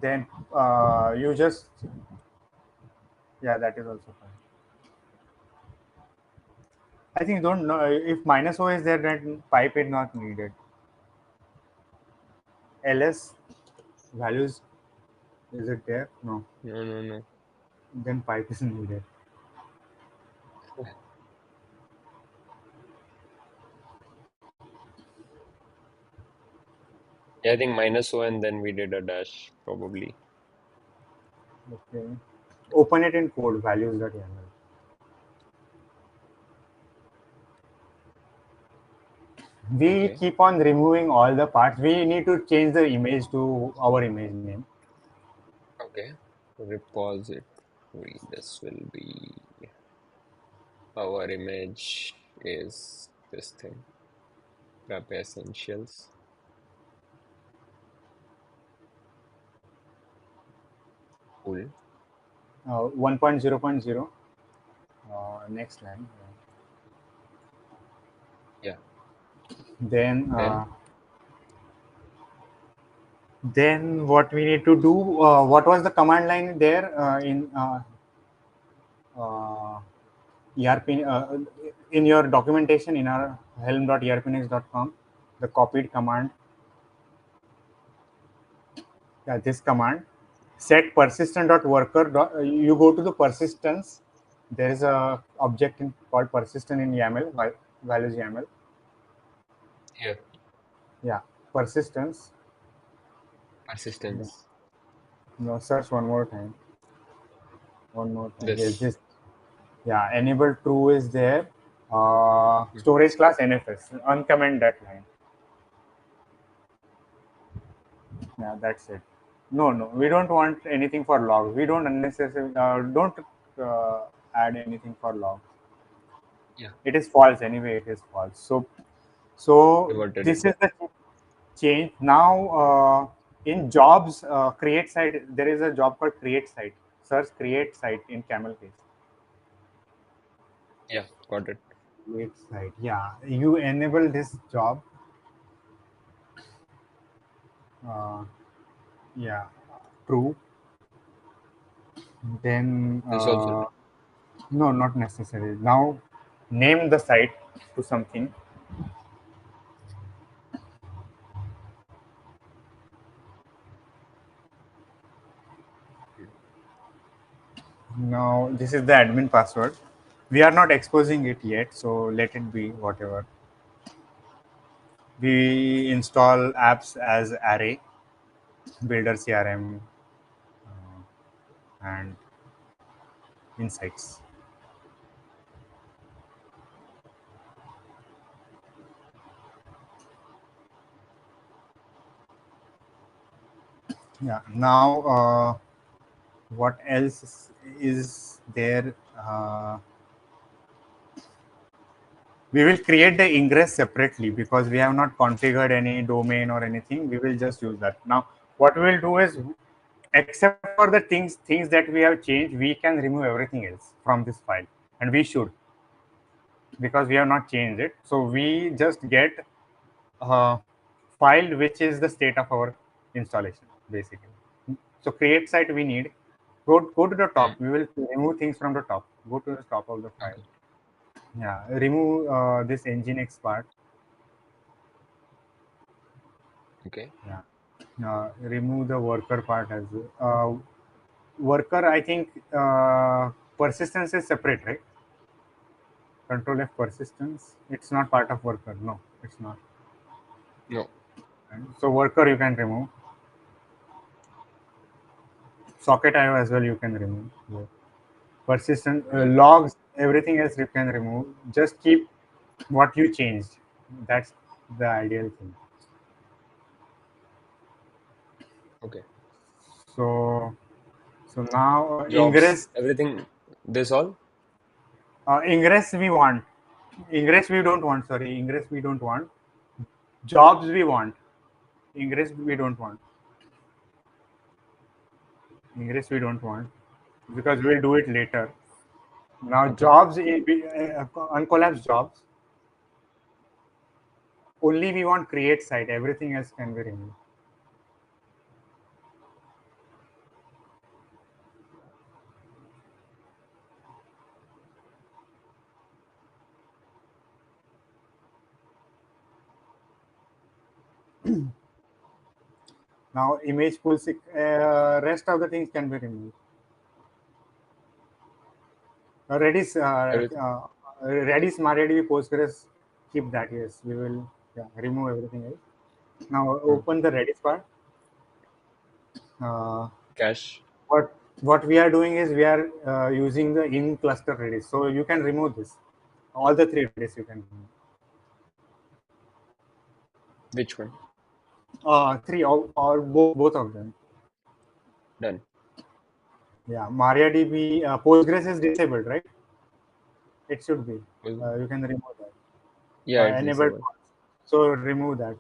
Then you just, yeah, that is also fine. I think don't know if -o is there, then pipe is not needed. ls values, is it there? No, No, no, no. then pipe is needed. Yeah, I think -o and then we did a dash, probably. Okay, open it in code values.yml. We Okay. keep on removing all the parts. We need to change the image to our image name. Okay. Repository. This will be our image is this thing. Frappe essentials. Cool. 1.0.0, next line. Yeah. Then Then then what we need to do, what was the command line there in uh, ERP, in your documentation in our helm.erpnext.com, the copied command, yeah, this command, set persistent.worker. You go to the persistence. There is a object called persistent in YAML, values YAML. here. Yeah, persistence. Yeah. Persistence. No, search one more time. One more time. Yes, This. this. Yeah, enable true is there. Hmm. Storage class NFS. Uncomment that line. Yeah, that's it. No, no, we don't want anything for logs. We don't unnecessarily don't add anything for logs. Yeah. It is false anyway. It is false. So Reverted it. this is the change. Now in jobs create site, there is a job called create site. Search create site in camel case. Yeah, got it. Create site. Yeah, you enable this job. Uh, yeah, true. Then This also true. no, not necessary. Now name the site to something. Now this is the admin password. We are not exposing it yet, so let it be whatever. We install apps as array, builder CRM, and insights. Yeah. Now, what else is there? We will create the ingress separately because we have not configured any domain or anything. We will just use that. Now, what we will do is, except for the things that we have changed, we can remove everything else from this file, and we should, because we have not changed it. So we just get a file which is the state of our installation, basically. So create site we need. Go to the top. Hmm. We will remove things from the top. Go to the top of the file. Okay. Yeah, remove this nginx part. Okay. Yeah, remove the worker part as well. Worker, I think persistence is separate, right? Control F persistence. It's not part of worker. No, it's not. No. And so worker you can remove. Socket IO as well you can remove. Yeah. Persistent Okay. logs, everything else you can remove. Just keep what you changed. That's the ideal thing. Okay. So now Jobs. ingress, Everything. This all. ingress we want. Ingress we don't want. Sorry, ingress we don't want. Jobs we want. Ingress we don't want. Ingress we don't want because we'll do it later. Now Okay. jobs, uncollapsed jobs. Only we want create site. Everything else can be removed. Now image pool, rest of the things can be removed. Redis, Everything. Redis, MariaDB, Postgres, keep that. Yes, we will, yeah, remove everything else. Now Hmm. open the Redis part. Uh, Cache. what we are doing is we are using the in cluster Redis. So you can remove this. All the three Redis you can remove. Which one? Three or both of them. Done. Yeah, MariaDB, Postgres is disabled, right? It should be. Was- You can remove that. Yeah, it's Enabled. disabled. So remove that.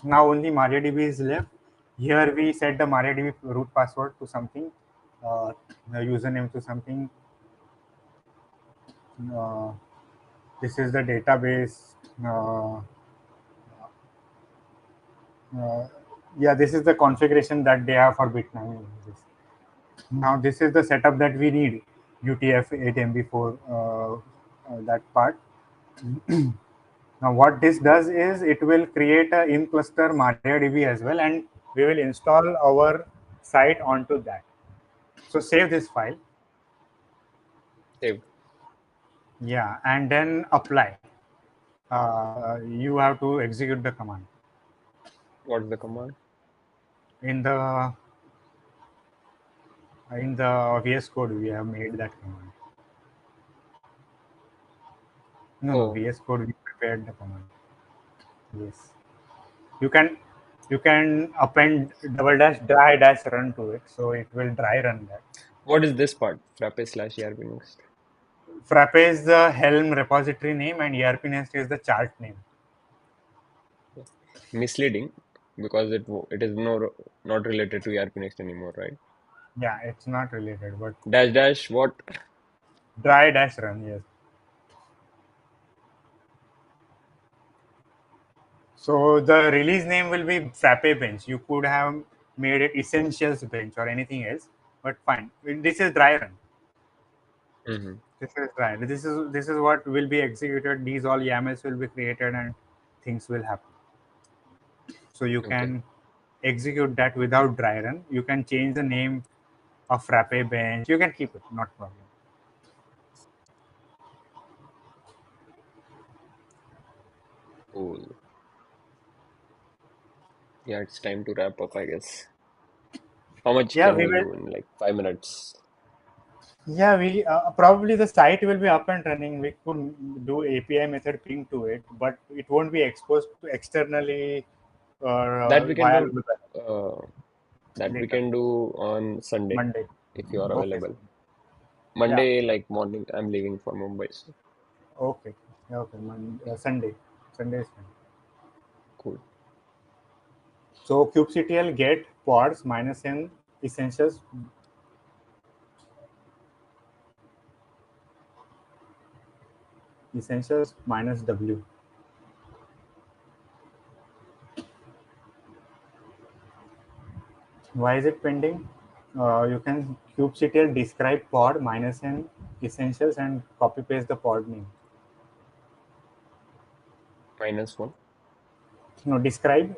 Now only MariaDB is left. Here we set the MariaDB root password to something, the username to something. Uh, this is the database. Uh, uh, yeah, this is the configuration that they have for Bitnami. Now this is the setup that we need. UTF-8 MB4, that part. Now what this does is it will create a in cluster MariaDB as well, and we will install our site onto that. So save this file. Saved. Yeah, and then apply. You have to execute the command. What's the command? In the VS Code, we have made that command. No, Oh, VS Code we prepared the command. Yes, you can you can append double dash dry dash run to it, so it will dry run that. what is this part? Frappe slash ERP next. Frappe is the Helm repository name, and ERP Nest is the chart name. Misleading because it is not related to ERP next anymore, right? Yeah, it's not related, but Dash dash what? dry dash run. Yes. So the release name will be Frappe Bench. You could have made it Essentials Bench or anything else, but fine. This is dry run. Hmm. This is dry. This is what will be executed. These all YAMLs will be created and things will happen. So you Okay. can execute that without dry run. You can change the name a Frappe bench. You can keep it, not problem. Cool. Yeah, it's time to wrap up, I guess. How much Yeah, can we we will. do in like 5 minutes? Yeah, we probably the site will be up and running. We could do API method ping to it, but it won't be exposed to externally or That we can via do. Uh, that we later can do on Sunday Monday. if you are Okay. available. Yeah. Monday, like morning, I'm leaving for Mumbai. So Okay. Yeah, okay. Sunday. Sunday is fine. cool. So kubectl get pods minus n essentials minus w. Why is it pending? You can kubectl describe pod minus n essentials and copy paste the pod name. -1. No, describe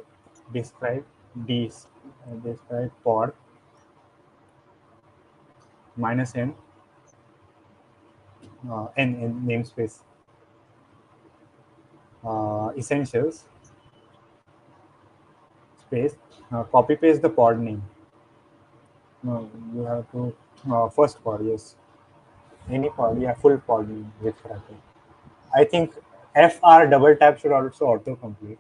these describe pod minus n namespace essentials space copy paste the pod name. No, you have to first pod, yes, any pod, yeah, full pod name with Frappe. I think FR double tap should also auto complete.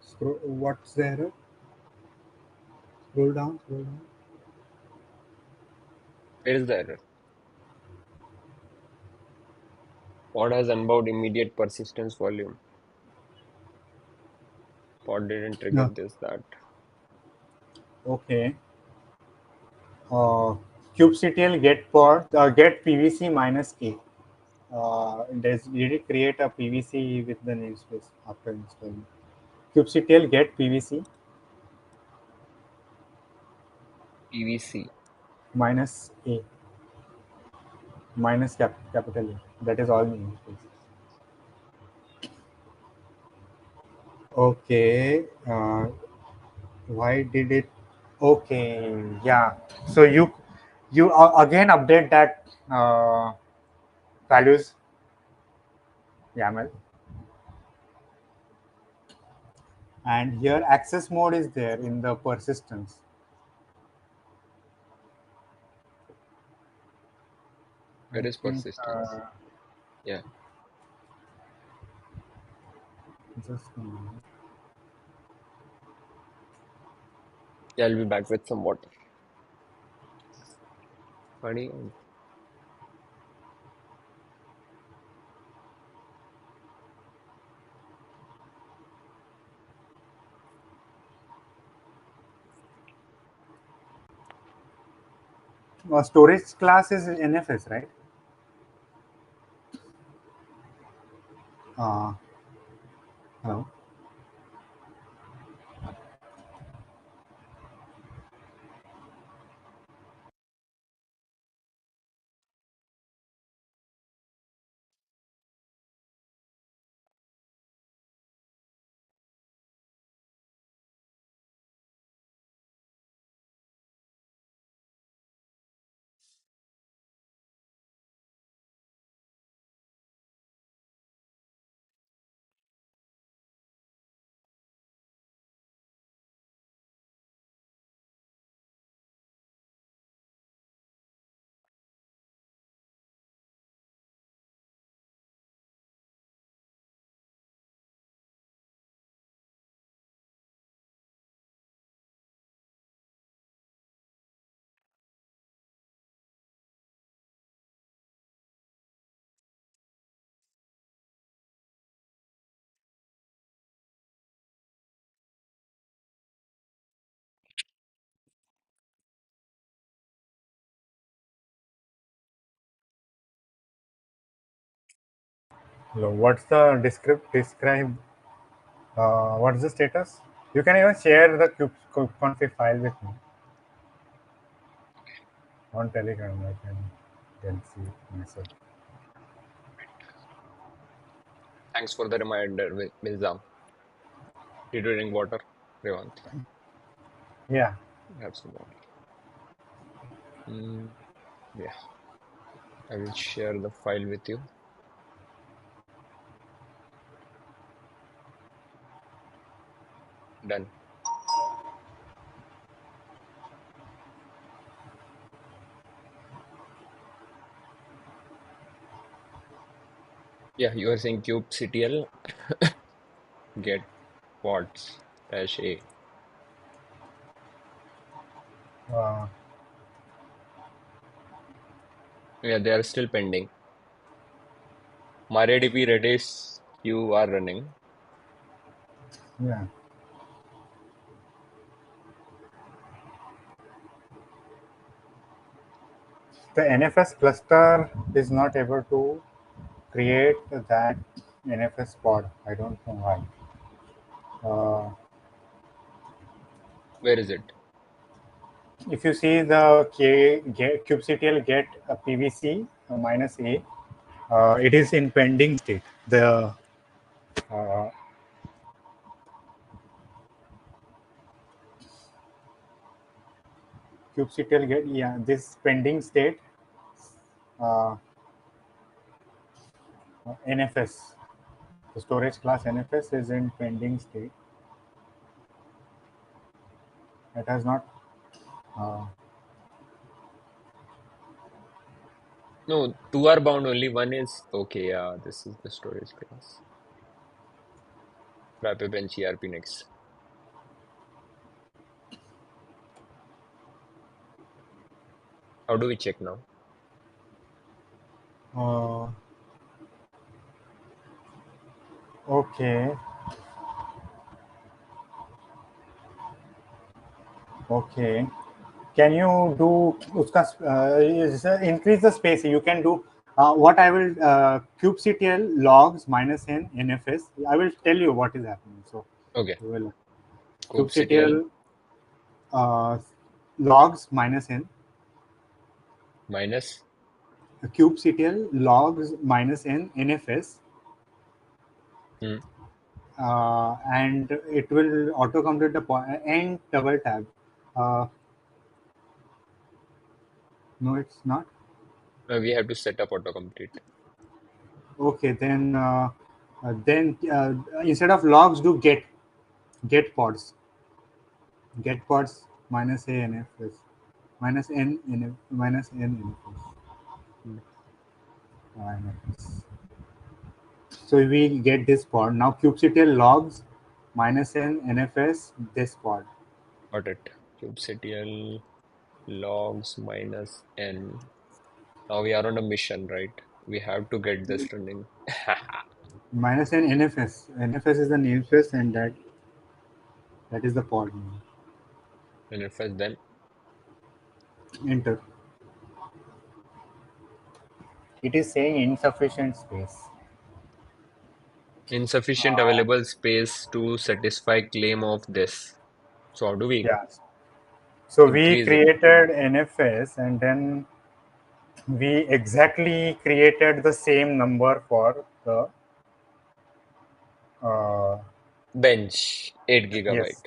Scroll, what's the error? Scroll down, scroll down. Where is the error? Pod has unbound immediate persistence volume. Pod didn't trigger No. this, that. Okay. Uh, kubectl get pod get PVC minus A. Did it create a PVC with the namespace after installing? Kubectl get PVC PVC. minus A minus capital A. That is all namespace. Okay. Why did it? Okay. Yeah. So you again update that values YAML, and here access mode is there in the persistence. Where I is think persistence? Yeah, just yeah, I'll be back with some water. Funny. storage class is NFS, right? Uh, Hello. Hello. What's the describe? What's the status? You can even share the config file with me on Telegram. I can then see it myself. Thanks for the reminder, Mizam. Did you drink water, Revant? Yeah. Have some water. Mm, yeah, I will share the file with you. Done. Yeah, you are saying kubectl get pods dash a. Uh, Yeah, they are still pending. MariaDB Redis queue are running. yeah. The NFS cluster is not able to create that NFS pod. I don't know why. Uh, Where is it? if you see the kubectl get a PVC minus a, it is in pending state. The uh, kubectl get, yeah, this pending state, uh, NFS, the storage class NFS is in pending state. It has not. Uh, No, two are bound only. One is okay. Yeah, this is the storage class. Frappe bench ERP next. How do we check now? uh, okay, okay. Can you do uska, increase the space? You can do what I will kubectl logs minus n NFS. I will tell you what is happening. So Okay, you will kubectl kubectl logs minus n, minus. kubectl logs minus n NFS, Hmm, and it will auto complete the point and double tab. Uh, no, it's not. we have to set up autocomplete. Okay, then instead of logs, do get pods. Get pods minus a NFS minus n NF, minus n NFS. NFS. So we get this pod now. Kubectl logs minus n NFS this pod. Got it. Kubectl logs minus n. Now we are on a mission, right? We have to get this running. Minus n NFS. NFS is the namespace, and that is the pod name. NFS then Enter. It is saying insufficient space. insufficient Uh, available space to satisfy claim of this. So how do we yeah. So we increase it? created NFS, and then we exactly created the same number for the uh, Bench 8 yes, gigabyte.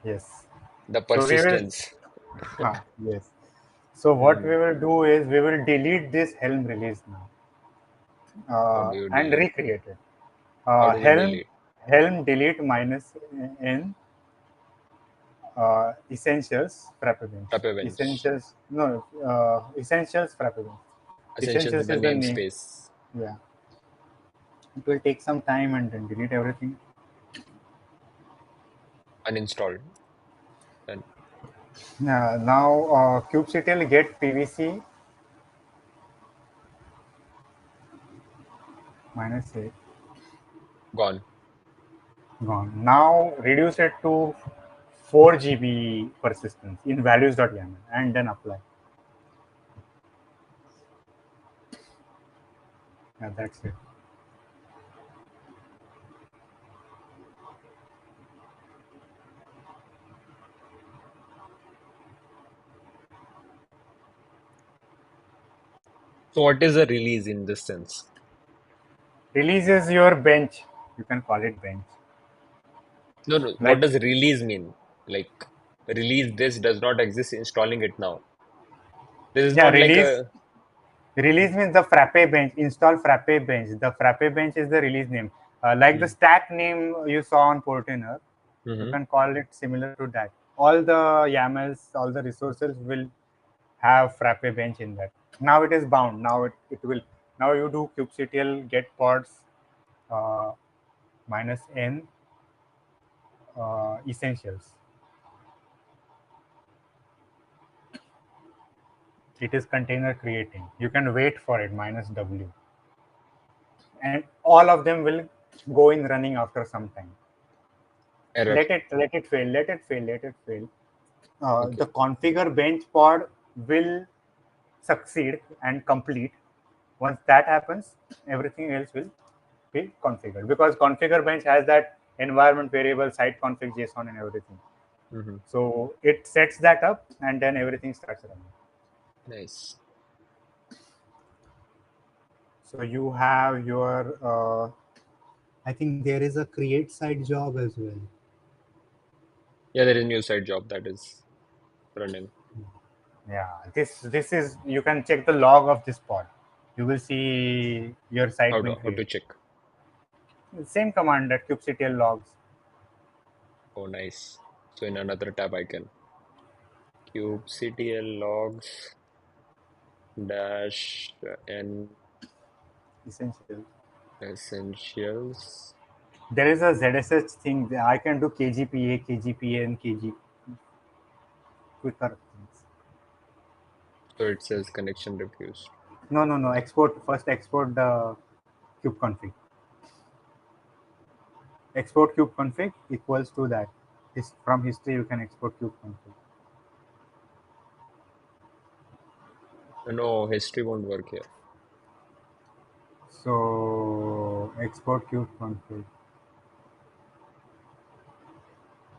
yes. The So we will, persistence. yes. So what Hmm. we will do is we will delete this Helm release now, How do you and delete? recreate it. How do we Helm delete? delete minus n essentials Frappe bench. Frappe bench. Essentials, no, essentials Frappe bench. Essentials Essentials the is the name. namespace. Yeah, it will take some time and then delete everything. Uninstalled. Then Now kubectl get PVC minus 8 gone. gone. Now reduce it to 4 GB persistence in values.yaml and then apply. Yeah, that's it. So what is a release in this sense? Release is your bench. You can call it bench. No, no. What Like does release mean? Like, release this does not exist, installing it now. This is yeah, not like release. a. Release means the Frappe bench. Install Frappe bench. The Frappe bench is the release name. Like the Hmm. stack name you saw on Portainer, you Hmm. can call it similar to that. All the YAMLs, all the resources will have Frappe bench in that. Now it is bound. It will. Now you do kubectl get pods minus n essentials. It is container creating. You can wait for it minus w, and all of them will go in running after some time. Error. Let it fail, let it fail. The Okay. configure bench pod will succeed and complete. Once that happens, everything else will be configured, because configure bench has that environment variable site config json and everything. Hmm. So it sets that up and then everything starts running. Nice. So you have your I think there is a create site job as well. Yeah, there is new side job that is running. Yeah, this is, you can check the log of this pod. You will see your site being How to created. check? Same command, that kubectl logs. Oh, nice. So in another tab, I can kubectl logs dash n Essential. essentials. There is a ZSH thing. I can do KGPA, KGPA, and KG quicker things. So it says connection refused. No, no, no. Export first. Export the kube config. Export kube config equals to that. From history, you can export kube config. No, history won't work here. So export kube config.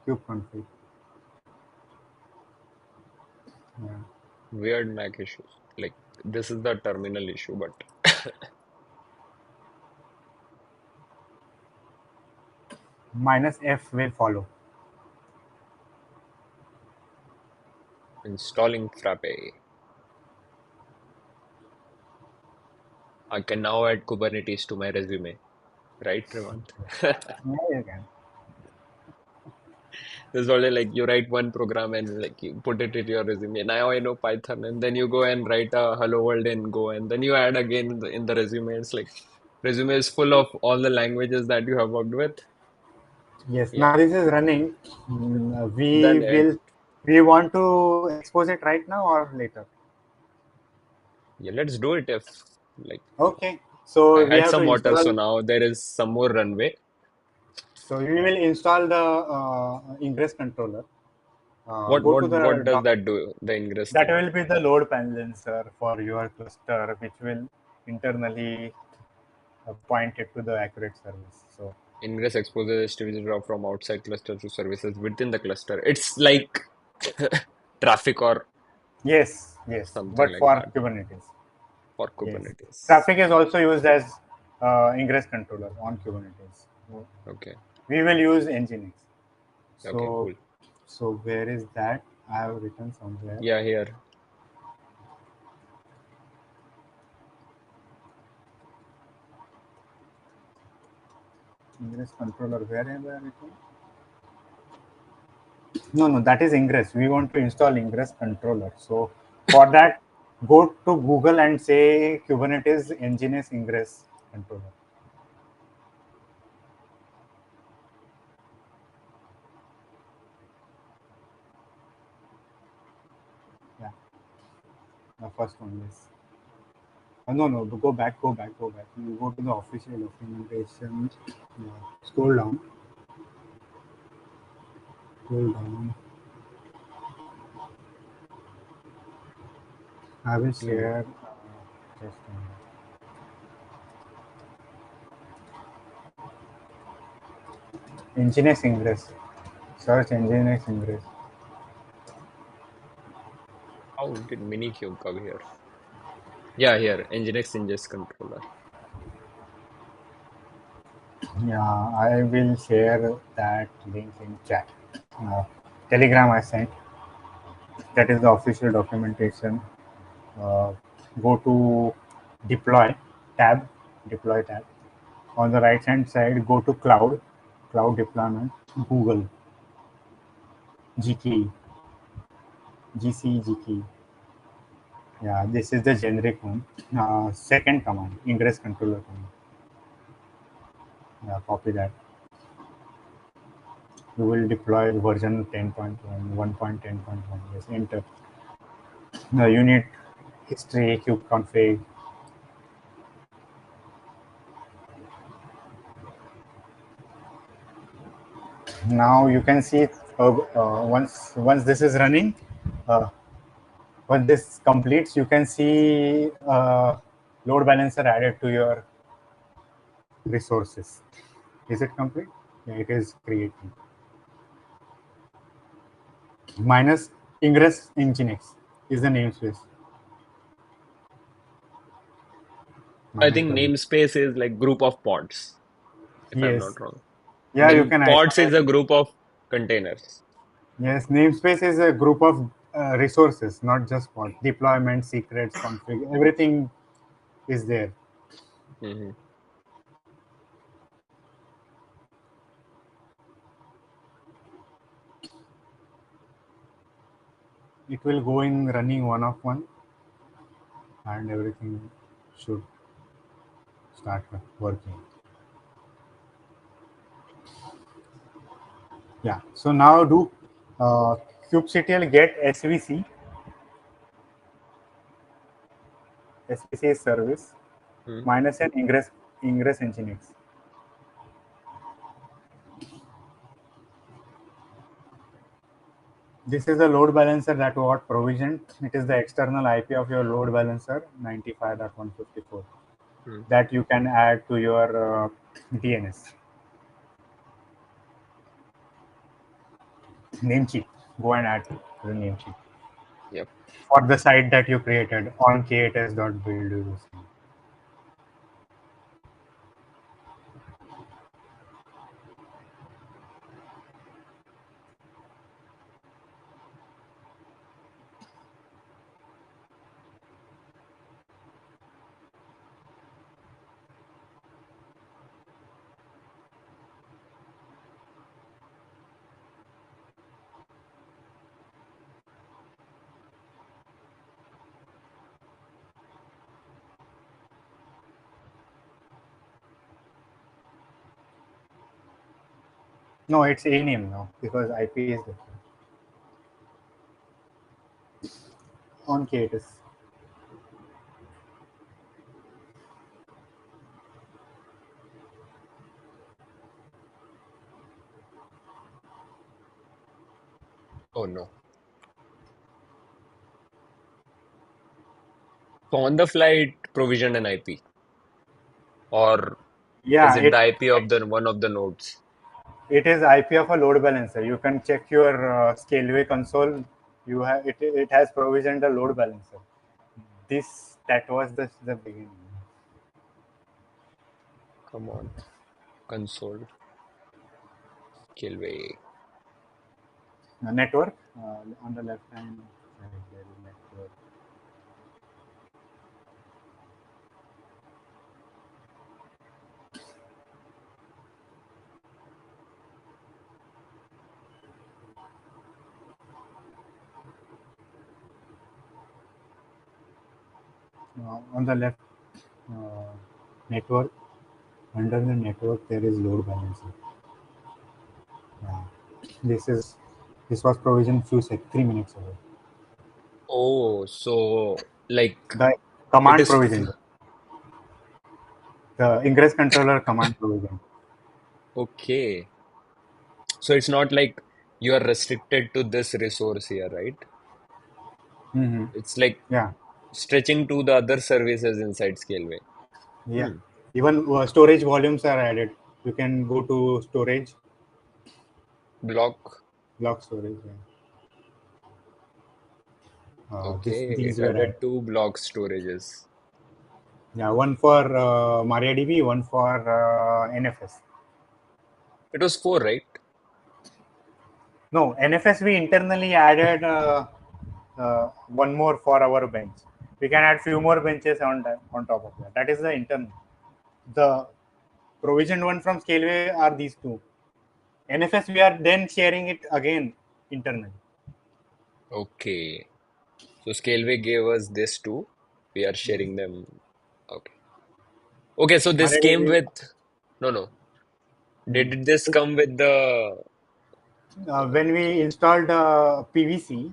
Kube config. Yeah. Weird Mac issues. Like this is the terminal issue, but Minus F will follow. installing Frappe. I can now add Kubernetes to my resume, right, Revant? Yeah, you can. This is only like you write one program and like you put it in your resume. Now I know Python, and then you go and write a hello world in Go, and then you add again in the resume. It's like resume is full of all the languages that you have worked with. Yes. Yeah, Now this is running. then it We want to expose it right now or later. yeah, let's do it if like Okay. I So we had have to some water, so install. now there is some more runway. So we will install the ingress controller. What Go to what what the does doc. that do? The ingress That thing. will be the load balancer for your cluster, which will internally point it to the accurate service. So Ingress exposes STVs drop from outside cluster to services within the cluster. It's like traffic or yes, yes, something but like for that Kubernetes, for yes, Kubernetes. traffic is also used as ingress controller on Kubernetes. So Okay. we will use Nginx. Okay, So, cool. so where is that? I have written somewhere. Yeah, here. Ingress controller. Where have I written? No, no, that is ingress. We want to install ingress controller. So for that, go to Google and say Kubernetes Nginx ingress controller. Yeah, the first one. Yes. No, no, go back, go back, go back. You go to the official documentation. Yeah. Scroll down, scroll down. I will Hmm. share just Nginx ingress. Search Nginx ingress. How did Minikube come here? Yeah, here. Nginx ingest controller. Yeah, I will share that link in chat. Uh, Telegram I sent. That is the official documentation. Uh, Go to deploy tab, deploy tab. On the right hand side, go to cloud, cloud deployment, Google, GKE, GC, GKE. Yeah, this is the generic one. Second command, ingress controller command. Yeah, copy that. You will deploy version 10.1, 1.10.1. Yes, enter. Now you need history, kubeconfig. Now you can see once this is running, uh, once this completes, you can see load balancer added to your resources. Is it complete? Yeah, it is creating. Minus ingress nginx is the namespace. I Minus think W. namespace is like group of pods, if I'm Yes. not wrong. And Yeah, you then can pods is isolate. a group of containers. Yes, namespace is a group of resources, not just pod. Deployment, secrets, config, everything is there. Hmm. It will go in running one of one, and everything should start working. Yeah. So now do kubectl get svc. SVC is service Hmm. minus an ingress nginx. This is the load balancer that got provisioned. It is the external IP of your load balancer 95.154 Hmm. that you can add to your DNS name sheet. Go and add to the name sheet Yep. for the site that you created on k8s.build. No, it's a name now because IP is different on k8s. Oh no. So on the fly, it provisioned an IP, or is Yeah, it the IP of the one of the nodes? it is IP of a load balancer. You can check your Scaleway console. You have it. It has provisioned a load balancer. This that was the beginning. Come on, console, Skillway. Network on the left hand side there is network. On the left uh, network, under the network there is load balancer. Yeah. This is this was provisioned 3 minutes ago. Oh, so like The it command is provision, the ingress controller command provision. okay. So it's not like you are restricted to this resource here, right? Hmm. It's like Yeah, stretching to the other services inside Scaleway. yeah. Hmm. Even storage volumes are added. You can go to storage, Block. block storage. Yeah. Okay, These it were added. added two block storages. Yeah, one for MariaDB, one for NFS. It was 4, right? No, NFS we internally added one more for our bench. We can add few more benches on top of that. That is the internal. The provisioned one from Scaleway are these two. NFS we are then sharing it again internally. Okay. So Scaleway gave us this too. We are Yes. sharing them. Okay. Okay, so this came Already with, no, no. we, Did this come with the, when we installed PVC,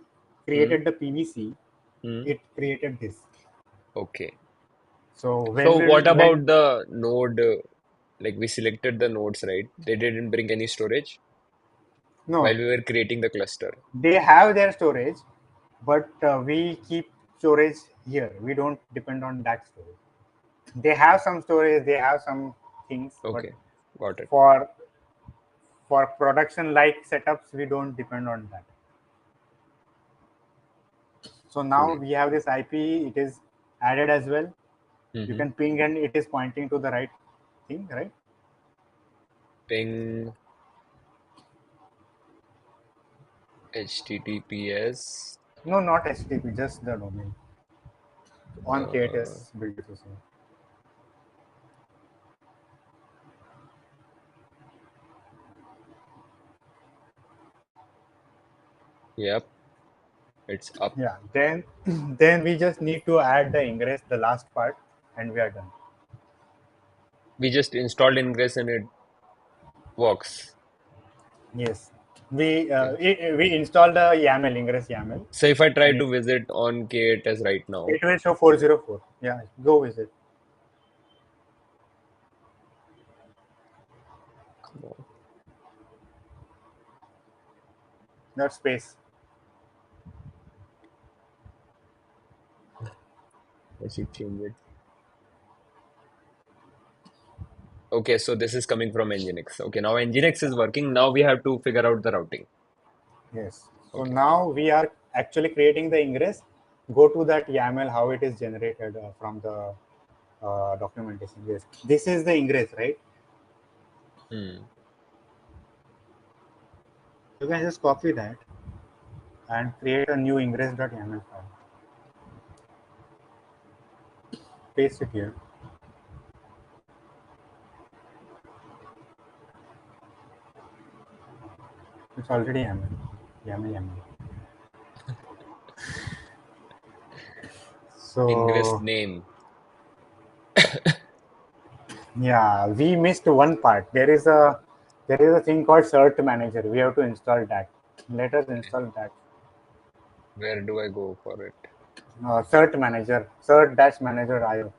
hmm, created the PVC, hmm, it created this. okay. So So what when about the node? Like we selected the nodes, right? They didn't bring any storage while no, we were creating the cluster. they have their storage, but we keep storage here. We don't depend on that storage. They have some storage, they have some things, but Okay, got it. for for production like setups, we don't depend on that. So now Cool. we have this IP. It is added as well. You Mm-hmm. can ping and it is pointing to the right thing, right? Ping HTTPS. No, not HTTP, just the domain on Uh, K8s build association. yep, it's up. Yeah. Then then we just need to add the ingress, the last part, and we are done. We just installed Ingress and it works. Yes. We Okay. we installed the YAML, ingress YAML, So if I try and to visit on K8s right now, it will show 404. Yeah, go visit. come on, Not space. I should change it. Okay, so this is coming from Nginx. Okay, now Nginx is working. Now we have to figure out the routing. Yes. So Okay. now we are actually creating the ingress. Go to that YAML, how it is generated from the documentation. Yes. This is the ingress, right? Hmm. You can just copy that and create a new ingress.yaml file. Paste it here. It's already YAML. YAML. Ingress So name. yeah, we missed one part. There is a thing called cert manager. We have to install that. Let us Okay. install that. Where do I go for it? Cert manager, cert dash manager IO.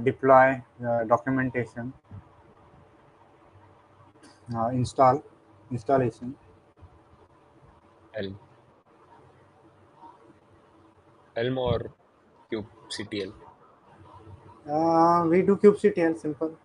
Deploy documentation, installation. Helm. Helm or kubectl. We do kubectl simple.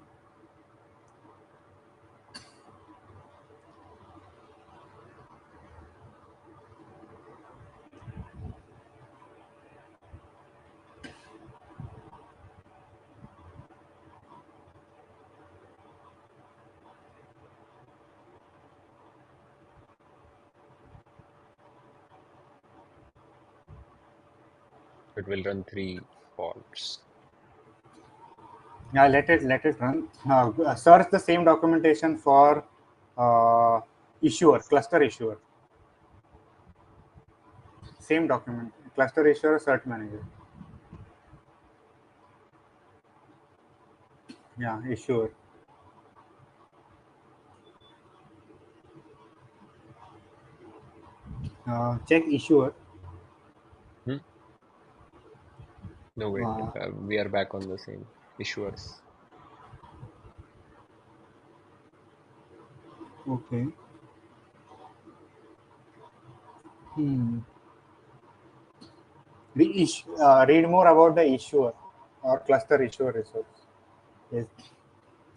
It will run 3 faults. Yeah, let it run. Search the same documentation for uh, issuer, cluster issuer. Same document, cluster issuer, cert manager. Yeah, issuer. Check issuer. Hmm? No, wait. Uh, We are back on the same issuers. okay. Hmm. Read more about the issuer or cluster issuer resource. Yes.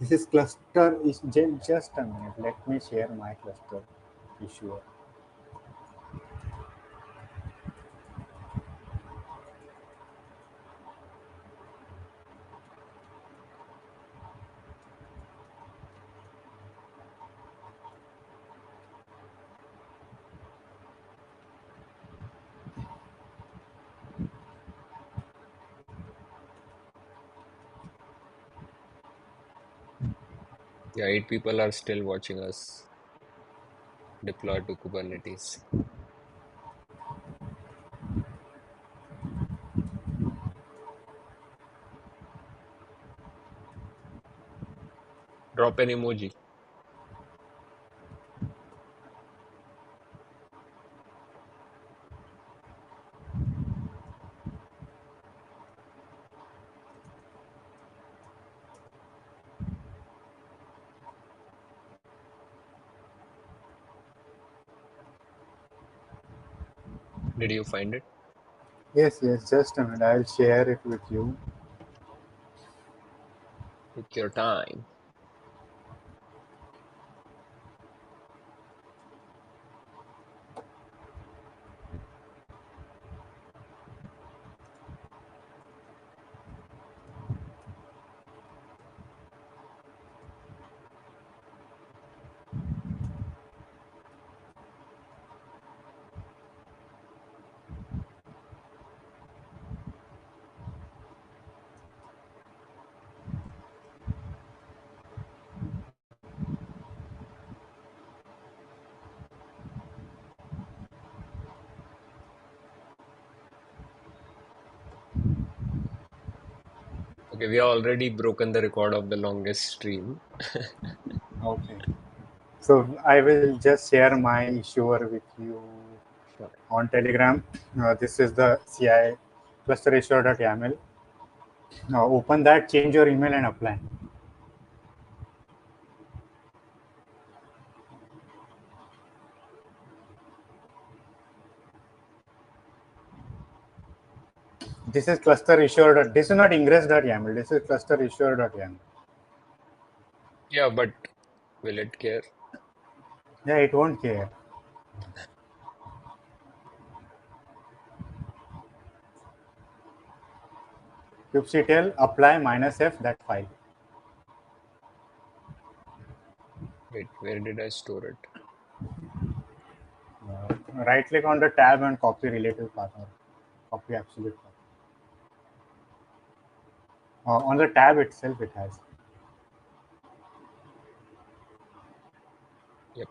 This is cluster is just a minute. Let me share my cluster issuer. Yeah, 8 people are still watching us deploy to Kubernetes. Drop an emoji. Did you find it? Yes, yes. Just a minute. I'll share it with you. Take your time. Okay, we have already broken the record of the longest stream. Okay. So I will just share my issuer with you Sure. on Telegram. This is the CI cluster issuer.yaml. Now open that, change your email, and apply. This is cluster issuer. This is not ingress.yaml. This is cluster issuer.yaml. Yeah, but will it care? Yeah, it won't care. kubectl apply -f that file. Wait, where did I store it? Right click on the tab and copy relative path or copy absolute path. On the tab itself, it has. Yep.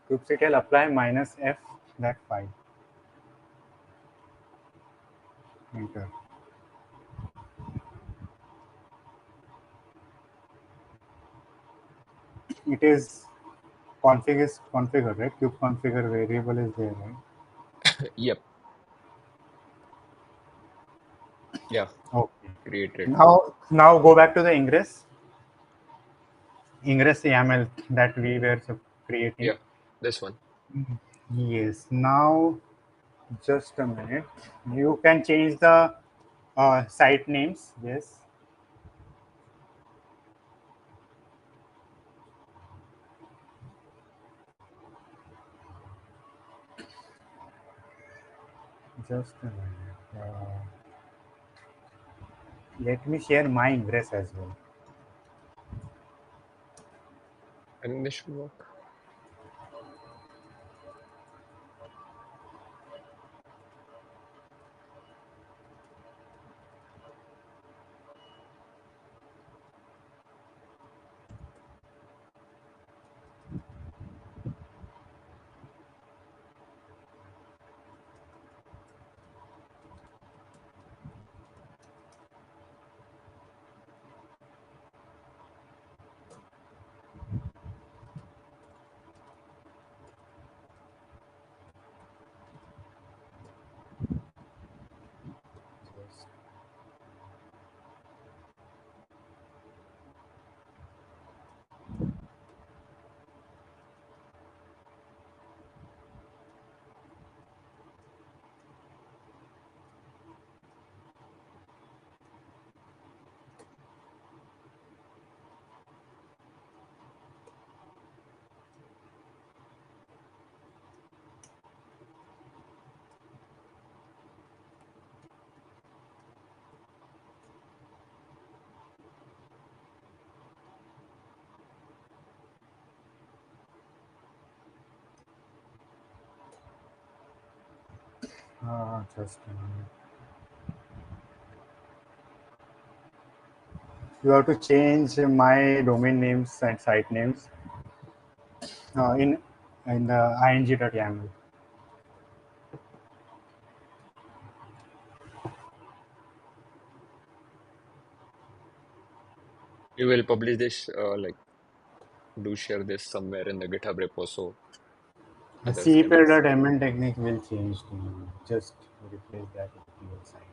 kubectl apply -f that file. Enter. It is configured, right? Kube configure variable is there, right? Yep. Yeah, Okay. created. Now go back to the ingress YAML that we were creating. Yeah, this one. Yes. Now just a minute. You can change the site names. Yes. Just a minute. Let me share my ingress as well. I think this should work. Just a minute. you have to change my domain names and site names in the ing.yaml. You will publish this, like, do share this somewhere in the GitHub repo so others can also. CPL.mn technique will change to you. Just replace that with your site.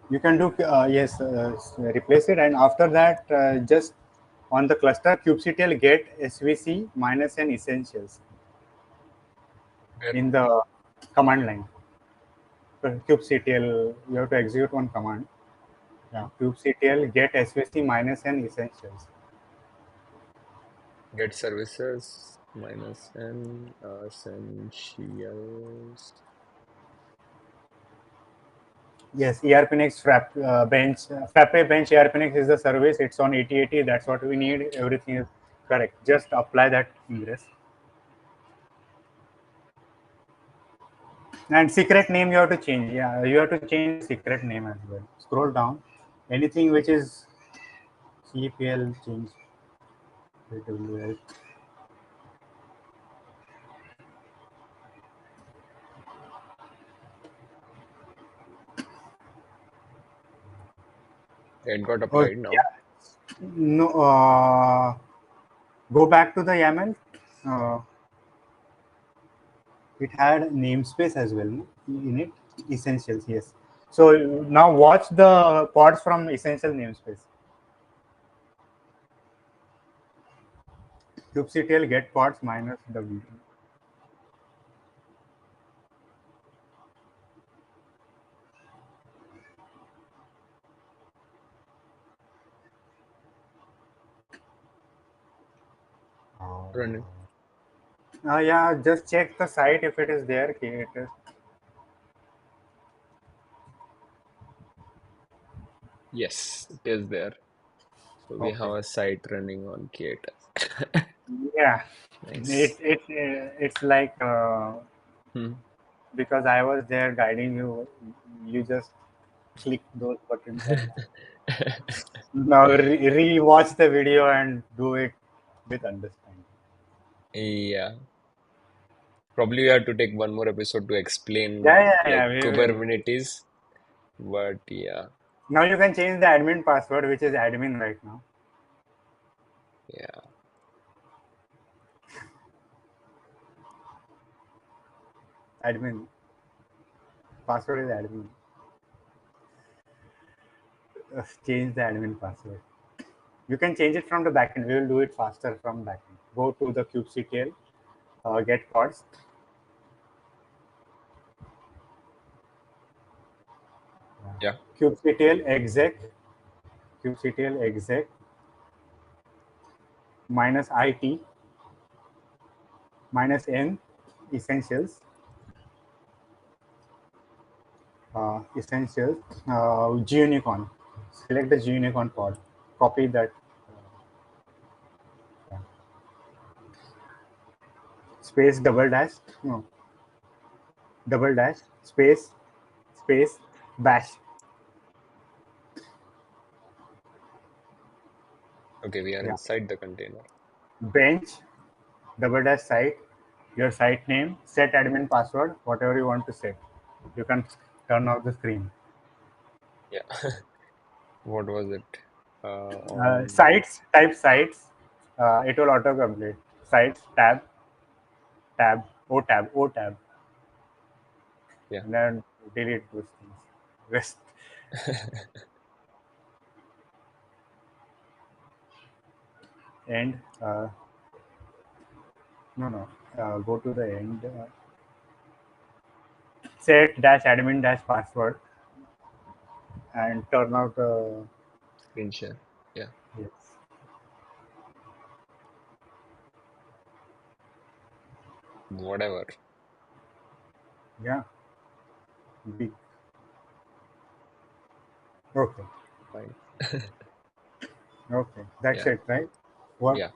You can do yes, replace it, and after that, just on the cluster kubectl get svc minus n essentials Where? in the command line. Kubectl, you have to execute one command. Yeah, kubectl get svc minus n essentials. Get services minus n essentials. Yes, ERPNX Frappe bench ERPNX is the service. It's on 8080. That's what we need. Everything is correct. Just apply that ingress. And secret name you have to change. Yeah, you have to change the secret name as well. Scroll down. Anything which is CPL change. AWS. It got Oh applied now. yeah. No. Go back to the YAML. Uh, it had namespace as well, no? In it. Essentials. Yes. So now watch the pods from essential namespace. kubectl get pods minus w. Running. Yeah, just check the site if it is there. K8s. Yes, it is there. So we have Okay. a site running on K8s. Yeah, Nice. it's like Hmm. because I was there guiding you. You just click those buttons and now re-watch the video and do it with understanding. Yeah. Probably we have to take one more episode to Yeah, explain yeah, like yeah. We will. Kubernetes. But yeah, Now you can change the admin password, which is admin right now. yeah. Admin password is admin. Change the admin password. You can change it from the backend. We will do it faster from backend. Go to the kubectl, get pods, Yeah. kubectl exec minus it minus n essentials essentials gunicorn. Select the gunicorn pod. Copy that uh, space double dash no double dash space bash Okay, we are yeah inside the container. bench double dash site your site name set admin password whatever you want to set. You can turn off the screen. Yeah. What was it? On Sites type sites it will auto complete sites tab yeah. and then delete those things rest end no go to the end set dash admin dash password and turn out Screen share. Yeah. yes Whatever. yeah big okay Fine. okay that's Yeah. it right what Yeah.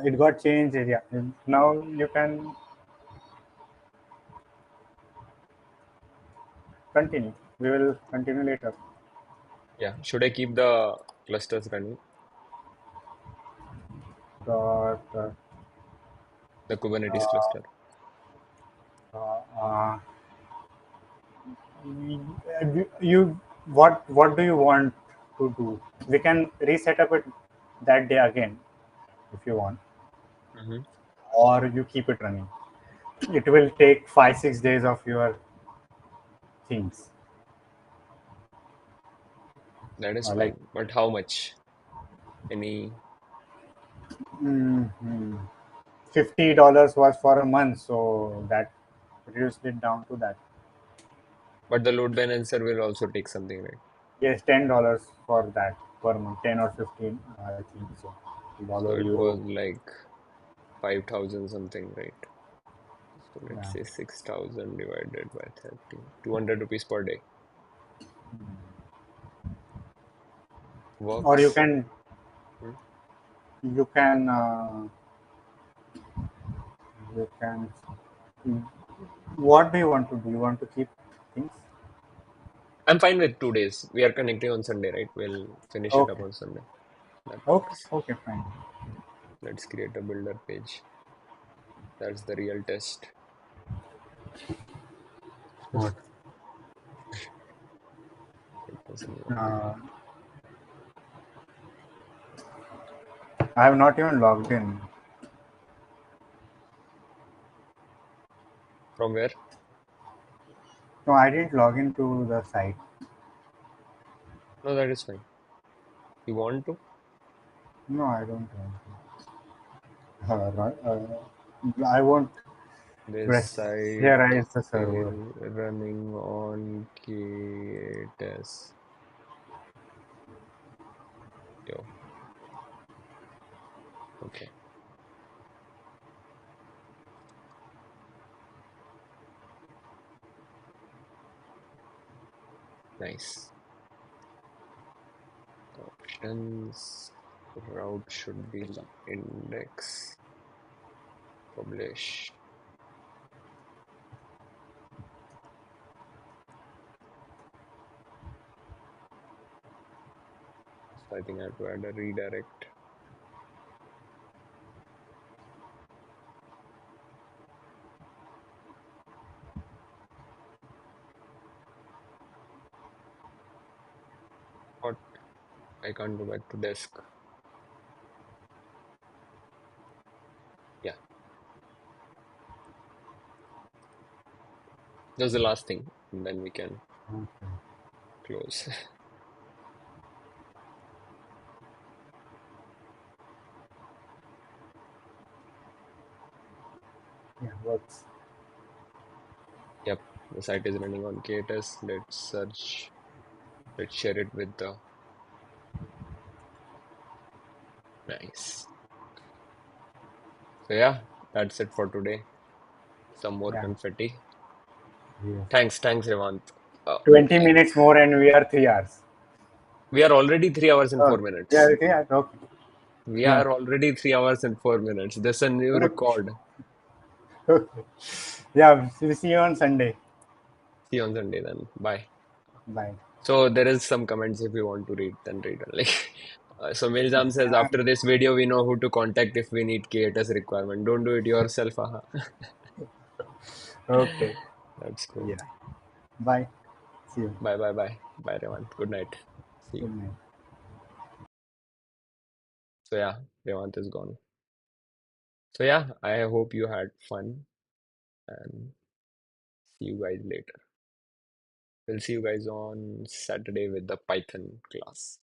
it got changed yeah now you can continue. We will continue later. Yeah. Should I keep the clusters running? But, The Kubernetes uh, cluster. uh, uh, you what do you want to do? We can reset up it that day again if you want, Hmm. or you keep it running. It will take 5 6 days of your things. That is Like fine. But how much? Any? $50 was for a month, so that reduced it down to that. But the load balancer will also take something, right? Yes, $10 for that per month, 10 or 15, I think so. So Dollar it euro. was like 5,000 something, right? So let's Yeah. say 6,000 divided by 30. 200 rupees per day. Or Works. Hmm? you can you can. What do you want to do? You want to keep things? I'm fine with 2 days. We are connecting on Sunday, right? We'll finish it up Okay. on Sunday. That Okay. works. Okay. Fine. Let's create a builder page. That's the real test. What? It doesn't work. Uh, I have not even logged in. From where? No, I didn't log into the site. No, that is fine. You want to? No, I don't want I won't This site pressurize the server. is running on K8s. Yo, okay, nice. Options route should be the index. Publish. So I think I have to add a redirect. What? I can't go back to desk. Yeah, that's the last thing. And then we can Okay. close. Yeah, works. Yep, the site is running on K8s. Let's search. Let's share it with the nice. So yeah, that's it for today. Some more Yeah. confetti. Yes. Thanks, Revant. 20 Like minutes more and we are 3 hours. we are already 3 hours and Oh, four yeah, minutes. yeah, okay. We Yeah. are already 3 hours and 4 minutes. That's a new Okay. record. Okay. Yeah, we'll see you on Sunday. See you on Sunday then. Bye. Bye. So there is some comments if you want to read, then read. Like so Miljam says Yeah. after this video we know who to contact if we need K8s requirement. Don't do it yourself. Haha. Okay. That's cool. Yeah. Bye. See you. Bye. Bye, Revant. Good night. See you. Good night. So yeah, Revant is gone. So yeah, I hope you had fun and see you guys later. We'll see you guys on Saturday with the Python class.